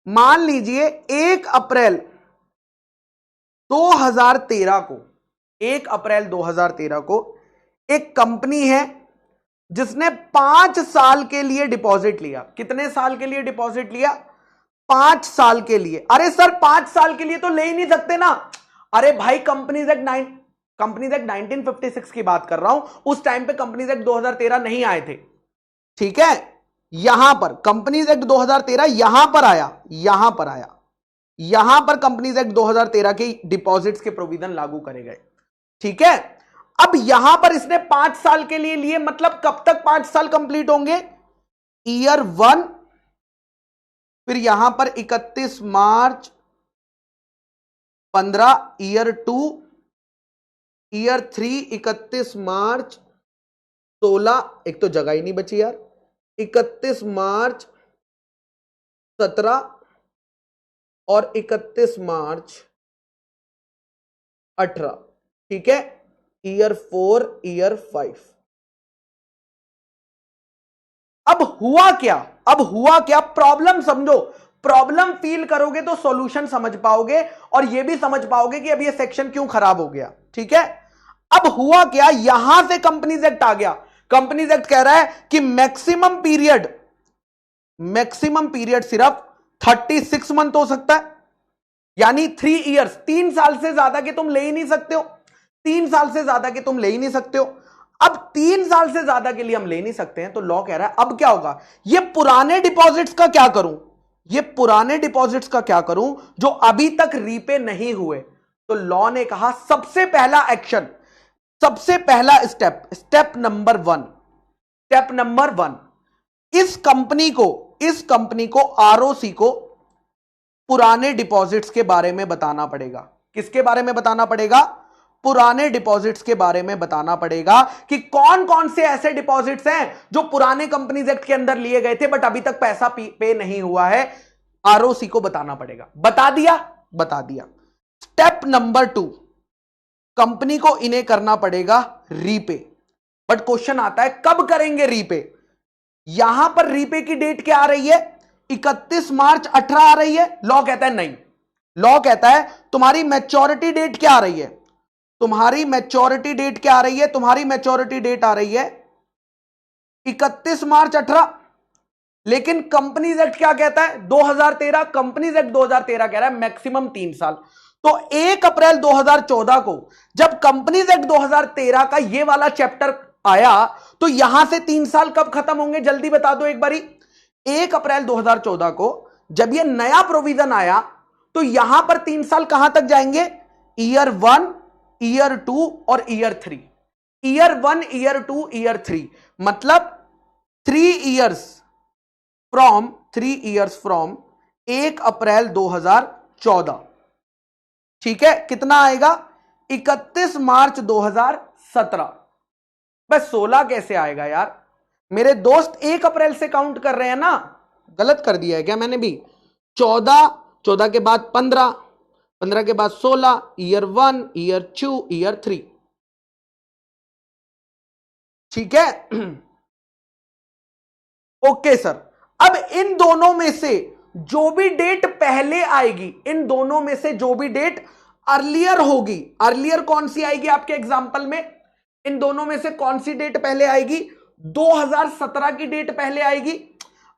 मान लीजिए 1 अप्रैल 2013 को, 1 अप्रैल 2013 को एक कंपनी है जिसने 5 साल के लिए डिपॉजिट लिया। कितने साल के लिए डिपॉजिट लिया? 5 साल के लिए। अरे सर 5 साल के लिए तो ले ही नहीं सकते ना। अरे भाई कंपनीज एक्ट 1956 की बात कर रहा हूं। उस टाइम पे कंपनीज एक्ट 2013 नहीं आए थे, ठीक है। यहां पर कंपनीज एक्ट 2013 यहां पर आया, यहां पर आया, यहां पर कंपनीज एक्ट 2013 के डिपॉजिट्स के प्रोविजन लागू करे गए, ठीक है। अब यहां पर इसने 5 साल के लिए लिए, मतलब कब तक 5 साल कंप्लीट होंगे? ईयर 1, फिर यहां पर 31 मार्च 15, ईयर 2, ईयर 3 31 मार्च 16, एक तो जगह ही नहीं बची यार, 31 मार्च 17 और 31 मार्च 18, ठीक है। Year 4, year 5। अब हुआ क्या? अब हुआ क्या? प्रॉब्लम समझो, प्रॉब्लम फील करोगे तो सॉल्यूशन समझ पाओगे और यह भी समझ पाओगे कि अब यह सेक्शन क्यों खराब हो गया, ठीक है। अब हुआ क्या? यहां से कंपनीज एक्ट आ गया। कंपनीज एक्ट कह रहा है कि मैक्सिमम पीरियड सिर्फ 36 मंथ हो सकता है, यानी 3 इयर्स, 3 साल से ज्यादा के तुम ले ही नहीं सकते हो, 3 साल से ज्यादा के तुम ले ही नहीं सकते हो। अब 3 साल से ज्यादा के लिए हम ले नहीं सकते हैं, तो लॉ कह रहा है अब क्या होगा? ये पुराने डिपॉजिट्स का क्या करूं? ये पुराने डिपॉजिट्स का क्या करूं जो अभी तक रीपे नहीं हुए? तो लॉ ने कहा सबसे पहला एक्शन, सबसे पहला स्टेप नंबर 1, इस कंपनी को आरओसी को पुराने डिपॉजिट्स के बारे में बताना पड़ेगा। किसके बारे में बताना पड़ेगा? पुराने डिपॉजिट्स के बारे में बताना पड़ेगा कि कौन कौन से ऐसे डिपॉजिट्स हैं जो पुराने कंपनीज एक्ट के अंदर लिए गए थे बट अभी तक पैसा पे नहीं हुआ है। आरओसी को बताना पड़ेगा। बता दिया? बता दिया। स्टेप नंबर 2, कंपनी को इन्हें करना पड़ेगा रीपे। बट क्वेश्चन आता है कब करेंगे रीपे? यहां पर रीपे की डेट क्या आ रही है? 31 मार्च 18 आ रही है। लॉ कहता है नहीं, लॉ कहता है तुम्हारी मैच्योरिटी डेट क्या आ रही है? तुम्हारी मैच्योरिटी डेट क्या आ रही है? तुम्हारी मैच्योरिटी डेट आ रही है 31 मार्च 18। लेकिन कंपनीज एक्ट क्या कहता है? 2013। कंपनीज एक्ट 2013 कह रहा है मैक्सिमम 3 साल। तो 1 अप्रैल 2014 को जब कंपनीज एक्ट 2013 का ये वाला चैप्टर आया तो यहां से 3 साल कब खत्म होंगे? जल्दी बता दो एक बारी। 1 अप्रैल 2014 को जब ये नया प्रोविजन आया तो यहां पर 3 साल कहां तक जाएंगे? ईयर 1, ईयर 2 और ईयर 3। ईयर 1, ईयर 2, ईयर 3, मतलब 3 इयर्स फ्रॉम 1 अप्रैल 2014, ठीक है। कितना आएगा? 31 मार्च 2017। बस 16 कैसे आएगा यार? मेरे दोस्त 1 अप्रैल से काउंट कर रहे हैं ना, गलत कर दिया है क्या मैंने भी? 14 के बाद 15 के बाद 16, ईयर 1, ईयर 2, ईयर 3, ठीक है। Okay sir. अब इन दोनों में से जो भी डेट पहले आएगी, इन दोनों में से जो भी डेट अर्लियर होगी, अर्लियर कौन सी आएगी आपके एग्जाम्पल में? इन दोनों में से कौन सी डेट पहले आएगी? 2017 की डेट पहले आएगी।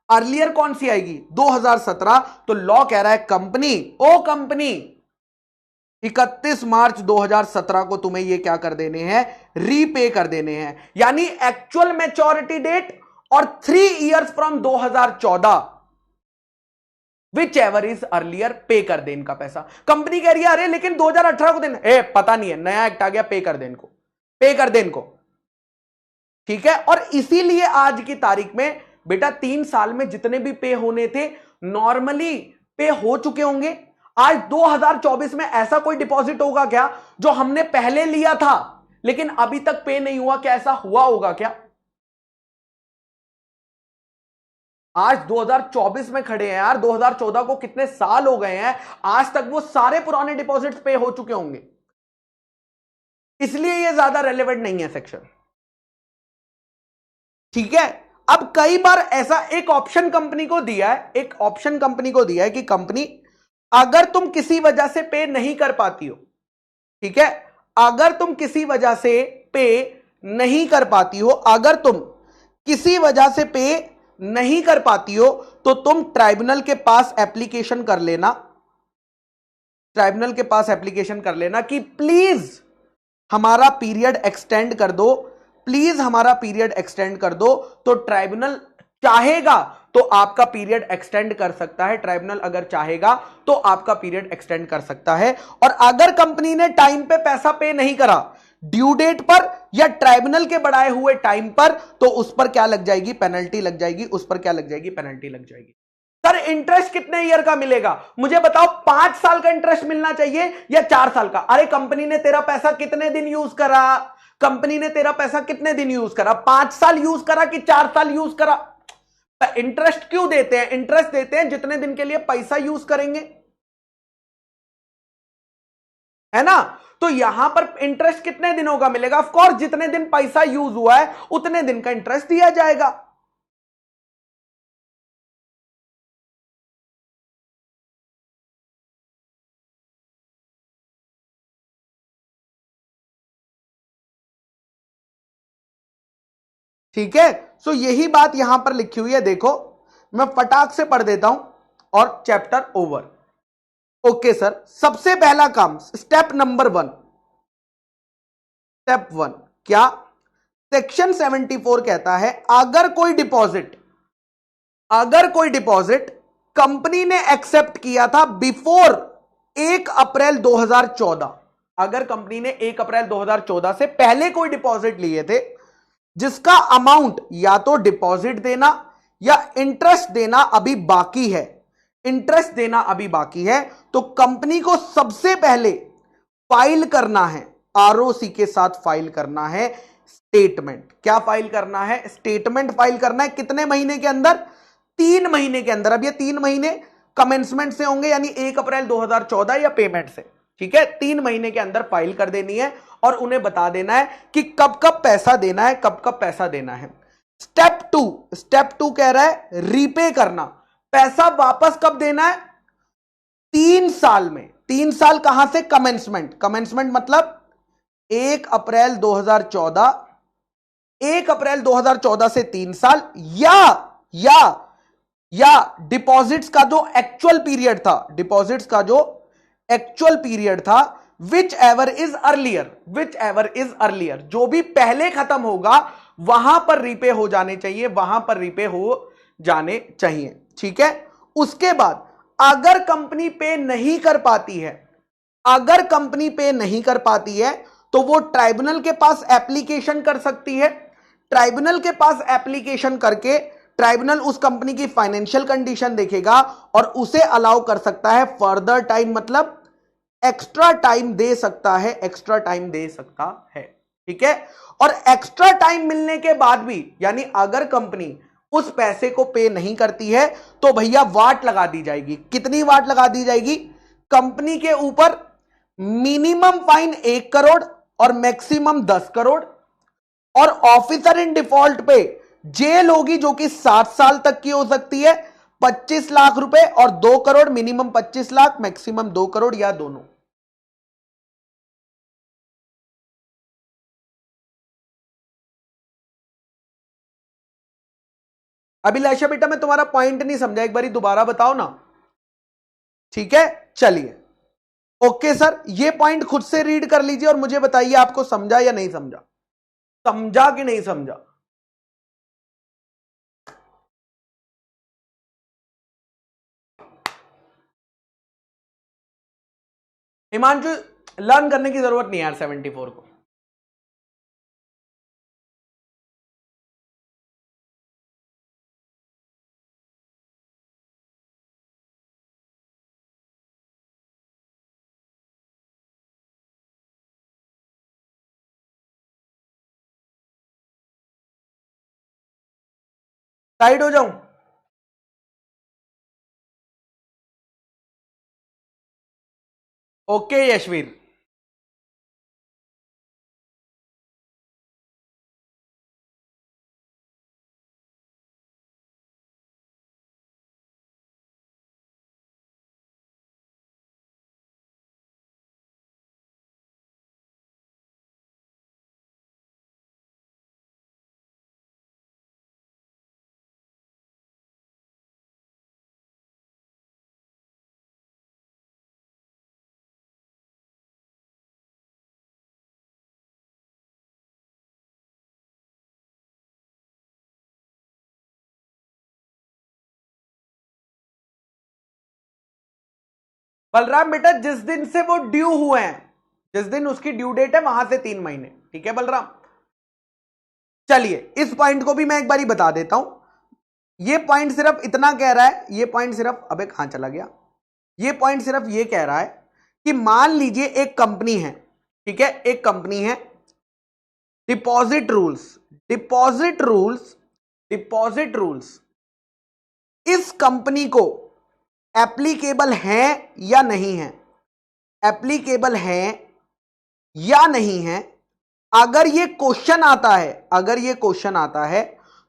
अर्लियर कौन सी आएगी? 2017। तो लॉ कह रहा है कंपनी, ओ कंपनी, 31 मार्च 2017 को तुम्हें ये क्या कर देने हैं? रीपे कर देने हैं। यानी एक्चुअल मैच्योरिटी डेट और 3 years from 2014 which ever is earlier पे कर दे इनका पैसा। कंपनी कह रही है अरे लेकिन 2018 को देना, पता नहीं है, नया एक्ट आ गया, पे कर दे इनको, पे कर दे इनको। ठीक है, और इसीलिए आज की तारीख में बेटा 3 साल में जितने भी पे होने थे नॉर्मली पे हो चुके होंगे। आज 2024 में ऐसा कोई डिपॉजिट होगा क्या जो हमने पहले लिया था लेकिन अभी तक पे नहीं हुआ? क्या ऐसा हुआ होगा क्या? आज 2024 में खड़े हैं यार, 2014 को कितने साल हो गए हैं, आज तक वो सारे पुराने डिपॉजिट्स पे हो चुके होंगे, इसलिए ये ज्यादा रेलेवेंट नहीं है सेक्शन। ठीक है, अब कई बार ऐसा एक ऑप्शन कंपनी को दिया है, एक ऑप्शन कंपनी को दिया है कि कंपनी अगर तुम किसी वजह से पे नहीं कर पाती हो, ठीक है, अगर तुम किसी वजह से पे नहीं कर पाती हो, अगर तुम किसी वजह से पे नहीं कर पाती हो तो तुम ट्राइब्यूनल के पास एप्लीकेशन कर लेना, ट्राइब्यूनल के पास एप्लीकेशन कर लेना कि प्लीज हमारा पीरियड एक्सटेंड कर दो, प्लीज हमारा पीरियड एक्सटेंड कर दो। तो ट्राइब्यूनल चाहेगा तो आपका पीरियड एक्सटेंड कर सकता है, ट्राइब्यूनल अगर चाहेगा तो आपका पीरियड एक्सटेंड कर सकता है। और अगर कंपनी ने टाइम पे पैसा पे नहीं करा, ड्यू डेट पर या ट्राइब्यूनल के बढ़ाए हुए टाइम पर, तो उस पर क्या लग जाएगी? पेनल्टी लग जाएगी, उस पर क्या लग जाएगी? पेनल्टी लग जाएगी। सर इंटरेस्ट कितने ईयर का मिलेगा? मुझे बताओ, 5 साल का इंटरेस्ट मिलना चाहिए या 4 साल का? अरे कंपनी ने तेरा पैसा कितने दिन यूज करा, कंपनी ने तेरा पैसा कितने दिन यूज करा? 5 साल यूज करा कि 4 साल यूज करा? इंटरेस्ट क्यों देते हैं? इंटरेस्ट देते हैं जितने दिन के लिए पैसा यूज करेंगे, है ना? तो यहां पर इंटरेस्ट कितने दिनों का मिलेगा? ऑफ कोर्स जितने दिन पैसा यूज हुआ है उतने दिन का इंटरेस्ट दिया जाएगा। ठीक है, सो यही बात यहां पर लिखी हुई है, देखो मैं फटाक से पढ़ देता हूं और चैप्टर ओवर। ओके सर, सबसे पहला काम, स्टेप नंबर 1, स्टेप 1 क्या? सेक्शन 74 कहता है अगर कोई डिपॉजिट कंपनी ने एक्सेप्ट किया था बिफोर 1 अप्रैल 2014, अगर कंपनी ने 1 अप्रैल 2014 से पहले कोई डिपॉजिट लिए थे जिसका अमाउंट या तो डिपॉजिट देना या इंटरेस्ट देना अभी बाकी है, इंटरेस्ट देना अभी बाकी है, तो कंपनी को सबसे पहले फाइल करना है, आरओसी के साथ फाइल करना है स्टेटमेंट। क्या फाइल करना है? स्टेटमेंट फाइल करना है। कितने महीने के अंदर? 3 महीने के अंदर। अब ये 3 महीने कमेंसमेंट से होंगे, यानी 1 अप्रैल 2014 या पेमेंट से। ठीक है, 3 महीने के अंदर फाइल कर देनी है और उन्हें बता देना है कि कब कब पैसा देना है, कब कब पैसा देना है। स्टेप 2 कह रहा है रीपे करना। पैसा वापस कब देना है? 3 साल में। 3 साल कहां से? कमेंसमेंट मतलब 1 अप्रैल 2014, 1 अप्रैल 2014 से 3 साल, या डिपॉजिट्स का जो एक्चुअल पीरियड था, डिपॉजिट्स का जो एक्चुअल पीरियड था, विच एवर इज अर्लियर, जो भी पहले खत्म होगा वहां पर रीपे हो जाने चाहिए, वहां पर रीपे हो जाने चाहिए। ठीक है, उसके बाद अगर कंपनी पे नहीं कर पाती है, अगर कंपनी पे नहीं कर पाती है तो वो ट्राइब्यूनल के पास एप्लीकेशन कर सकती है। ट्राइब्यूनल के पास एप्लीकेशन करके ट्राइब्यूनल उस कंपनी की फाइनेंशियल कंडीशन देखेगा और उसे अलाउ कर सकता है फर्दर टाइम, मतलब एक्स्ट्रा टाइम दे सकता है, एक्स्ट्रा टाइम दे सकता है। ठीक है, और एक्स्ट्रा टाइम मिलने के बाद भी, यानी अगर कंपनी उस पैसे को पे नहीं करती है तो भैया वाट लगा दी जाएगी। कितनी वाट लगा दी जाएगी? कंपनी के ऊपर मिनिमम फाइन 1 करोड़ और मैक्सिमम 10 करोड़, और ऑफिसर इन डिफॉल्ट पे जेल होगी जो कि 7 साल तक की हो सकती है, 25 लाख रुपए और 2 करोड़, मिनिमम 25 लाख मैक्सिमम 2 करोड़, या दोनों। अभिलाषा बेटा मैं तुम्हारा पॉइंट नहीं समझा, एक बारी दोबारा बताओ ना। ठीक है, चलिए ओके सर, ये पॉइंट खुद से रीड कर लीजिए और मुझे बताइए आपको समझा या नहीं समझा, समझा कि नहीं समझा। हिमांशु लर्न करने की जरूरत नहीं यार 74 को। साइड हो जाऊं? ओके यशवीर। बलराम बेटा जिस दिन से वो ड्यू हुए हैं, जिस दिन उसकी ड्यू डेट है वहां से 3 महीने, ठीक है बलराम। चलिए इस पॉइंट को भी मैं एक बार ही बता देता हूं। ये पॉइंट सिर्फ इतना कह रहा है, ये पॉइंट सिर्फ, अबे कहां चला गया, ये पॉइंट सिर्फ ये कह रहा है कि मान लीजिए एक कंपनी है, ठीक है, एक कंपनी है, deposit rules, deposit rules, deposit rules इस कंपनी को एप्लीकेबल है या नहीं है, एप्लीकेबल है या नहीं है। अगर ये क्वेश्चन आता है, अगर ये क्वेश्चन आता है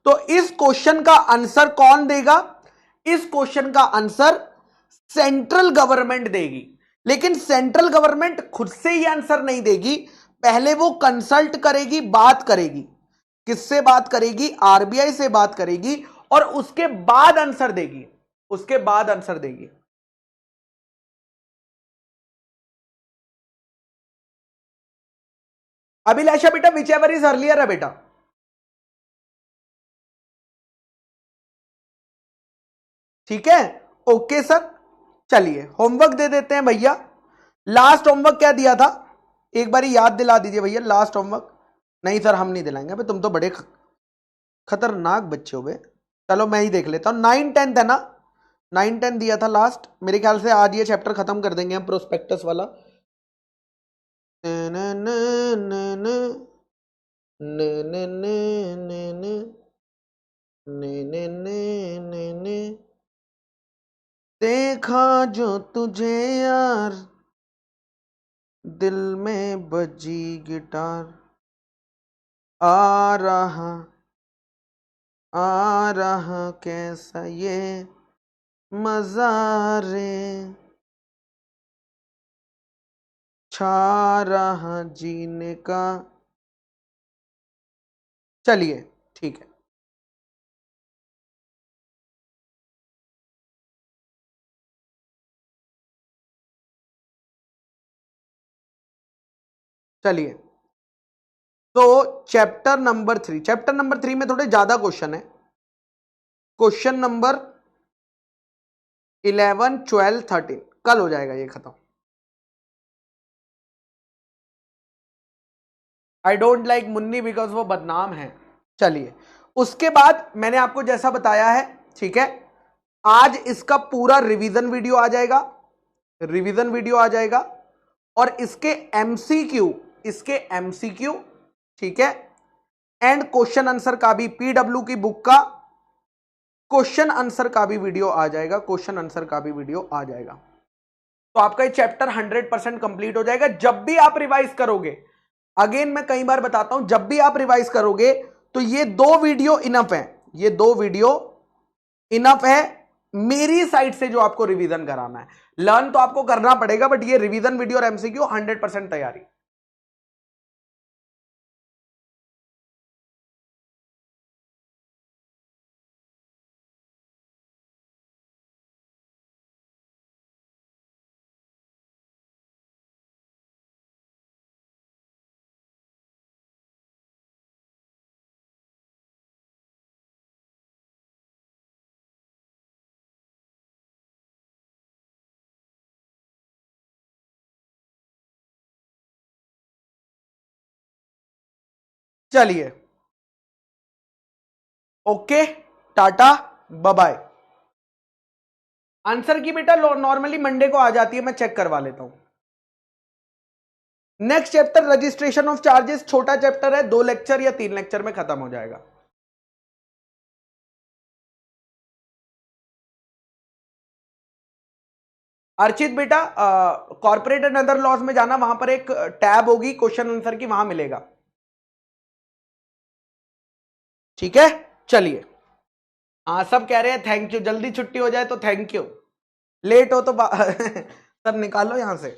तो इस क्वेश्चन का आंसर कौन देगा? इस क्वेश्चन का आंसर सेंट्रल गवर्नमेंट देगी। लेकिन सेंट्रल गवर्नमेंट खुद से ही आंसर नहीं देगी, पहले वो कंसल्ट करेगी, बात करेगी। किससे बात करेगी? आरबीआई से बात करेगी और उसके बाद आंसर देगी, उसके बाद आंसर देगी। अभिलाषा बेटा विच एवर इज अर्लियर है बेटा। ठीक है, ओके सर। चलिए होमवर्क दे देते हैं भैया। लास्ट होमवर्क क्या दिया था, एक बार याद दिला दीजिए भैया, लास्ट होमवर्क। नहीं सर हम नहीं दिलाएंगे, भाई तुम तो बड़े खतरनाक बच्चे हो बे। चलो मैं ही देख लेता हूं। 9-10 है ना, 9-10 दिया था लास्ट, मेरे ख्याल से आज ये चैप्टर खत्म कर देंगे हम, प्रोस्पेक्टस वाला। न न न न न न न न न न देखा जो तुझे यार दिल में बजी गिटार, आ रहा आ रहा कैसा ये मजा रे, छा रहा जीने का। चलिए ठीक है, चलिए। तो चैप्टर नंबर 3 में थोड़े ज्यादा क्वेश्चन है। क्वेश्चन नंबर 11, 12, 13 कल हो जाएगा ये खत्म। I don't like Munni because वो बदनाम है। चलिए उसके बाद मैंने आपको जैसा बताया है, ठीक है, आज इसका पूरा रिवीजन वीडियो आ जाएगा, रिवीजन वीडियो आ जाएगा और इसके एमसीक्यू, इसके एमसीक्यू, ठीक है, एंड क्वेश्चन आंसर का भी, पीडब्ल्यू की बुक का क्वेश्चन आंसर का भी वीडियो आ जाएगा, क्वेश्चन आंसर का भी वीडियो आ जाएगा। तो आपका ये चैप्टर 100% कंप्लीट हो जाएगा। जब भी आप रिवाइज करोगे, अगेन मैं कई बार बताता हूं, जब भी आप रिवाइज करोगे तो ये 2 वीडियो इनफ है, ये 2 वीडियो इनफ है मेरी साइड से जो आपको रिवीजन कराना है। लर्न तो आपको करना पड़ेगा, बट ये रिवीजन वीडियो और एमसीक्यू 100% तैयारी। चलिए okay, tata, bye bye. Answer की बेटा नॉर्मली मंडे को आ जाती है, मैं चेक करवा लेता हूं। Next chapter registration of charges, छोटा चैप्टर है, 2 लेक्चर या 3 लेक्चर में खत्म हो जाएगा। अर्चित बेटा कॉर्पोरेट एंड अदर लॉज में जाना, वहां पर एक टैब होगी क्वेश्चन आंसर की, वहां मिलेगा। ठीक है, चलिए। हाँ सब कह रहे हैं थैंक यू, जल्दी छुट्टी हो जाए तो थैंक यू, लेट हो तो सर निकालो यहां से।